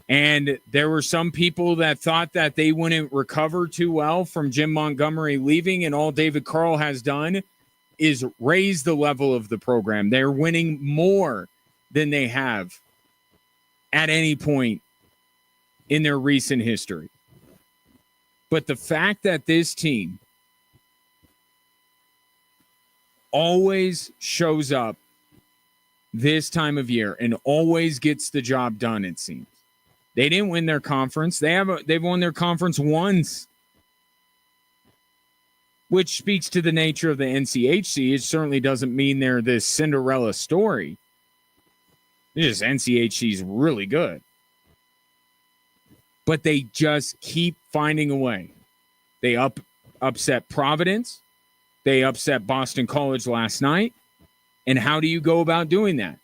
Speaker 1: And there were some people that thought that they wouldn't recover too well from Jim Montgomery leaving, and all David Carl has done is raise the level of the program. They're winning more than they have at any point in their recent history. But the fact that this team always shows up this time of year and always gets the job done, it seems. They didn't win their conference. They've won their conference once, which speaks to the nature of the NCHC. It certainly doesn't mean they're this Cinderella story. This NCHC is really good. But they just keep finding a way. They upset Providence. They upset Boston College last night. And how do you go about doing that?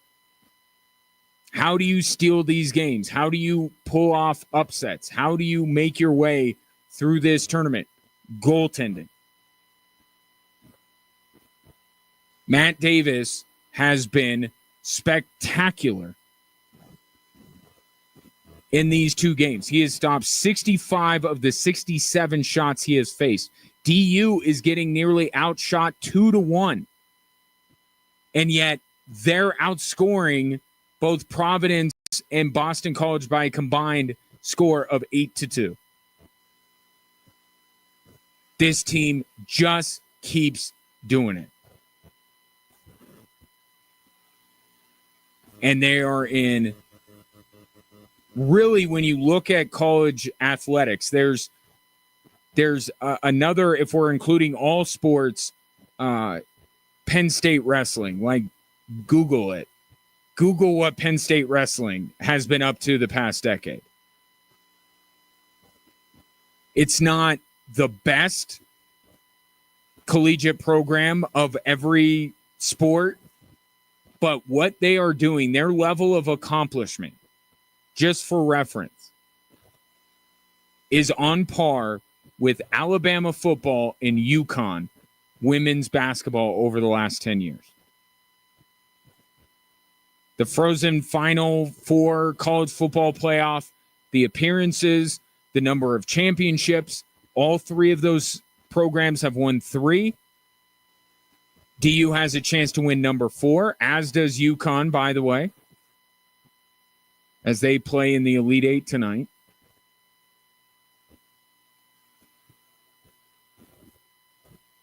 Speaker 1: How do you steal these games? How do you pull off upsets? How do you make your way through this tournament? Goaltending. Matt Davis has been spectacular in these two games. He has stopped 65 of the 67 shots he has faced. DU is getting nearly outshot 2-1. And yet they're outscoring both Providence and Boston College by a combined score of 8-2. This team just keeps doing it. And they are in really, when you look at college athletics, there's another, if we're including all sports, Penn State wrestling. Like, Google it. Google what Penn State wrestling has been up to the past decade. It's not the best collegiate program of every sport, but what they are doing, their level of accomplishment, just for reference, is on par with Alabama football and UConn women's basketball over the last 10 years. The Frozen Final Four college football playoff, the appearances, the number of championships, all three of those programs have won 3. DU has a chance to win number 4, as does UConn, by the way, as they play in the Elite Eight tonight.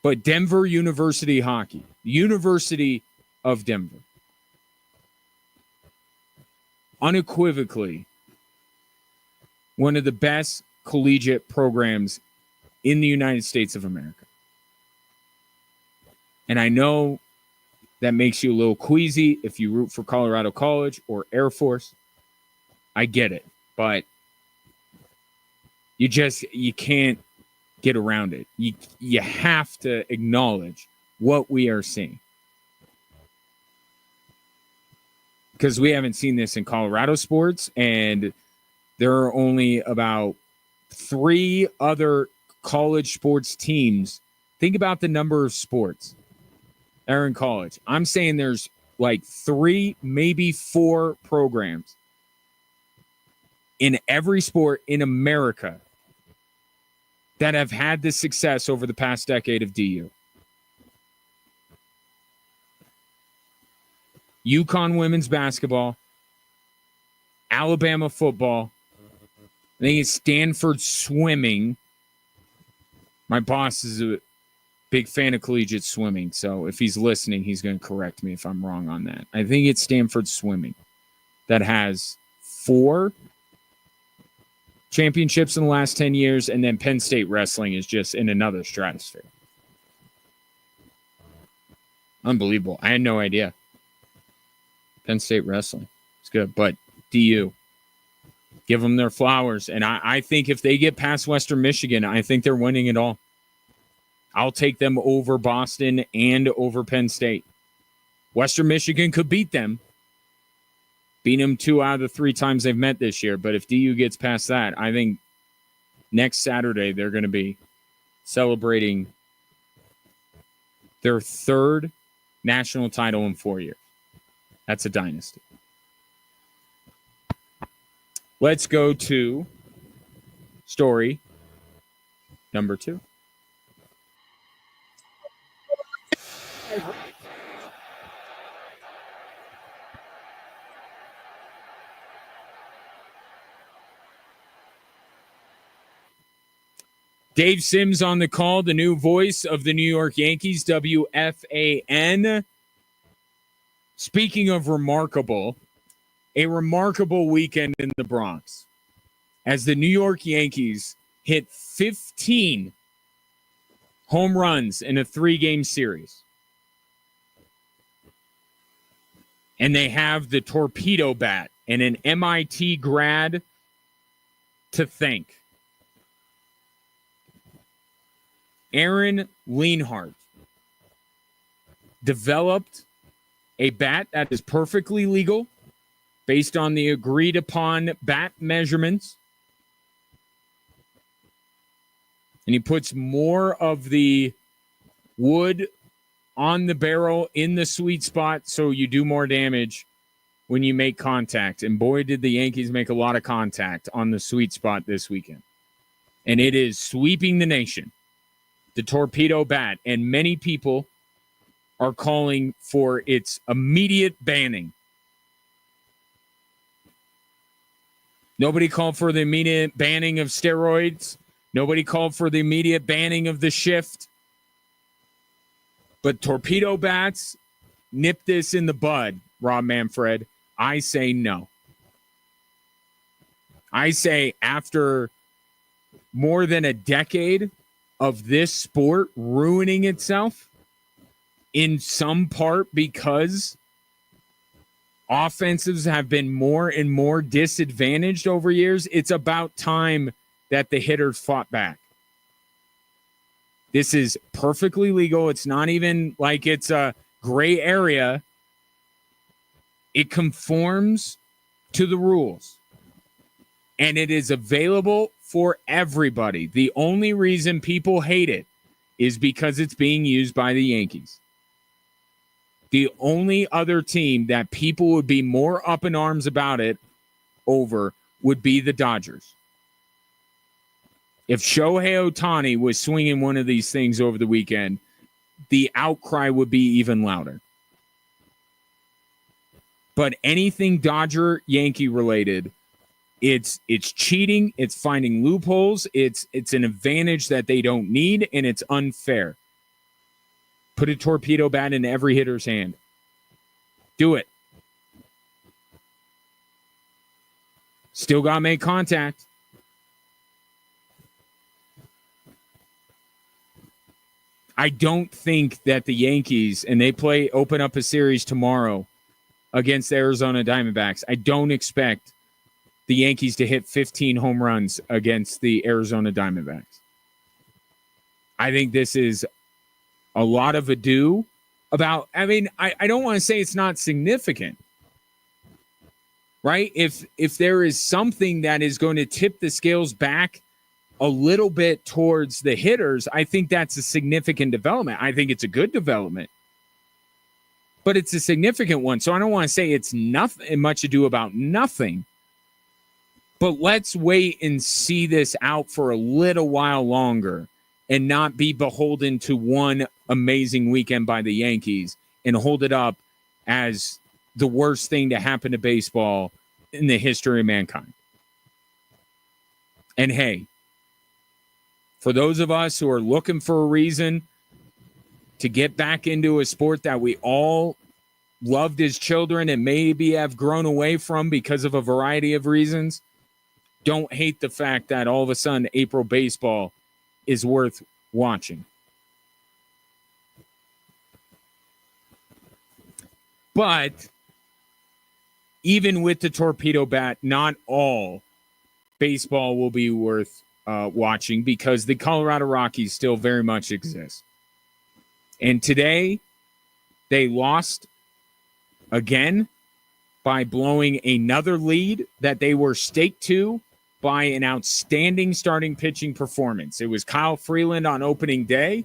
Speaker 1: But Denver University hockey, University of Denver, unequivocally one of the best collegiate programs in the United States of America. And I know that makes you a little queasy if you root for Colorado College or Air Force. I get it, but you can't get around it. You have to acknowledge what we are seeing. Because we haven't seen this in Colorado sports, and there are only about 3 other college sports teams. Think about the number of sports that are in college. I'm saying there's like 3, maybe 4 programs in every sport in America that have had this success over the past decade of DU. UConn women's basketball, Alabama football, I think it's Stanford swimming. My boss is a big fan of collegiate swimming, so if he's listening, he's going to correct me if I'm wrong on that. I think it's Stanford swimming that has 4 championships in the last 10 years, and then Penn State wrestling is just in another stratosphere. Unbelievable. I had no idea. Penn State wrestling. It's good, but DU, give them their flowers. And I think if they get past Western Michigan, I think they're winning it all. I'll take them over Boston and over Penn State. Western Michigan could beat them. Beat them 2 out of the 3 times they've met this year. But if DU gets past that, I think next Saturday they're going to be celebrating their 3rd national title in 4 years. That's a dynasty. Let's go to story number 2. Dave Sims on the call, the new voice of the New York Yankees, WFAN. Speaking of remarkable, a remarkable weekend in the Bronx as the New York Yankees hit 15 home runs in a 3-game series. And they have the torpedo bat and an MIT grad to thank. Aaron Leonhardt developed a bat that is perfectly legal based on the agreed upon bat measurements. And he puts more of the wood on the barrel in the sweet spot so you do more damage when you make contact. And boy, did the Yankees make a lot of contact on the sweet spot this weekend. And it is sweeping the nation. The torpedo bat, and many people are calling for its immediate banning. Nobody called for the immediate banning of steroids. Nobody called for the immediate banning of the shift. But torpedo bats, nip this in the bud, Rob Manfred. I say no. I say after more than a decade of this sport ruining itself, in some part because offensives have been more and more disadvantaged over years, it's about time that the hitters fought back. This is perfectly legal. It's not even like it's a gray area. It conforms to the rules. And it is available for everybody. The only reason people hate it is because it's being used by the Yankees. The only other team that people would be more up in arms about it over would be the Dodgers. If Shohei Ohtani was swinging one of these things over the weekend, the outcry would be even louder. But anything Dodger-Yankee related, it's cheating, it's finding loopholes, it's an advantage that they don't need, and it's unfair. Put a torpedo bat in every hitter's hand. Do it. Still got to make contact. I don't think that the Yankees, and they open up a series tomorrow against the Arizona Diamondbacks. I don't expect the Yankees to hit 15 home runs against the Arizona Diamondbacks. I think this is a lot of ado about, I don't want to say it's not significant, right? If there is something that is going to tip the scales back a little bit towards the hitters, I think that's a significant development. I think it's a good development, but it's a significant one. So I don't want to say it's nothing, much ado about nothing, but let's wait and see this out for a little while longer and not be beholden to one amazing weekend by the Yankees and hold it up as the worst thing to happen to baseball in the history of mankind. And hey, for those of us who are looking for a reason to get back into a sport that we all loved as children and maybe have grown away from because of a variety of reasons, don't hate the fact that all of a sudden April baseball is worth watching. But even with the torpedo bat, not all baseball will be worth watching because the Colorado Rockies still very much exist. And today, they lost again by blowing another lead that they were staked to by an outstanding starting pitching performance. It was Kyle Freeland on opening day.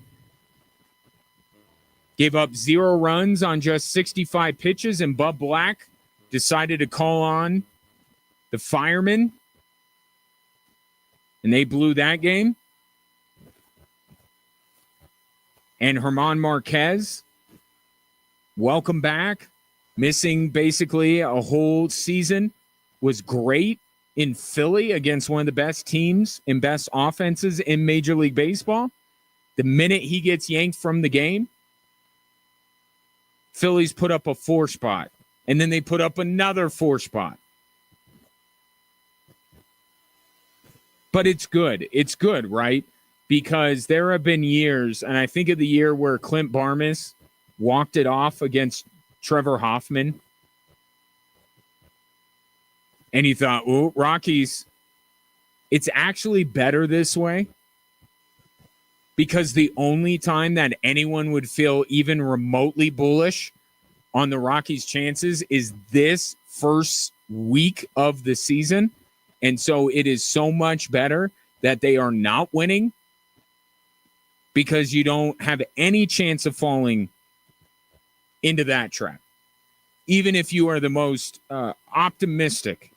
Speaker 1: Gave up 0 runs on just 65 pitches, and Bud Black decided to call on the firemen, and they blew that game. And German Marquez, welcome back, missing basically a whole season, was great in Philly against one of the best teams and best offenses in Major League Baseball. The minute he gets yanked from the game, Phillies put up a 4 spot, and then they put up another 4 spot. But it's good. It's good, right? Because there have been years, and I think of the year where Clint Barmas walked it off against Trevor Hoffman. And he thought, oh, Rockies, it's actually better this way. Because the only time that anyone would feel even remotely bullish on the Rockies' chances is this first week of the season. And so it is so much better that they are not winning because you don't have any chance of falling into that trap. Even if you are the most optimistic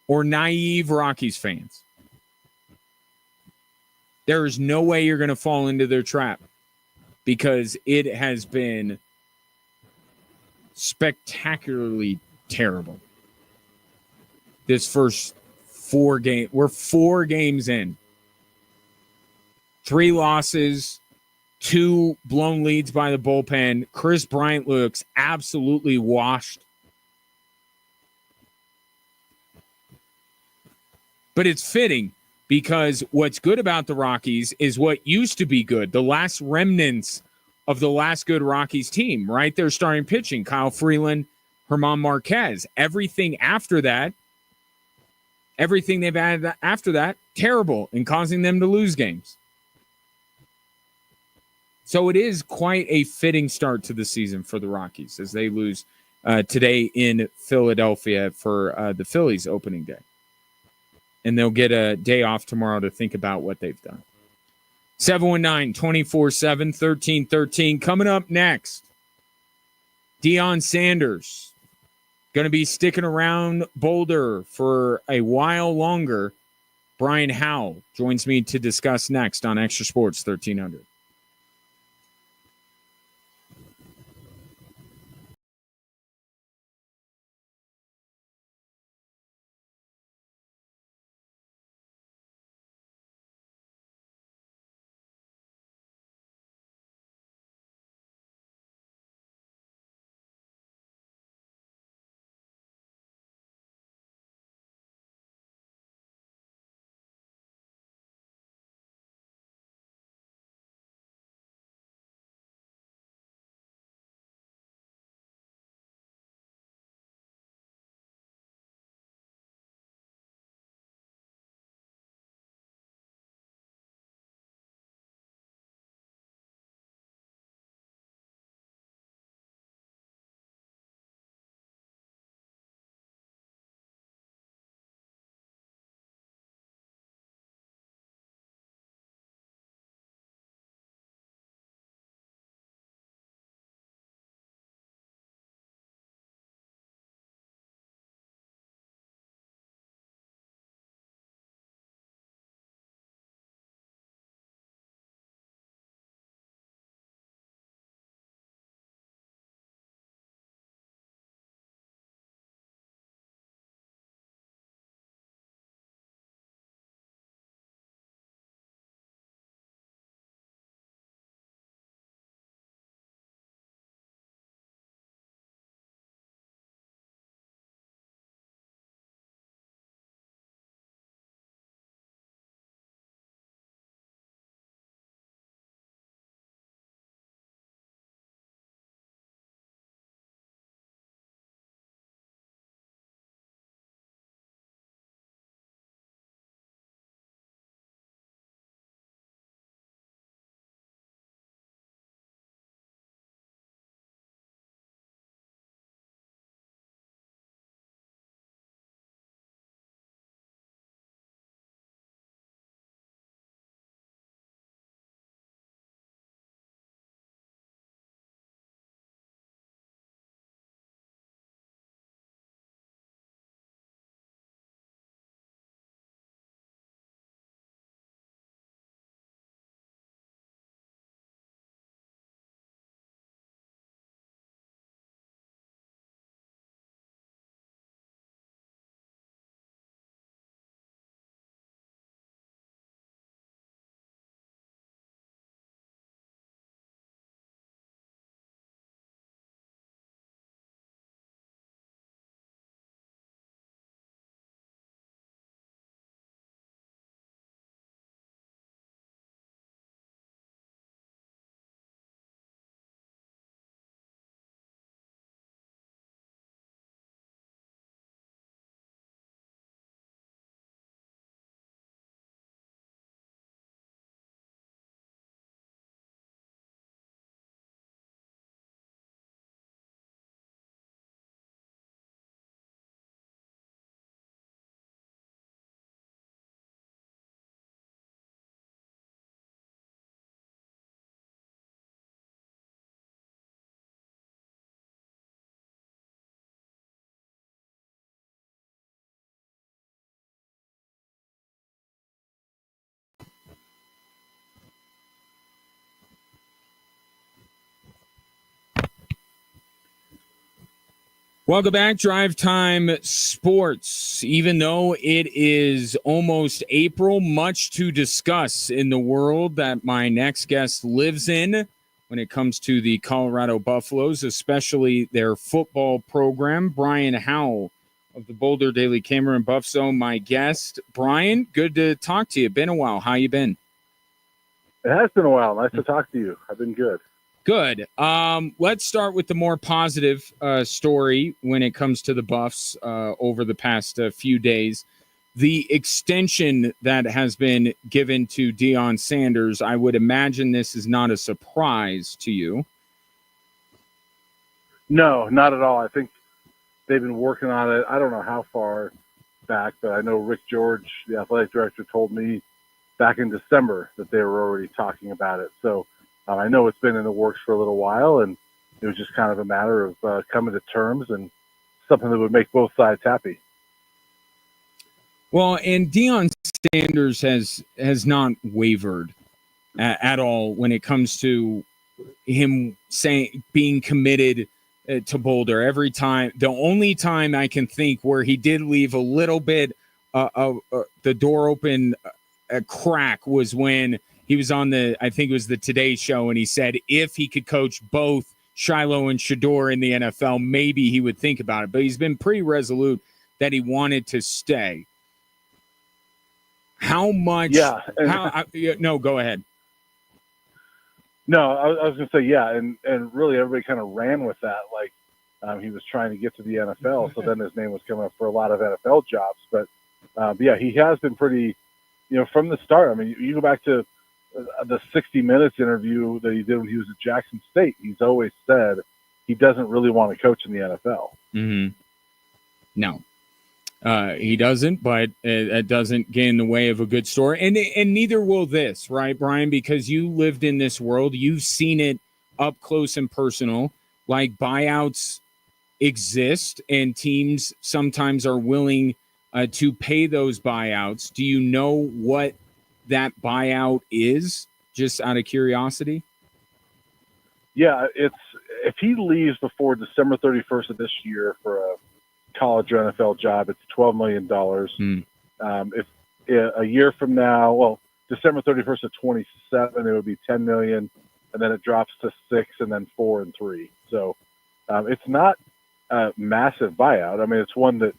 Speaker 1: or naive Rockies fans. There is no way you're going to fall into their trap because it has been spectacularly terrible. This first 4 games, we're 4 games in. 3 losses, 2 blown leads by the bullpen. Chris Bryant looks absolutely washed. But it's fitting because what's good about the Rockies is what used to be good, the last remnants of the last good Rockies team, right? They're starting pitching, Kyle Freeland, Herman Marquez. Everything they've added after that, terrible and causing them to lose games. So it is quite a fitting start to the season for the Rockies as they lose today in Philadelphia for the Phillies opening day. And they'll get a day off tomorrow to think about what they've done. 719-247-1313. Coming up next, Deion Sanders going to be sticking around Boulder for a while longer. Brian Howe joins me to discuss next on Extra Sports 1300. Welcome back, Drive Time Sports. Even though it is almost April, much to discuss in the world that my next guest lives in when it comes to the Colorado Buffaloes, especially their football program. Brian Howe of the Boulder Daily Camera and Buff Zone. My guest, Brian, good to talk to you. Been a while. How you been?
Speaker 2: It has been a while. Nice to talk to you. I've been good.
Speaker 1: Good. Let's start with the more positive story when it comes to the Buffs over the past few days. The extension that has been given to Deion Sanders, I would imagine this is not a surprise to you.
Speaker 2: No, not at all. I think they've been working on it. I don't know how far back, but I know Rick George, the athletic director, told me back in December that they were already talking about it. So I know it's been in the works for a little while, and it was just kind of a matter of coming to terms and something that would make both sides happy.
Speaker 1: Well, and Deion Sanders has not wavered at all when it comes to him being committed to Boulder. Every time, the only time I can think where he did leave a little bit the door open a crack was when he was on I think it was the Today Show, and he said if he could coach both Shiloh and Shedeur in the NFL, maybe he would think about it. But he's been pretty resolute that he wanted to stay. How much?
Speaker 2: Yeah.
Speaker 1: No, go ahead.
Speaker 2: No, I was going to say, yeah, and really everybody kind of ran with that. Like he was trying to get to the NFL, so then his name was coming up for a lot of NFL jobs. But yeah, he has been pretty, from the start. I mean, you go back to the 60 Minutes interview that he did when he was at Jackson State. He's always said he doesn't really want to coach in the NFL.
Speaker 1: Mm-hmm. No. He doesn't, but it doesn't get in the way of a good story. And neither will this, right, Brian? Because you lived in this world. You've seen it up close and personal. Like, buyouts exist, and teams sometimes are willing to pay those buyouts. Do you know what that buyout is, just out of curiosity?
Speaker 2: Yeah, if he leaves before December 31st of this year for a college or NFL job, it's $12 million. If a year from now, well, December 31st of 27, it would be $10 million, and then it drops to 6, and then 4 and 3. So it's not a massive buyout. I mean, it's one that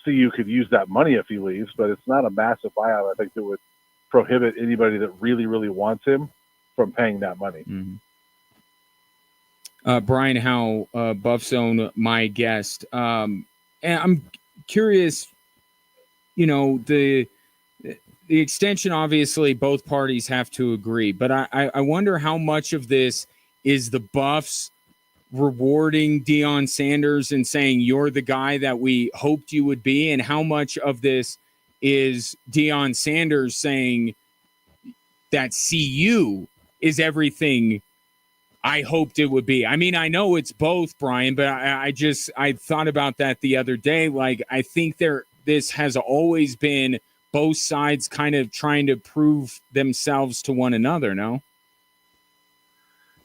Speaker 2: CU could use that money if he leaves, but it's not a massive buyout. I think that would prohibit anybody that really, really wants him from paying that money.
Speaker 1: Mm-hmm. Brian Howe, Buff Zone, my guest. And I'm curious, the extension, obviously both parties have to agree, but I wonder how much of this is the Buffs rewarding Deion Sanders and saying you're the guy that we hoped you would be, and how much of this is Deion Sanders saying that CU is everything I hoped it would be. I mean, I know it's both, Brian, but I thought about that the other day. Like, I think this has always been both sides kind of trying to prove themselves to one another, no?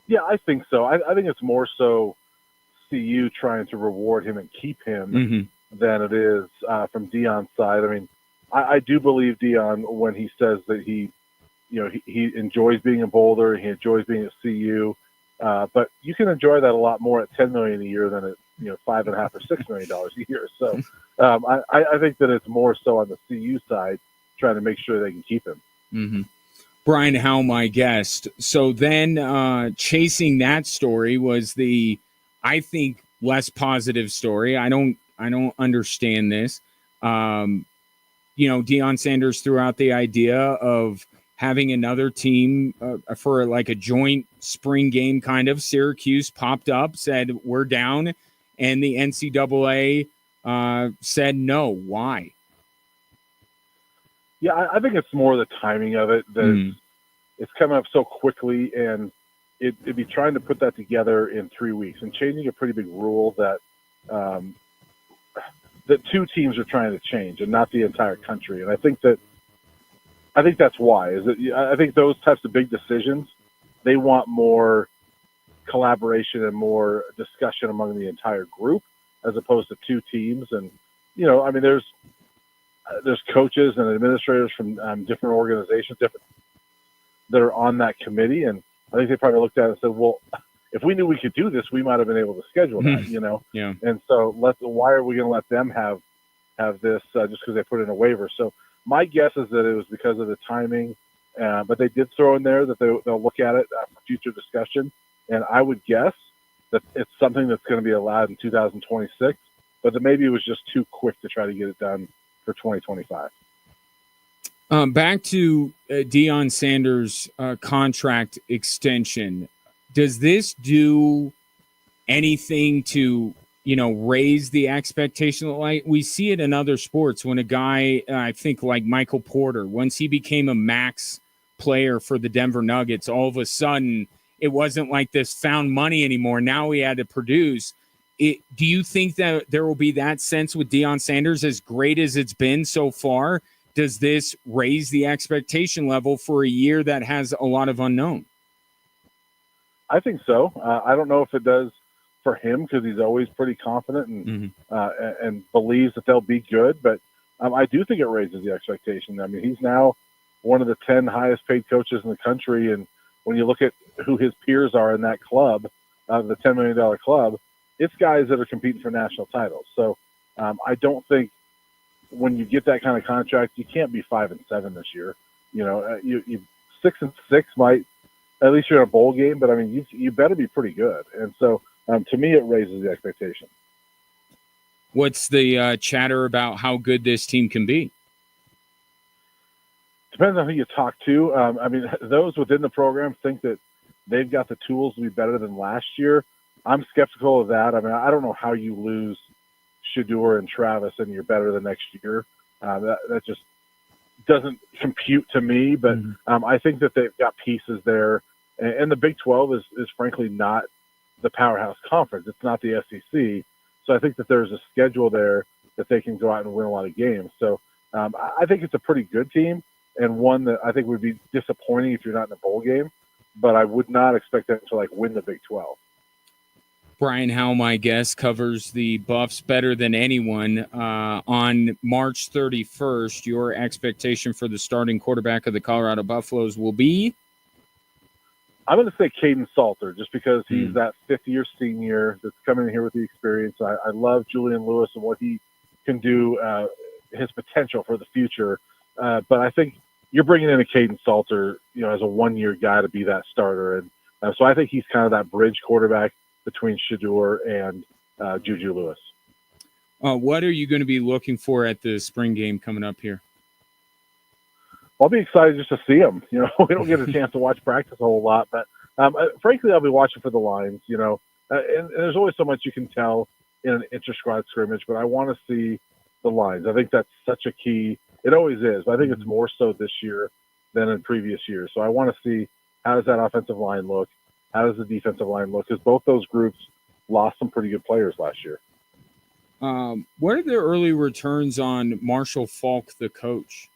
Speaker 2: Yeah, I think so. I think it's more so CU trying to reward him and keep him than it is from Deion's side. I mean, I do believe Deion when he says that he enjoys being in Boulder, he enjoys being at CU. But you can enjoy that a lot more at $10 million a year than at $5.5 or $6 million a year. So I think that it's more so on the CU side, trying to make sure they can keep him.
Speaker 1: Mm-hmm. Brian Howe, my guest. So then, chasing that story was I think, less positive story. I don't understand this. Deion Sanders threw out the idea of having another team for like a joint spring game kind of. Syracuse popped up, said, we're down. And the NCAA said no. Why?
Speaker 2: Yeah, I think it's more the timing of it. That it's coming up so quickly, and it'd be trying to put that together in 3 weeks and changing a pretty big rule that that two teams are trying to change and not the entire country. And I think that's why. I think those types of big decisions, they want more collaboration and more discussion among the entire group as opposed to two teams. And I mean, there's coaches and administrators from different organizations, that are on that committee, and I think they probably looked at it and said, well, if we knew we could do this, we might have been able to schedule that,
Speaker 1: Yeah.
Speaker 2: And so why are we going to let them have this just because they put in a waiver? So my guess is that it was because of the timing, but they did throw in there that they'll look at it for future discussion. And I would guess that it's something that's going to be allowed in 2026, but that maybe it was just too quick to try to get it done for 2025.
Speaker 1: Back to Deion Sanders' contract extension. Does this do anything to, raise the expectation? Like we see it in other sports when a guy, I think like Michael Porter, once he became a max player for the Denver Nuggets, all of a sudden it wasn't like this found money anymore. Now he had to produce. Do you think that there will be that sense with Deion Sanders, as great as it's been so far? Does this raise the expectation level for a year that has a lot of unknown?
Speaker 2: I think so. I don't know if it does for him because he's always pretty confident and believes that they'll be good. But I do think it raises the expectation. I mean, he's now one of the 10 highest paid coaches in the country. And when you look at who his peers are in that club, the $10 million club, it's guys that are competing for national titles. So I don't think when you get that kind of contract, you can't be 5-7 this year. You 6-6 might, at least you're in a bowl game, but I mean, you better be pretty good. And so to me, it raises the expectation.
Speaker 1: What's the chatter about how good this team can be?
Speaker 2: Depends on who you talk to. I mean, those within the program think that they've got the tools to be better than last year. I'm skeptical of that. I mean, I don't know how you lose Shedeur and Travis and you're better the next year. That just doesn't compute to me. But I think that they've got pieces there. And the Big 12 is frankly not the powerhouse conference. It's not the SEC. So I think that there's a schedule there that they can go out and win a lot of games. So I think it's a pretty good team and one that I think would be disappointing if you're not in a bowl game. But I would not expect them to win the Big 12.
Speaker 1: Brian Howe, my guest, covers the Buffs better than anyone. On March 31st, your expectation for the starting quarterback of the Colorado Buffaloes will be?
Speaker 2: I'm going to say Caden Salter, just because he's that fifth-year senior that's coming in here with the experience. I love Julian Lewis and what he can do, his potential for the future. But I think you're bringing in a Caden Salter, as a one-year guy to be that starter. And so I think he's kind of that bridge quarterback between Shedeur and Juju Lewis.
Speaker 1: What are you going to be looking for at the spring game coming up here?
Speaker 2: I'll be excited just to see him. We don't get a chance to watch practice a whole lot, but frankly, I'll be watching for the lines. And there's always so much you can tell in an inter-squad scrimmage, but I want to see the lines. I think that's such a key. It always is, but I think it's more so this year than in previous years. So I want to see, how does that offensive line look? How does the defensive line look? Because both those groups lost some pretty good players last year.
Speaker 1: What are the early returns on Marshall Falk, the coach?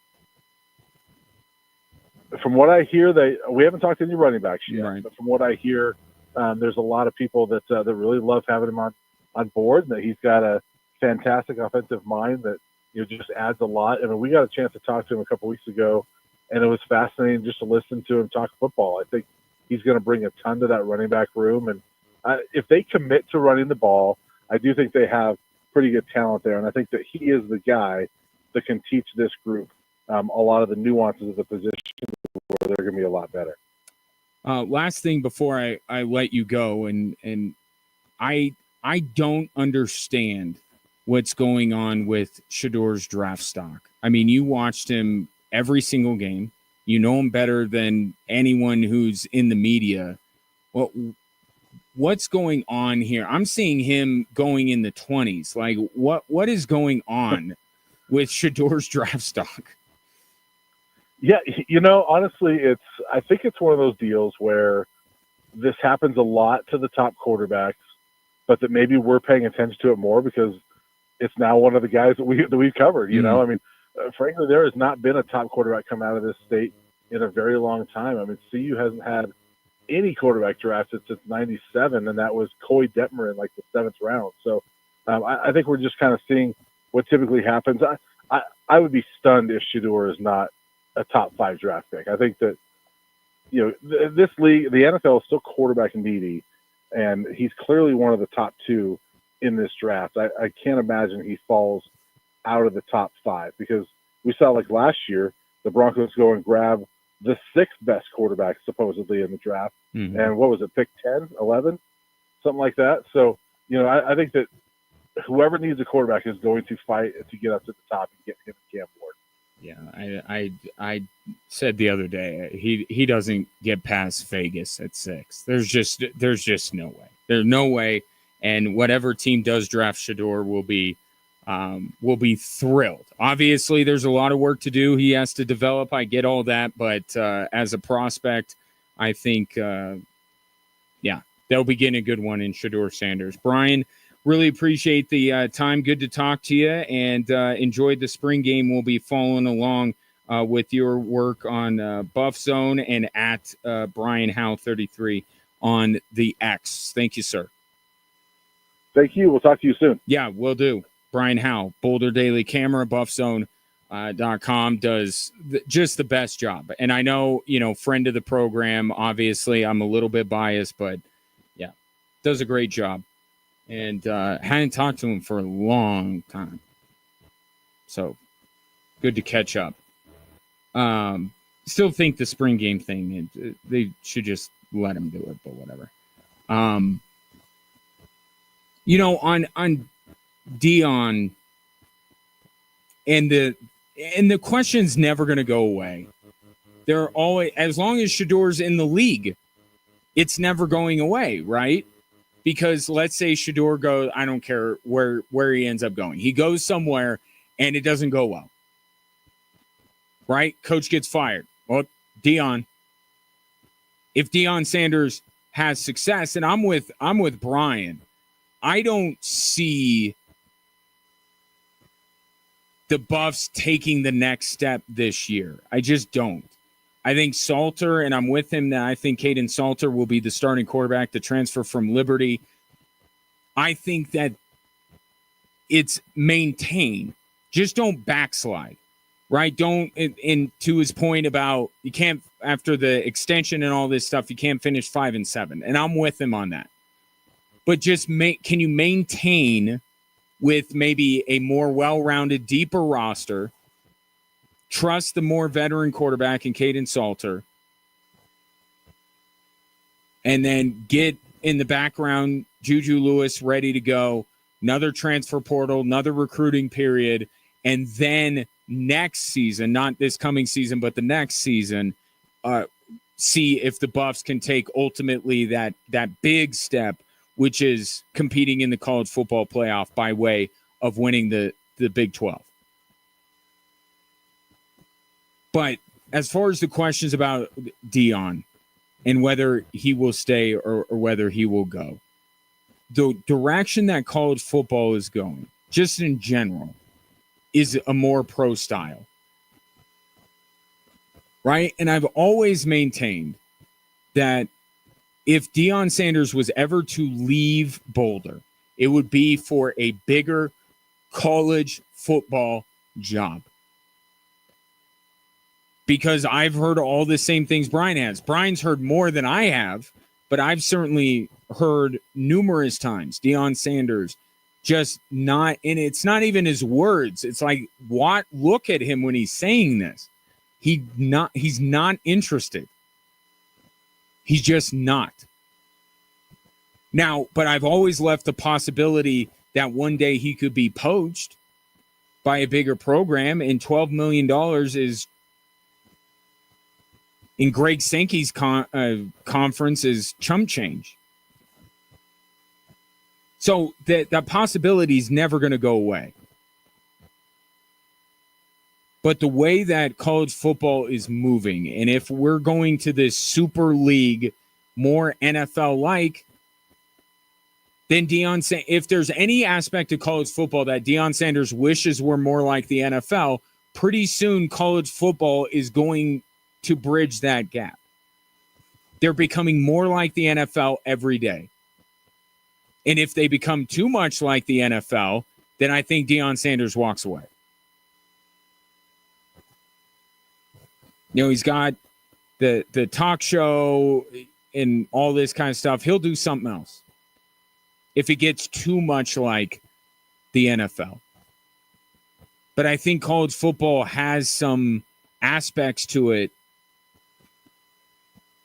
Speaker 2: From what I hear, we haven't talked to any running backs yet,
Speaker 1: right.
Speaker 2: But from what I hear, there's a lot of people that really love having him on board, and that he's got a fantastic offensive mind that just adds a lot. I mean, we got a chance to talk to him a couple weeks ago, and it was fascinating just to listen to him talk football. I think he's going to bring a ton to that running back room, and if they commit to running the ball, I do think they have pretty good talent there, and I think that he is the guy that can teach this group a lot of the nuances of the position where they're going to be a lot better.
Speaker 1: Last thing before I let you go, and I don't understand what's going on with Shedeur's draft stock. I mean, you watched him every single game. You know him better than anyone who's in the media. What's going on here? I'm seeing him going in the 20s. Like, what is going on with Shedeur's draft stock?
Speaker 2: Yeah, honestly, I think it's one of those deals where this happens a lot to the top quarterbacks, but that maybe we're paying attention to it more because it's now one of the guys that we've covered. I mean, frankly, there has not been a top quarterback come out of this state in a very long time. I mean, CU hasn't had any quarterback drafted since '97, and that was Coy Detmer in the 7th round. So I think we're just kind of seeing what typically happens. I would be stunned if Shedeur is not a top 5 draft pick. I think that, this league, the NFL is still quarterback needy. and he's clearly one of the top 2 in this draft. I can't imagine he falls out of the top 5, because we saw, like, last year, the Broncos go and grab the 6th best quarterback supposedly in the draft.
Speaker 1: Mm-hmm.
Speaker 2: And what was it, pick 10, 11, something like that. So, I think that whoever needs a quarterback is going to fight to get up to the top and get him Cam Ward.
Speaker 1: Yeah, I said the other day he doesn't get past Vegas at 6. There's just no way. There's no way. And whatever team does draft Shedeur will be thrilled. Obviously, there's a lot of work to do. He has to develop. I get all that, but as a prospect, I think they'll be getting a good one in Shedeur Sanders. Brian, really appreciate the time. Good to talk to you, and enjoyed the spring game. We'll be following along with your work on Buff Zone and at Brian Howe 33 on the X. Thank you, sir.
Speaker 2: Thank you. We'll talk to you soon.
Speaker 1: Yeah, we'll do. Brian Howe, Boulder Daily Camera, BuffZone.com, does just the best job. And I know, friend of the program, obviously I'm a little bit biased, but yeah, does a great job. And hadn't talked to him for a long time. So good to catch up. Still think the spring game thing, they should just let him do it, but whatever. On Dion, and the question's never going to go away. They're always, as long as Shedeur's in the league, it's never going away, right? Because let's say Shedeur goes, I don't care where he ends up going. He goes somewhere and it doesn't go well. Right? Coach gets fired. Well, Deion. If Deion Sanders has success, and I'm with Brian, I don't see the Buffs taking the next step this year. I just don't. I think Salter, and I'm with him that I think Caden Salter will be the starting quarterback, the transfer from Liberty. I think that it's maintain. Just don't backslide, right? Don't, and to his point about you can't, after the extension and all this stuff, you can't finish 5-7. And I'm with him on that. But just can you maintain with maybe a more well-rounded, deeper roster, trust the more veteran quarterback in Caden Salter, and then get in the background Juju Lewis ready to go, another transfer portal, another recruiting period, and then next season, not this coming season, but the next season, see if the Buffs can take ultimately that big step, which is competing in the college football playoff by way of winning the Big 12. But as far as the questions about Deion and whether he will stay or whether he will go, the direction that college football is going, just in general, is a more pro style. Right? And I've always maintained that if Deion Sanders was ever to leave Boulder, it would be for a bigger college football job. Because I've heard all the same things Brian has. Brian's heard more than I have, but I've certainly heard numerous times Deion Sanders just not, and it's not even his words. It's like, what? Look at him when he's saying this. He's not interested. He's just not. Now, but I've always left the possibility that one day he could be poached by a bigger program, and $12 million is, in Greg Sankey's conference, is chump change. So that possibility is never going to go away. But the way that college football is moving, and if we're going to this super league, more NFL-like, then if there's any aspect of college football that Deion Sanders wishes were more like the NFL, pretty soon college football is going to bridge that gap. They're becoming more like the NFL every day. And if they become too much like the NFL, then I think Deion Sanders walks away. He's got the talk show. and all this kind of stuff, he'll do something else if it gets too much like the NFL. But I think college football has some aspects to it,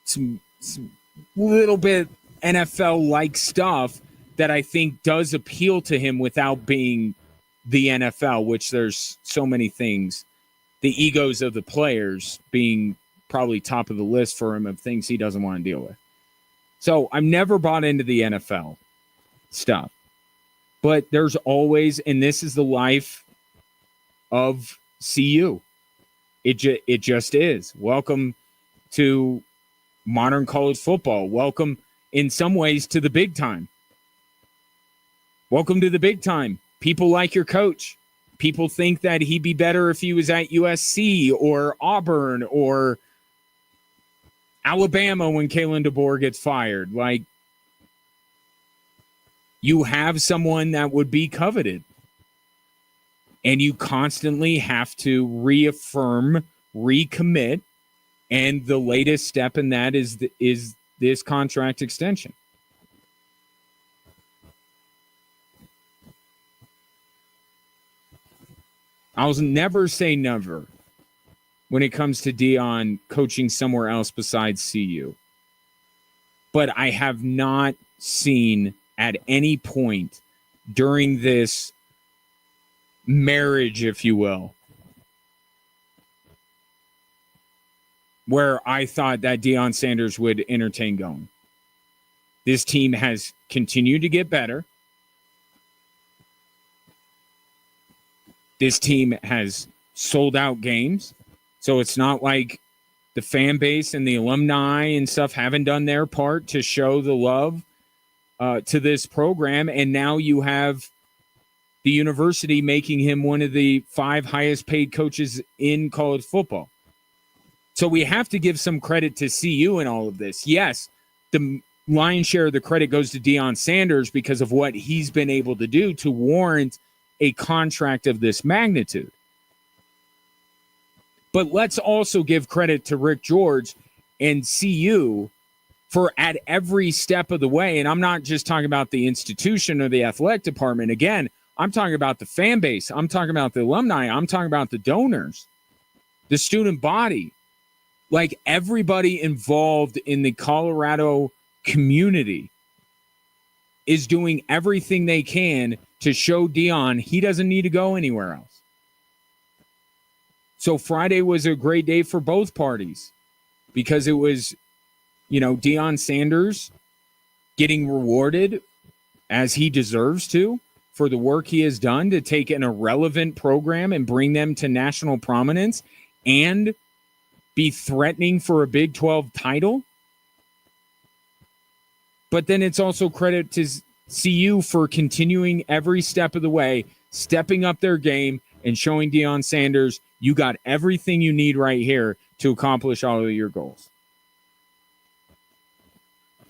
Speaker 1: some little bit NFL-like stuff that I think does appeal to him without being the NFL, which there's so many things. The egos of the players being probably top of the list for him of things he doesn't want to deal with. So I've never bought into the NFL stuff. But there's always, and this is the life of CU. It just is. Welcome to modern college football. Welcome, in some ways, to the big time. Welcome to the big time. People like your coach. People think that he'd be better if he was at USC or Auburn or Alabama when Kalen DeBoer gets fired. Like, you have someone that would be coveted. And you constantly have to reaffirm, recommit, and the latest step in that is this contract extension. I'll never say never when it comes to Deion coaching somewhere else besides CU. But I have not seen at any point during this marriage, if you will, where I thought that Deion Sanders would entertain going. This team has continued to get better. This team has sold out games. So it's not like the fan base and the alumni and stuff haven't done their part to show the love to this program. And now you have the university making him one of the 5 highest paid coaches in college football. So we have to give some credit to CU in all of this. Yes, the lion's share of the credit goes to Deion Sanders because of what he's been able to do to warrant a contract of this magnitude. But let's also give credit to Rick George and CU for at every step of the way, and I'm not just talking about the institution or the athletic department. Again, I'm talking about the fan base. I'm talking about the alumni. I'm talking about the donors, the student body. Like, everybody involved in the Colorado community is doing everything they can to show Deion he doesn't need to go anywhere else. So Friday was a great day for both parties because it was, Deion Sanders getting rewarded as he deserves to for the work he has done to take an irrelevant program and bring them to national prominence and be threatening for a Big 12 title. But then it's also credit to CU for continuing every step of the way, stepping up their game and showing Deion Sanders you got everything you need right here to accomplish all of your goals.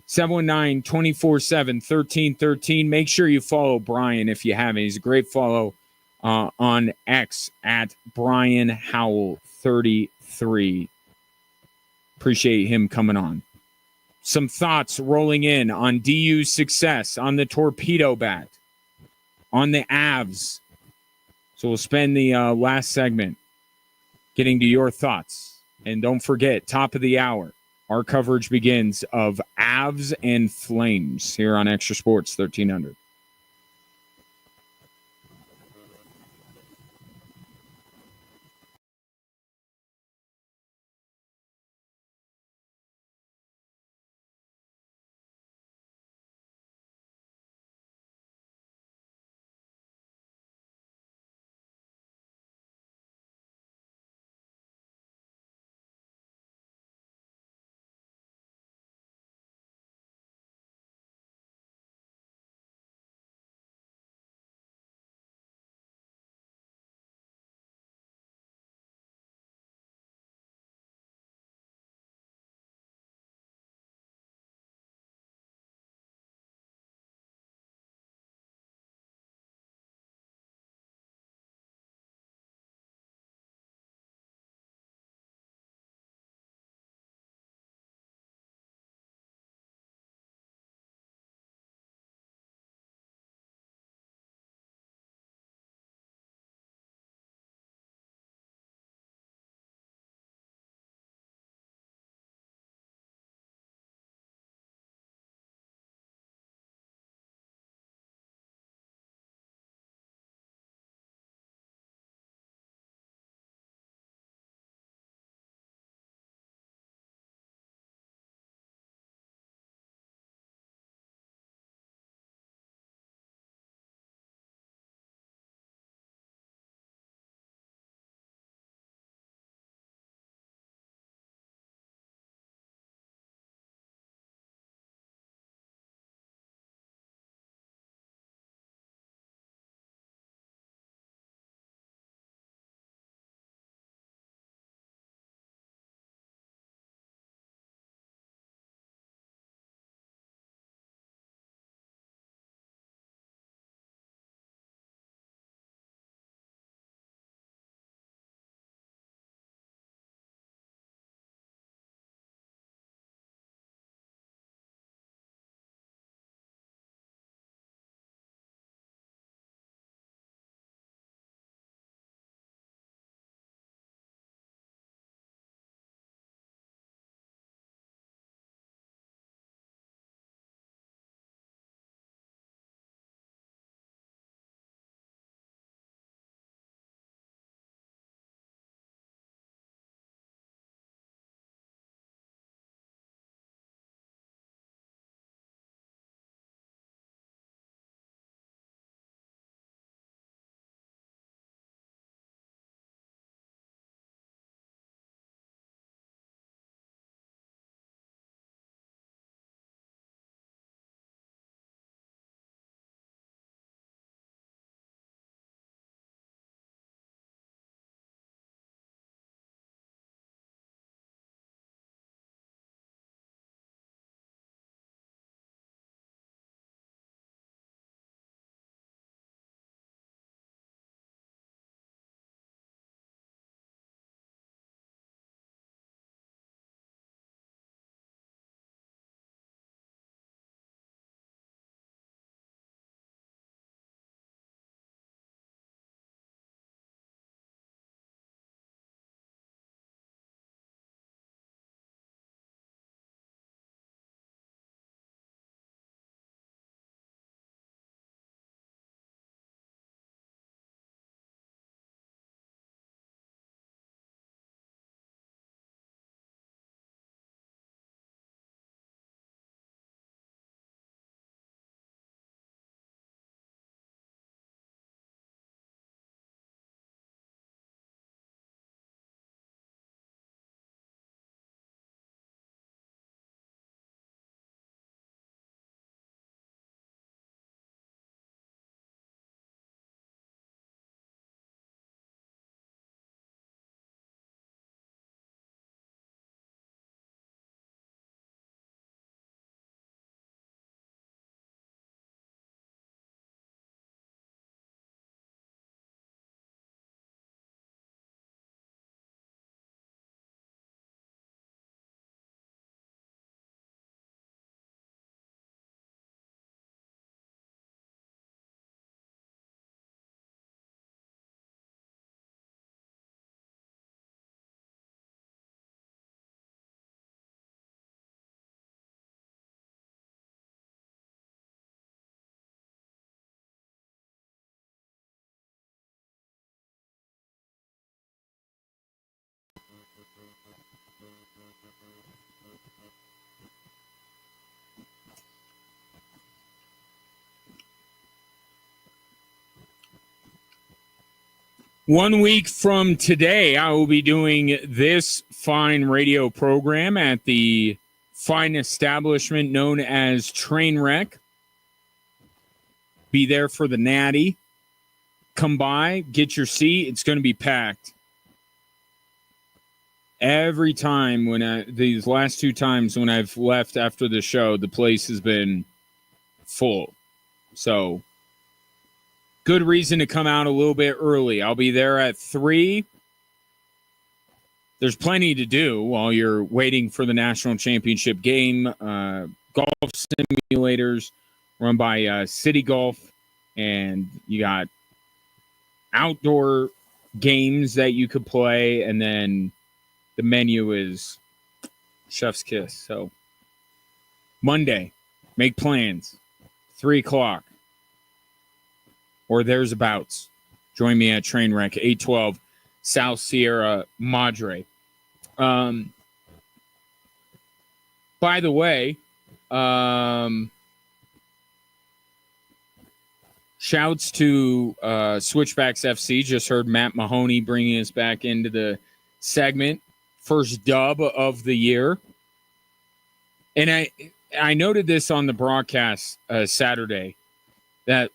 Speaker 1: 719-247-1313. Make sure you follow Brian if you haven't. He's a great follow on X at Brian Howell 33. Appreciate him coming on. Some thoughts rolling in on DU's success, on the torpedo bat, on the Avs. So we'll spend the last segment getting to your thoughts. And don't forget, top of the hour, our coverage begins of Avs and Flames here on Extra Sports 1300. 1 week from today, I will be doing this fine radio program at the fine establishment known as Trainwreck. Be there for the Natty. Come by, get your seat. It's going to be packed. Every time these last 2 times when I've left after the show, the place has been full. So, good reason to come out a little bit early. I'll be there at 3. There's plenty to do while you're waiting for the national championship game. Golf simulators run by City Golf, and you got outdoor games that you could play, and then the menu is chef's kiss. So Monday, make plans, 3 o'clock, or thereabouts. Join me at Trainwreck, 812 South Sierra Madre. By the way, shouts to Switchbacks FC. Just heard Matt Mahoney bringing us back into the segment. First dub of the year. And I noted this on the broadcast Saturday, that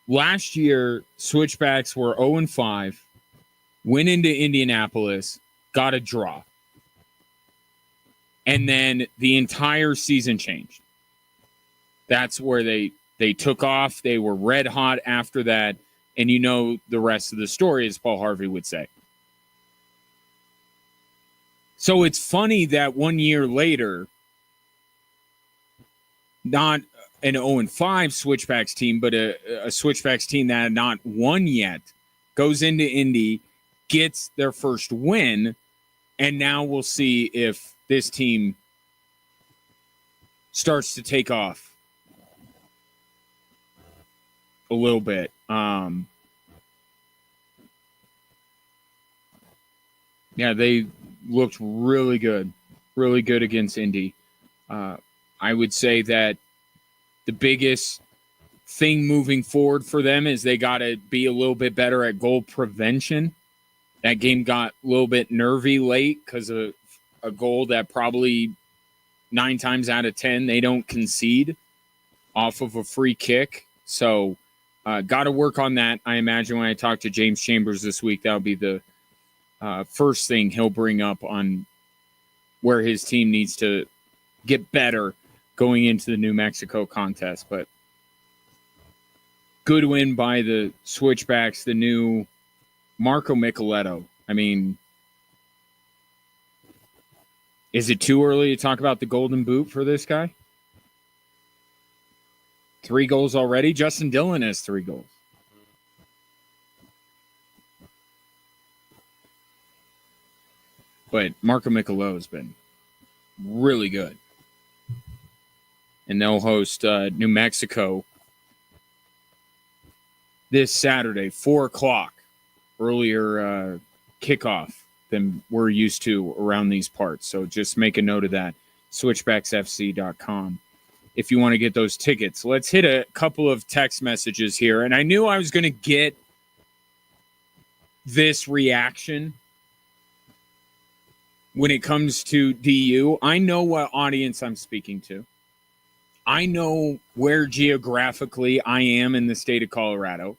Speaker 1: last year Switchbacks were 0-5, went into Indianapolis, got a draw. And then the entire season changed. That's where they took off. They were red hot after that. And you know the rest of the story, as Paul Harvey would say. So it's funny that 1 year later, not an 0-5 Switchbacks team, but a Switchbacks team that had not won yet, goes into Indy, gets their first win, and now we'll see if this team starts to take off a little bit. Yeah, they looked really good against Indy. I would say that the biggest thing moving forward for them is they got to be a little bit better at goal prevention. That game got a little bit nervy late because of a goal that probably 9 times out of 10 they don't concede off of a free kick. So got to work on that. I imagine when I talk to James Chambers this week, that'll be the first thing he'll bring up on where his team needs to get better going into the New Mexico contest. But good win by the Switchbacks, the new Marco Micheletto. I mean, is it too early to talk about the Golden Boot for this guy? 3 goals already. Justin Dillon has 3 goals. But Marco Micheletto has been really good. And they'll host New Mexico this Saturday, 4 o'clock. Earlier kickoff than we're used to around these parts. So just make a note of that. Switchbacksfc.com if you want to get those tickets. Let's hit a couple of text messages here. And I knew I was going to get this reaction when it comes to DU. I know what audience I'm speaking to. I know where geographically I am in the state of Colorado.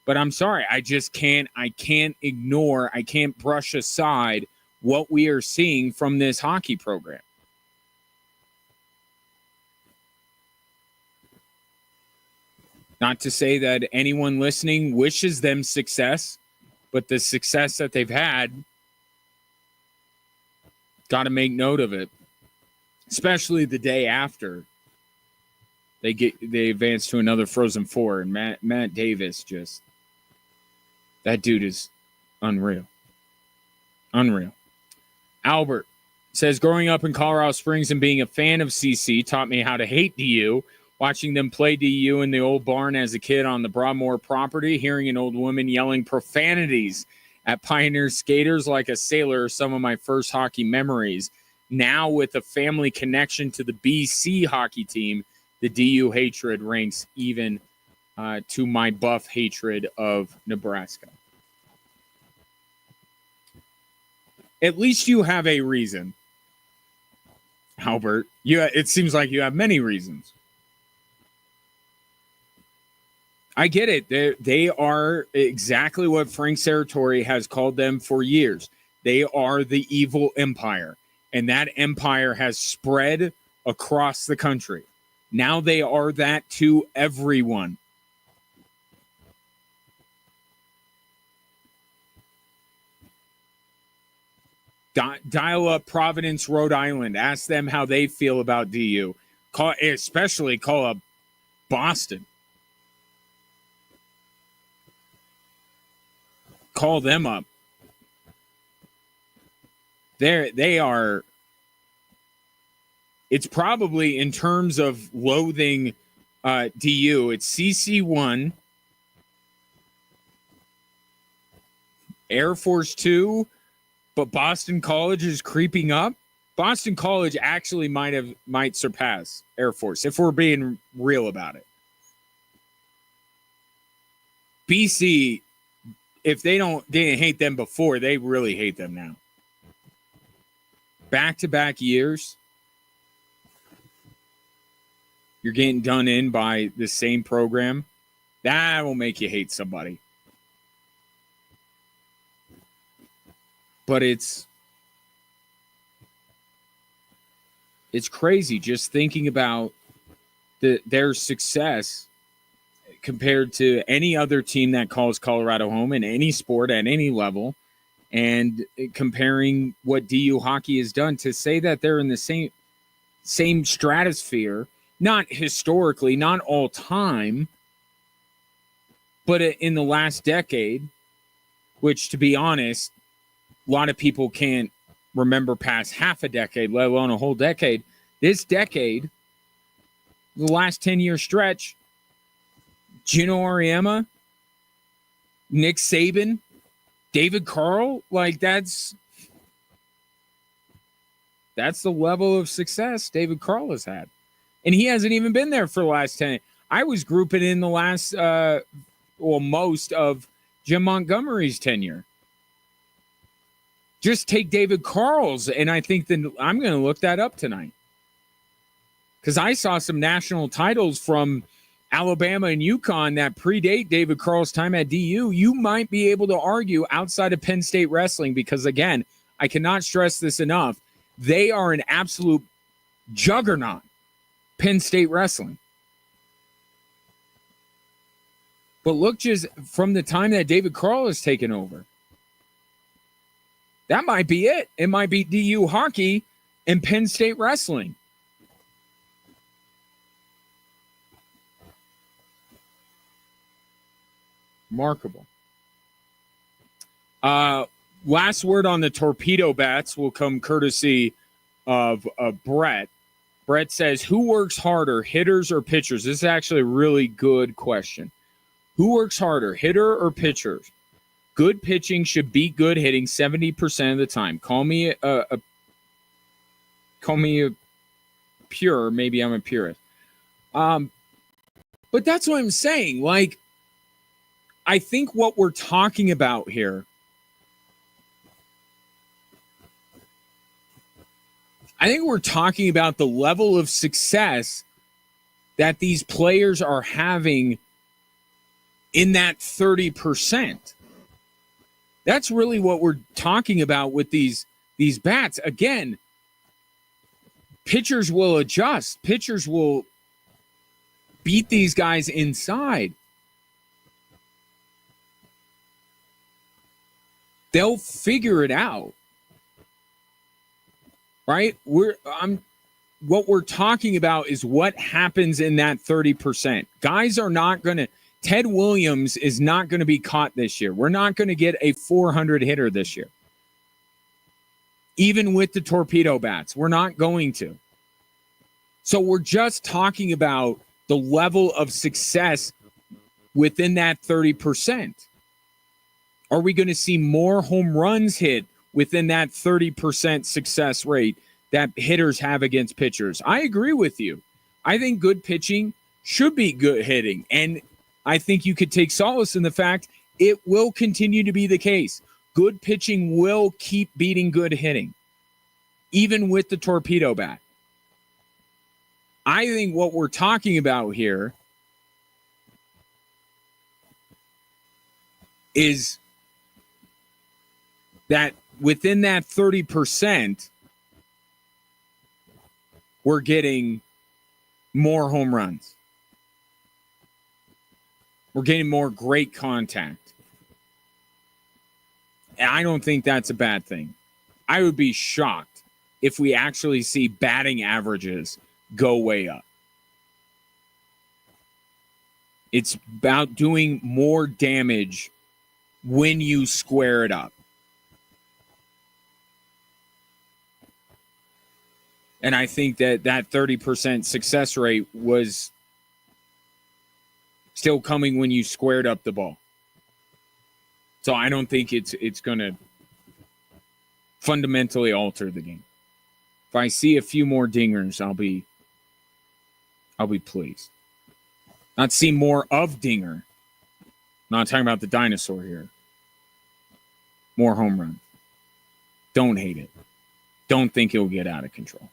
Speaker 1: But I'm sorry, I can't ignore, I can't brush aside what we are seeing from this hockey program. Not to say that anyone listening wishes them success, but the success that they've had, got to make note of it, especially the day after they advance to another Frozen Four, and Matt Davis just. That dude is unreal. Unreal. Albert says, growing up in Colorado Springs and being a fan of CC taught me how to hate DU. Watching them play DU in the old barn as a kid on the Broadmoor property, hearing an old woman yelling profanities at Pioneer skaters like a sailor are some of my first hockey memories. Now with a family connection to the BC hockey team, the DU hatred ranks even to my Buff hatred of Nebraska. At least you have a reason, Albert. It seems like you have many reasons. I get it. They are exactly what Frank Serratori has called them for years. They are the evil empire, and that empire has spread across the country. Now they are that to everyone. Dial up Providence, Rhode Island. Ask them how they feel about DU. Especially call up Boston. Call them up. They are. It's probably in terms of loathing DU. It's CC1, Air Force 2, but Boston College is creeping up. Boston College actually might surpass Air Force if we're being real about it. BC, if they didn't hate them before, they really hate them now. Back-to-back years, you're getting done in by the same program. That will make you hate somebody. But it's crazy just thinking about their success compared to any other team that calls Colorado home in any sport at any level, and comparing what DU hockey has done to say that they're in the same stratosphere, not historically, not all time, but in the last decade, which, to be honest, a lot of people can't remember past half a decade, let alone a whole decade. This decade, the last 10-year stretch, Gino Auriemma, Nick Saban, David Carl, like that's the level of success David Carl has had. And he hasn't even been there for the last 10. I was grouping in the last, most of Jim Montgomery's tenure. Just take David Carl's, and I think that I'm going to look that up tonight. Because I saw some national titles from Alabama and UConn that predate David Carl's time at DU. You might be able to argue outside of Penn State wrestling because, again, I cannot stress this enough. They are an absolute juggernaut, Penn State wrestling. But look, just from the time that David Carl has taken over, that might be it. It might be DU hockey and Penn State wrestling. Remarkable. Last word on the torpedo bats will come courtesy of Brett. Brett says, who works harder, hitters or pitchers? This is actually a really good question. Who works harder, hitter or pitchers? Good pitching should beat good hitting 70% of the time. Call me a pure, maybe I'm a purist. But that's what I'm saying. Like, I think what we're talking about here, I think we're talking about the level of success that these players are having in that 30%. That's really what we're talking about with these bats. Again, pitchers will adjust. Pitchers will beat these guys inside. They'll figure it out. Right? What we're talking about is what happens in that 30%. Guys are not going to Ted Williams is not going to be caught this year. We're not going to get a 400 hitter this year. Even with the torpedo bats, we're not going to. So we're just talking about the level of success within that 30%. Are we going to see more home runs hit within that 30% success rate that hitters have against pitchers? I agree with you. I think good pitching should be good hitting. And I think you could take solace in the fact it will continue to be the case. Good pitching will keep beating good hitting, even with the torpedo bat. I think what we're talking about here is that within that 30%, we're getting more home runs. We're getting more great contact. And I don't think that's a bad thing. I would be shocked if we actually see batting averages go way up. It's about doing more damage when you square it up. And I think that 30% success rate was still coming when you squared up the ball. So I don't think it's going to fundamentally alter the game. If I see a few more dingers, I'll be pleased. Not see more of dinger. Not talking about the dinosaur here. More home runs. Don't hate it. Don't think it'll get out of control.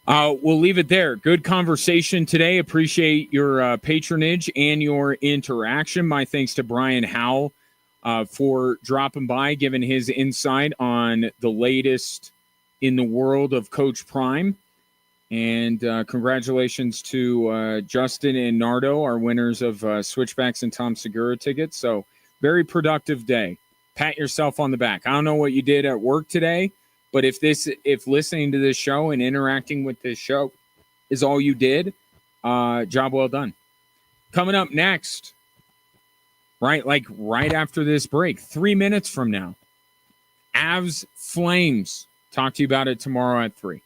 Speaker 1: We'll leave it there. Good conversation today. Appreciate your patronage and your interaction. My thanks to Brian Howell for dropping by, giving his insight on the latest in the world of Coach Prime. And congratulations to Justin and Nardo, our winners of Switchbacks and Tom Segura tickets. So very productive day. Pat yourself on the back. I don't know what you did at work today, but if listening to this show and interacting with this show is all you did, job well done. Coming up next, right after this break, 3 minutes from now, Avs Flames. Talk to you about it tomorrow at 3.